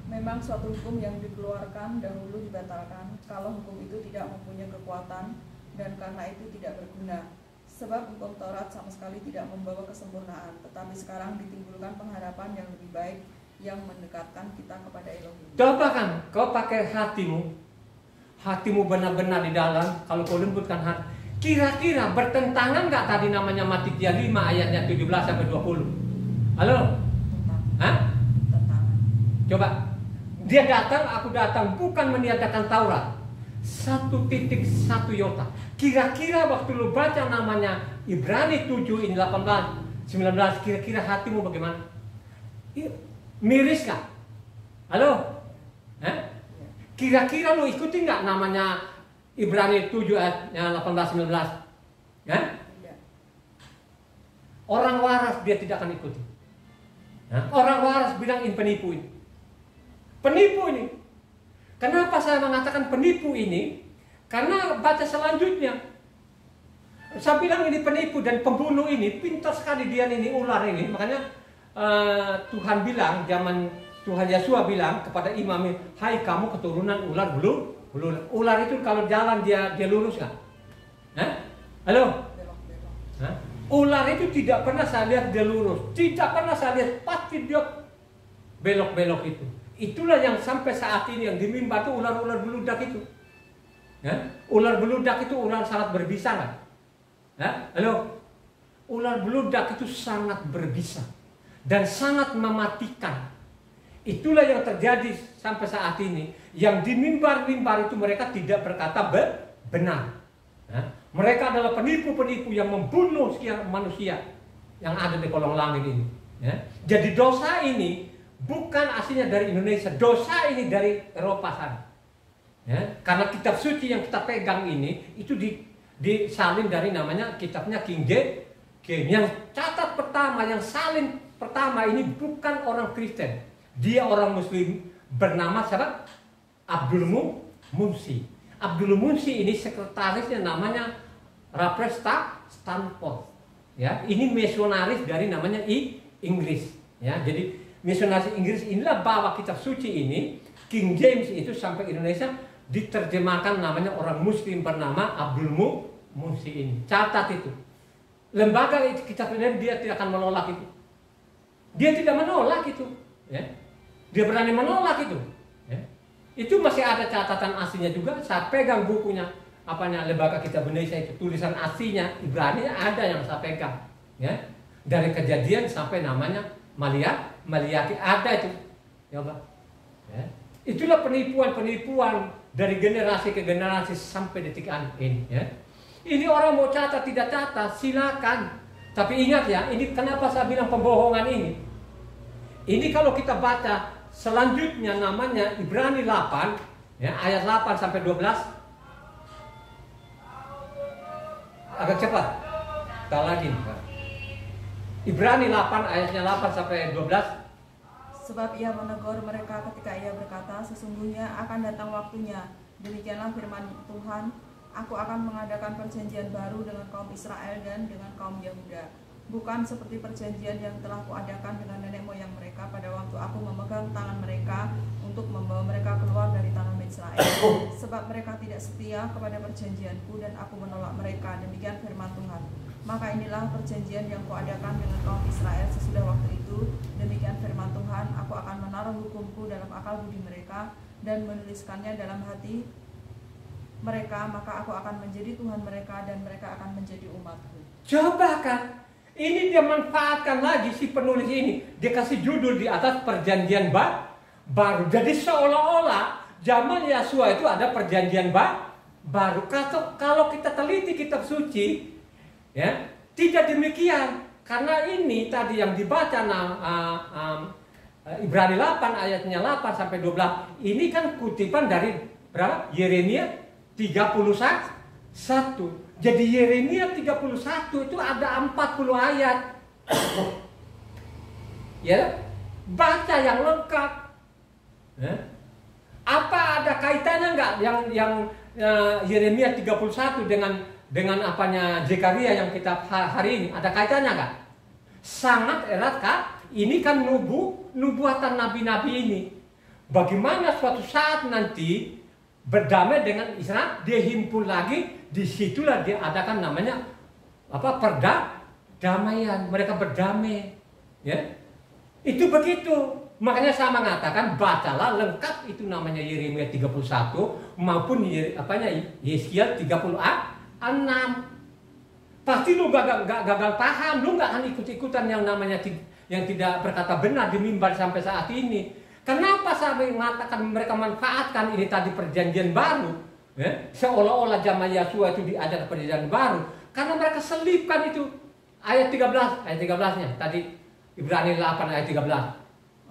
Memang suatu hukum yang dikeluarkan dahulu dibatalkan kalau hukum itu tidak mempunyai kekuatan dan karena itu tidak berguna. Sebab hukum Taurat sama sekali tidak membawa kesempurnaan, tetapi sekarang ditimbulkan pengharapan yang lebih baik yang mendekatkan kita kepada Elohim. Coba kan, kau pakai hatimu benar-benar di dalam, kalau kau lembutkan hati, kira-kira bertentangan nggak tadi namanya Matitia 5 ayatnya 17-20? Halo? Hah? Coba, dia datang, aku datang, bukan meniadakan Taurat. 1.1 iota. Kira-kira waktu lu baca namanya Ibrani 7 ini 18-19, kira-kira hatimu bagaimana? Miris gak? Halo? Kira-kira lu ikuti nggak namanya Ibrani 7 ayatnya 18-19? Orang waras dia tidak akan ikuti. Orang waras bilang ini penipu ini. Penipu ini. Kenapa saya mengatakan penipu ini? Karena baca selanjutnya. Saya bilang ini penipu dan pembunuh ini, pintar sekali dia ini, ular ini. Makanya Tuhan bilang, zaman Tuhan Yesus bilang kepada imam, hai kamu keturunan ular bulu. Ular itu kalau jalan dia lurus nggak? Halo? Ular itu tidak pernah saya lihat dia lurus, tidak pernah saya lihat pasti dia belok-belok itu. Itulah yang sampai saat ini yang di mimbar itu ular-ular beludak itu. Ular beludak itu ular sangat berbisa nggak? Halo? Ular beludak itu sangat berbisa dan sangat mematikan. Itulah yang terjadi sampai saat ini. Yang di mimbar-mimbar itu mereka tidak berkata benar. Mereka adalah penipu-penipu yang membunuh sekian manusia yang ada di kolong langit ini. Jadi dosa ini bukan aslinya dari Indonesia, dosa ini dari Eropa sana. Karena kitab suci yang kita pegang ini itu disalin dari namanya kitabnya King James. Yang catat pertama, yang salin pertama ini bukan orang Kristen, dia orang Muslim bernama siapa? Abdul Munshi. Abdul Munshi ini sekretarisnya namanya Raffles Stanford. Ya, ini misionaris dari namanya Inggris. Ya, jadi misionaris Inggris inilah bawa kitab suci ini, King James itu sampai Indonesia diterjemahkan namanya orang Muslim bernama Abdul Munshi ini. Catat itu. Lembaga kitab ini dia tidak akan menolak itu. Dia tidak menolak itu. Ya. Dia berani menolak itu. Ya. Itu masih ada catatan aslinya juga. Saya pegang bukunya, lembaga kitab Indonesia itu, tulisan aslinya Ibrani ada yang saya pegang. Ya. Dari Kejadian sampai namanya Maliaki ada itu. Ya, Pak. Ya. Itulah penipuan-penipuan dari generasi ke generasi sampai detik ini. Ya. Ini orang mau catat tidak catat silakan. Tapi ingat ya, ini kenapa saya bilang pembohongan ini? Ini kalau kita baca selanjutnya namanya Ibrani 8 ya, ayat 8 sampai 12. Agak cepat. Tak lagi. Ibrani 8 ayatnya 8 sampai 12. Sebab ia menegur mereka ketika ia berkata, sesungguhnya akan datang waktunya, demikianlah firman Tuhan, aku akan mengadakan perjanjian baru dengan kaum Israel dan dengan kaum Yehuda, bukan seperti perjanjian yang telah kuadakan dengan nenek moyang mereka pada waktu aku memegang tangan mereka untuk membawa mereka keluar dari tanah Israel. Sebab mereka tidak setia kepada perjanjianku dan aku menolak mereka, demikian firman Tuhan. Maka inilah perjanjian yang kuadakan dengan kaum Israel sesudah waktu itu, demikian firman Tuhan, aku akan menaruh hukumku dalam akal budi mereka dan menuliskannya dalam hati mereka, maka aku akan menjadi Tuhan mereka dan mereka akan menjadi umatku. Coba kan, ini dia manfaatkan lagi si penulis ini. Dia kasih judul di atas perjanjian baru. Jadi seolah-olah zaman Yesua itu ada perjanjian baru. Kalau kita teliti kitab suci, ya tidak demikian. Karena ini tadi yang dibaca Ibrani 8 ayatnya 8 sampai 12. Ini kan kutipan dari berapa? Yeremia 31. Jadi Yeremia 31 itu ada 40 ayat. Ya, baca yang lengkap. Apa ada kaitannya enggak yang Yeremia 31 dengan apanya Zekaria yang kita hari ini? Ada kaitannya enggak? Sangat erat kan? Ini kan nubuatan nabi-nabi ini. Bagaimana suatu saat nanti berdamai dengan Israel, dia himpun lagi, disitulah dia adakan namanya perdamaian, mereka berdamai, ya itu begitu. Makanya saya mengatakan bacalah lengkap itu namanya Yeremia 31 maupun Yeskiel 36. Pasti lu gagal paham, lu nggak akan ikut-ikutan yang namanya yang tidak berkata benar di mimbar sampai saat ini. Kenapa saya mengatakan mereka manfaatkan ini tadi perjanjian baru? Seolah-olah zaman Yesua itu diajar perjanjian baru. Karena mereka selipkan itu. Ayat 13-nya tadi Ibrani 8 ayat 13.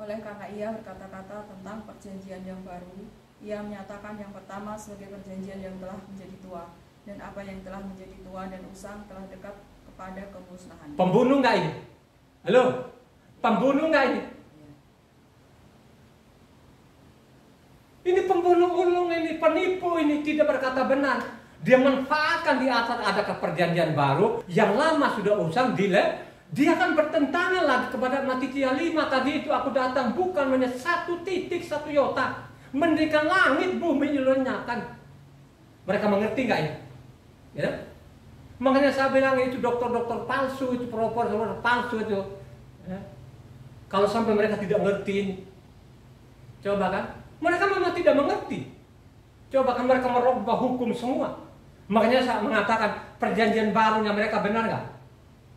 Oleh karena ia berkata-kata tentang perjanjian yang baru, ia menyatakan yang pertama sebagai perjanjian yang telah menjadi tua. Dan apa yang telah menjadi tua dan usang telah dekat kepada kemusnahan. Pembunuh nggak ini? Halo? Pembunuh nggak ini? Ini pembunuh ulung, ini penipu, ini tidak berkata benar. Dia manfaatkan di atas ada perjanjian baru, yang lama sudah usang, dia akan bertentangan lagi kepada Matitia 5 tadi itu. Aku datang bukan hanya 1 titik 1 iota, mendirikan langit bumi dilenyapkan. Mereka mengerti nggak ini? Ya? Makanya saya bilang itu dokter-dokter palsu, itu profesor palsu itu. Ya? Kalau sampai mereka tidak ngerti ini, coba kan? Mereka memang tidak mengerti. Coba kan mereka merubah hukum semua. Makanya saya mengatakan perjanjian barunya mereka benar nggak?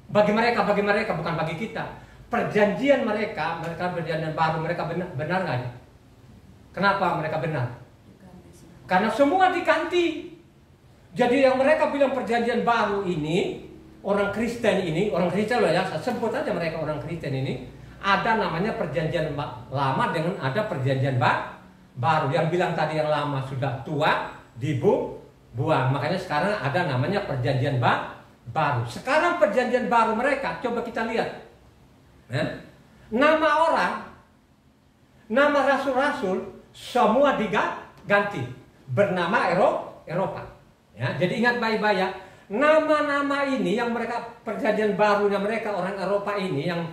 Bagi mereka bukan bagi kita. Perjanjian mereka perjanjian baru mereka benar nggak? Kenapa mereka benar? Karena semua diganti. Jadi yang mereka bilang perjanjian baru ini, orang Kristen loh ya, saya sebut aja mereka orang Kristen ini, ada namanya perjanjian lama dengan ada perjanjian baru. Yang bilang tadi yang lama sudah tua, dibuang. Makanya sekarang ada namanya perjanjian baru. Sekarang perjanjian baru mereka, coba kita lihat. Nama orang, nama rasul-rasul, semua diganti. Bernama Eropa. Ya, jadi ingat baik-baik ya. Nama-nama ini yang mereka perjanjian barunya mereka orang Eropa ini yang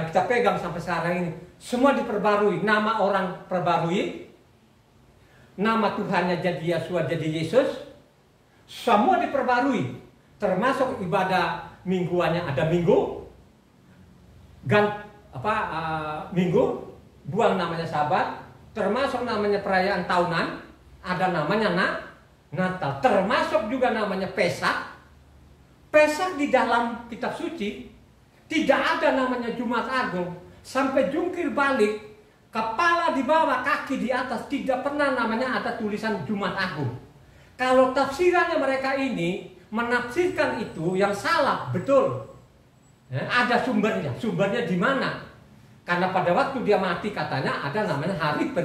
kita pegang sampai sekarang ini semua diperbarui. Nama orang perbarui, nama Tuhannya jadi Yesua, jadi Yesus, semua diperbarui. Termasuk ibadah mingguannya ada minggu, minggu, buang namanya Sabat, termasuk namanya perayaan tahunan, ada namanya Natal, termasuk juga namanya Pesak. Pesak di dalam kitab suci tidak ada namanya Jumat Agung. Sampai jungkir balik, kepala di bawah, kaki di atas, tidak pernah namanya ada tulisan Jumat Agung. Kalau tafsirannya mereka ini menafsirkan itu yang salah, betul. Ada sumbernya. Sumbernya di mana? Karena pada waktu dia mati katanya ada namanya hari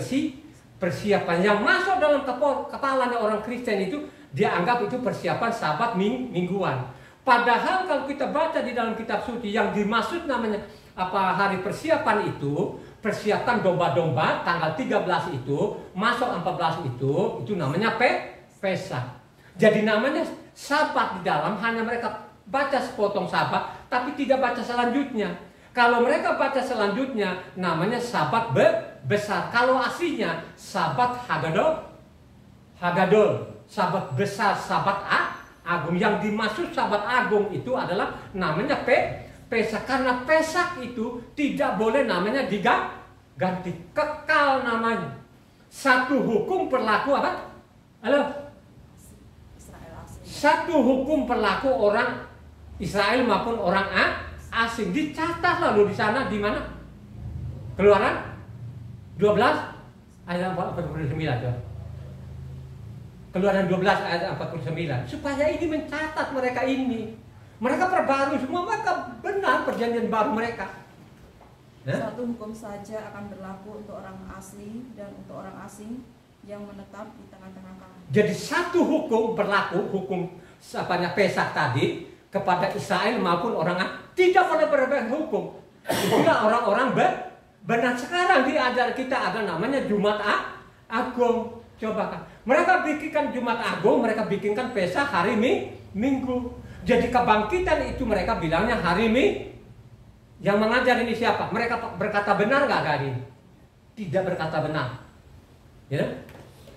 persiapan. Yang masuk dalam kepalanya orang Kristen itu dia anggap itu persiapan Sabat mingguan. Padahal kalau kita baca di dalam kitab suci yang dimaksud namanya hari persiapan itu, persiapan domba-domba tanggal 13 itu, masuk 14 itu namanya Pesak. Jadi namanya Sabat di dalam hanya mereka baca sepotong Sabat tapi tidak baca selanjutnya. Kalau mereka baca selanjutnya namanya Sabat besar. Kalau aslinya Sabat Hagadol, Sabat besar, Sabat agung. Yang dimaksud Sabat agung itu adalah namanya Pesak, karena pesak itu tidak boleh namanya diganti, kekal namanya. Satu hukum berlaku apa? Halo? Israel asing. Satu hukum berlaku orang Israel maupun orang asing. Dicatat lalu di sana di mana? Keluaran 12 ayat 49 ya. Keluaran 12 ayat 49. Supaya ini mencatat mereka ini. Mereka perbarui semua, maka benar perjanjian baru mereka. Satu hukum saja akan berlaku untuk orang asli dan untuk orang asing yang menetap di tengah-tengah kamu. Jadi satu hukum berlaku, hukum Pesak tadi kepada Israel maupun orang tidak boleh berbeda hukum. Itulah orang-orang benar. Sekarang diajar kita ada namanya Jumat Agung. Coba kan, mereka bikinkan Jumat Agung, mereka bikinkan Pesak hari Minggu. Jadi kebangkitan itu mereka bilangnya hari Minggu. Yang mengajar ini siapa? Mereka berkata benar nggak hari ini? Tidak berkata benar. Ya?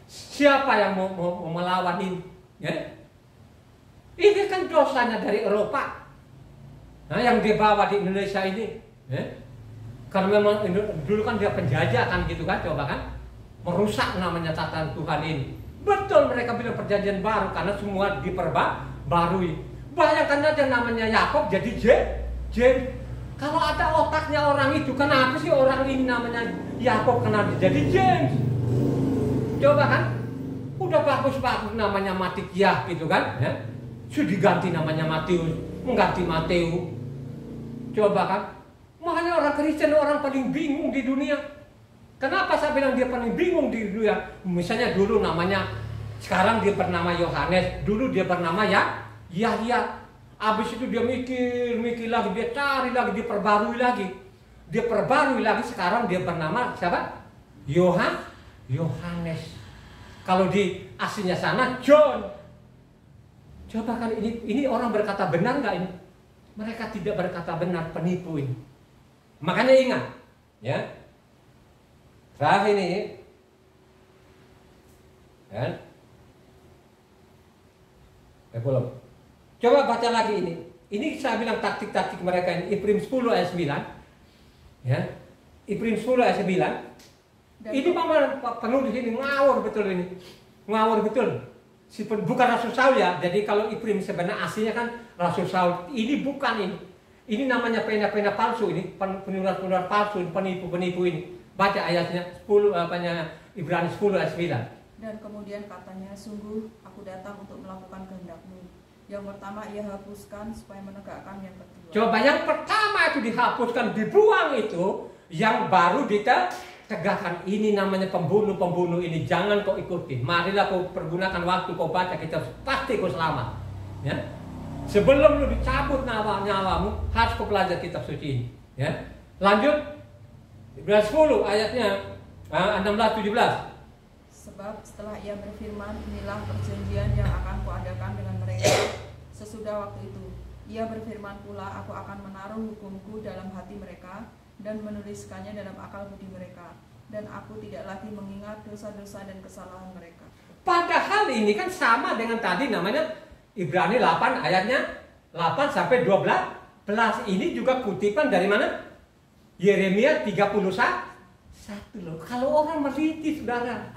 Siapa yang mau melawan ini? Ya? Ini kan dosanya dari Eropa. Nah, yang dibawa di Indonesia ini. Ya? Karena memang dulu kan dia penjajah kan gitu kan, coba kan? Merusak namanya tatanan Tuhan ini. Betul mereka bilang perjanjian baru karena semua diperbarui. Bayangkan aja namanya Yakob jadi James. Kalau ada otaknya orang itu, kenapa sih orang ini namanya Yakob kenapa jadi James? Coba kan? Udah bagus-bagus namanya Matikiah gitu kan? Ya? Sudah diganti namanya Matius, mengganti Mateus. Coba kan? Makanya orang Kristen orang paling bingung di dunia. Kenapa saya bilang dia paling bingung di dunia? Misalnya dulu namanya, sekarang dia bernama Yohanes, dulu dia bernama Yahya. Habis itu dia mikir lagi, dia cari lagi, dia perbarui lagi. Sekarang dia bernama siapa? Yohanes. Kalau di aslinya sana John. Coba kan ini orang berkata benar nggak ini? Mereka tidak berkata benar, penipu ini. Makanya ingat, ya. Terakhir ini, kan? Belum. Coba baca lagi ini. Ini saya bilang taktik-taktik mereka ini. Ibrani 10 ayat 9. Ya. Ibrani 10 ayat 9. Ini mama penulis ini ngawur betul ini. Ngawur betul. Bukan Rasul Saul ya. Jadi kalau Ibrani sebenarnya aslinya kan Rasul Saul. Ini bukan ini. Ini namanya pena-pena palsu ini. Penulis-penulis palsu, penipu-penipu ini. Baca ayatnya 10 Ibrani 10 ayat 9. Dan kemudian katanya, sungguh aku datang untuk melakukan kehendak-Mu. Yang pertama ia hapuskan supaya menegakkan yang kedua. Coba yang pertama itu dihapuskan, dibuang itu, yang baru ditegakkan. Ini namanya pembunuh-pembunuh ini, jangan kau ikuti. Marilah kau pergunakan waktu kau baca kitab, pasti kau selamat. Ya? Sebelum lu dicabut nyawamu, harus kau belajar kitab suci ini. Ya? Lanjut, Ibrani 10 ayatnya 16-17. Sebab setelah ia berfirman, inilah perjanjian yang akan kuadakan dengan mereka sesudah waktu itu. Ia berfirman pula, aku akan menaruh hukumku dalam hati mereka dan menuliskannya dalam akal budi mereka. Dan aku tidak lagi mengingat dosa-dosa dan kesalahan mereka. Padahal ini kan sama dengan tadi namanya Ibrani 8 ayatnya 8-12. Ini juga kutipan dari mana? Yeremia 31 loh. Kalau orang meneliti saudara.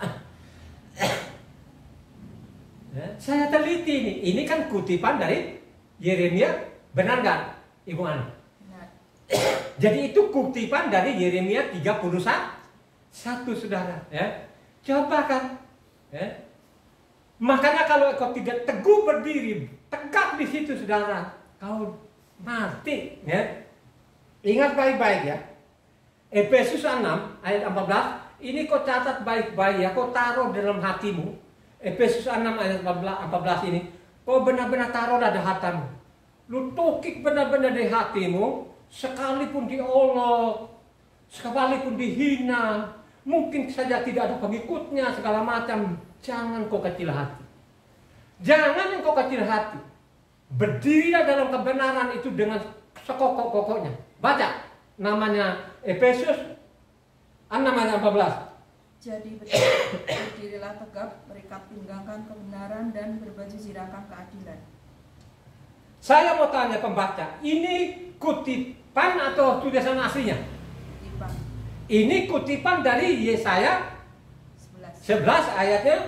Saya teliti ini kan kutipan dari Yeremia, benar nggak Ibu Ani? Benar. Jadi itu kutipan dari Yeremia 31 saudara. Ya. Coba kan, ya. Makanya kalau kau tidak teguh berdiri, tegak di situ saudara, kau mati. Ya. Ingat baik-baik ya. Efesus 6 ayat 14. Ini kau catat baik-baik ya, kau taruh dalam hatimu. Efesus 6 ayat 14 ini, kau benar-benar taruh di hatimu. Lu tukik benar-benar di hatimu, sekalipun diolok, sekalipun dihina, mungkin saja tidak ada pengikutnya, segala macam. Jangan kau kecil hati. Jangan kau kecil hati. Berdirilah dalam kebenaran itu dengan sekokok-kokoknya. Baca namanya Efesus 6 ayat 14. Jadi berdirilah tegap, berikat pinggangkan kebenaran dan berbaju zirahkan keadilan. Saya mau tanya pembaca, ini kutipan atau tulisan aslinya? Kutipan. Ini kutipan dari Yesaya 11 ayatnya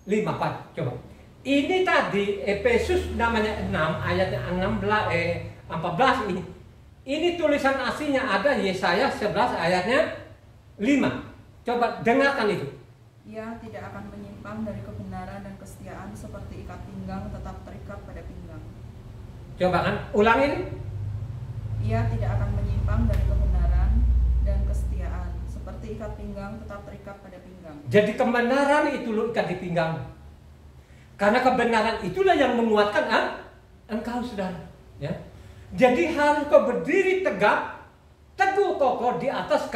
5. Pak, coba. Ini tadi Efesus namanya 6 ayatnya 14 ini. Ini tulisan aslinya ada Yesaya 11 ayatnya 5. Coba dengarkan itu. Ia tidak akan menyimpang dari kebenaran dan kesetiaan seperti ikat pinggang tetap terikat pada pinggang. Coba kan, ulang ini. Ia tidak akan menyimpang dari kebenaran dan kesetiaan seperti ikat pinggang tetap terikat pada pinggang. Jadi kebenaran itu lo ikat di pinggang. Karena kebenaran itulah yang menguatkan engkau, saudara. Ya. Jadi harus kau berdiri tegak, teguh kokoh di atas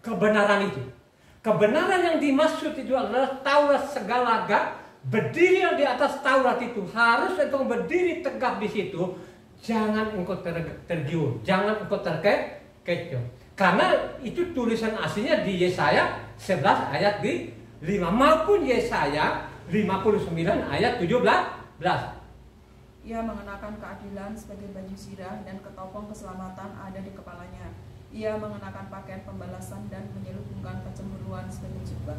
kebenaran itu. Kebenaran yang dimaksud itu adalah Taurat segala berdiri di atas Taurat itu. Harus engkau berdiri tegak di situ. Jangan engkau tergiur, jangan engkau terkecoh. Karena itu tulisan aslinya di Yesaya 11 ayat 5 maupun Yesaya 59 ayat 17. Ia mengenakan keadilan sebagai baju zirah dan ketopong keselamatan ada di kepalanya. Ia mengenakan pakaian pembalasan dan menyelubungkan kecemburuan sebagai jubah.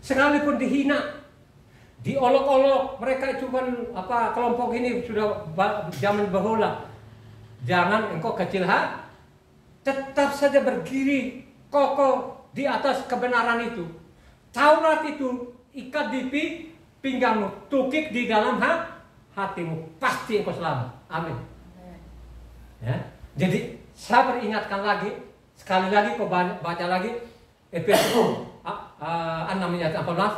Sekalipun dihina, diolok-olok, mereka itu kan kelompok ini sudah zaman bahula. Jangan engkau kecil hati, tetap saja berdiri kokoh di atas kebenaran itu. Taurat itu ikat di pinggangmu, tukik di dalam hatimu, pasti engkau selamat. Amin. Ya. Jadi saya peringatkan lagi, sekali lagi kau baca lagi Efesus 6 ayat 14.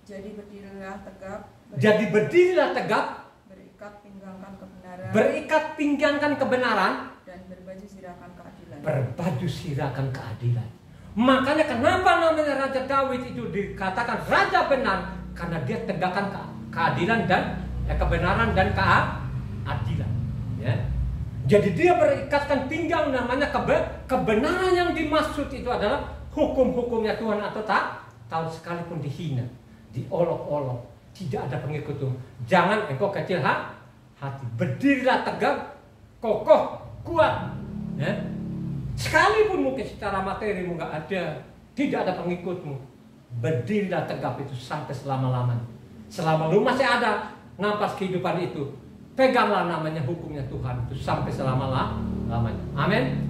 Jadi berdirilah tegap, berikat pinggangkan kebenaran, dan berbaju sirahkan keadilan. Makanya kenapa namanya Raja Daud itu dikatakan raja benar? Karena dia tegakkan keadilan dan kebenaran dan keadilan. Ya. Jadi dia berikatkan pinggang, namanya kebenaran yang dimaksud itu adalah hukum-hukumnya Tuhan atau tak tahu, sekalipun dihina, diolok-olok, tidak ada pengikutmu. Jangan engkau kecil hati. Berdirilah tegak, kokoh, kuat. Ya. Sekalipun mungkin secara materimu nggak ada, tidak ada pengikutmu, berdirilah tegap itu sampai selama-lamanya. Selama lu masih ada nampas kehidupan itu, peganglah namanya hukumnya Tuhan itu sampai selama-lamanya. Amin.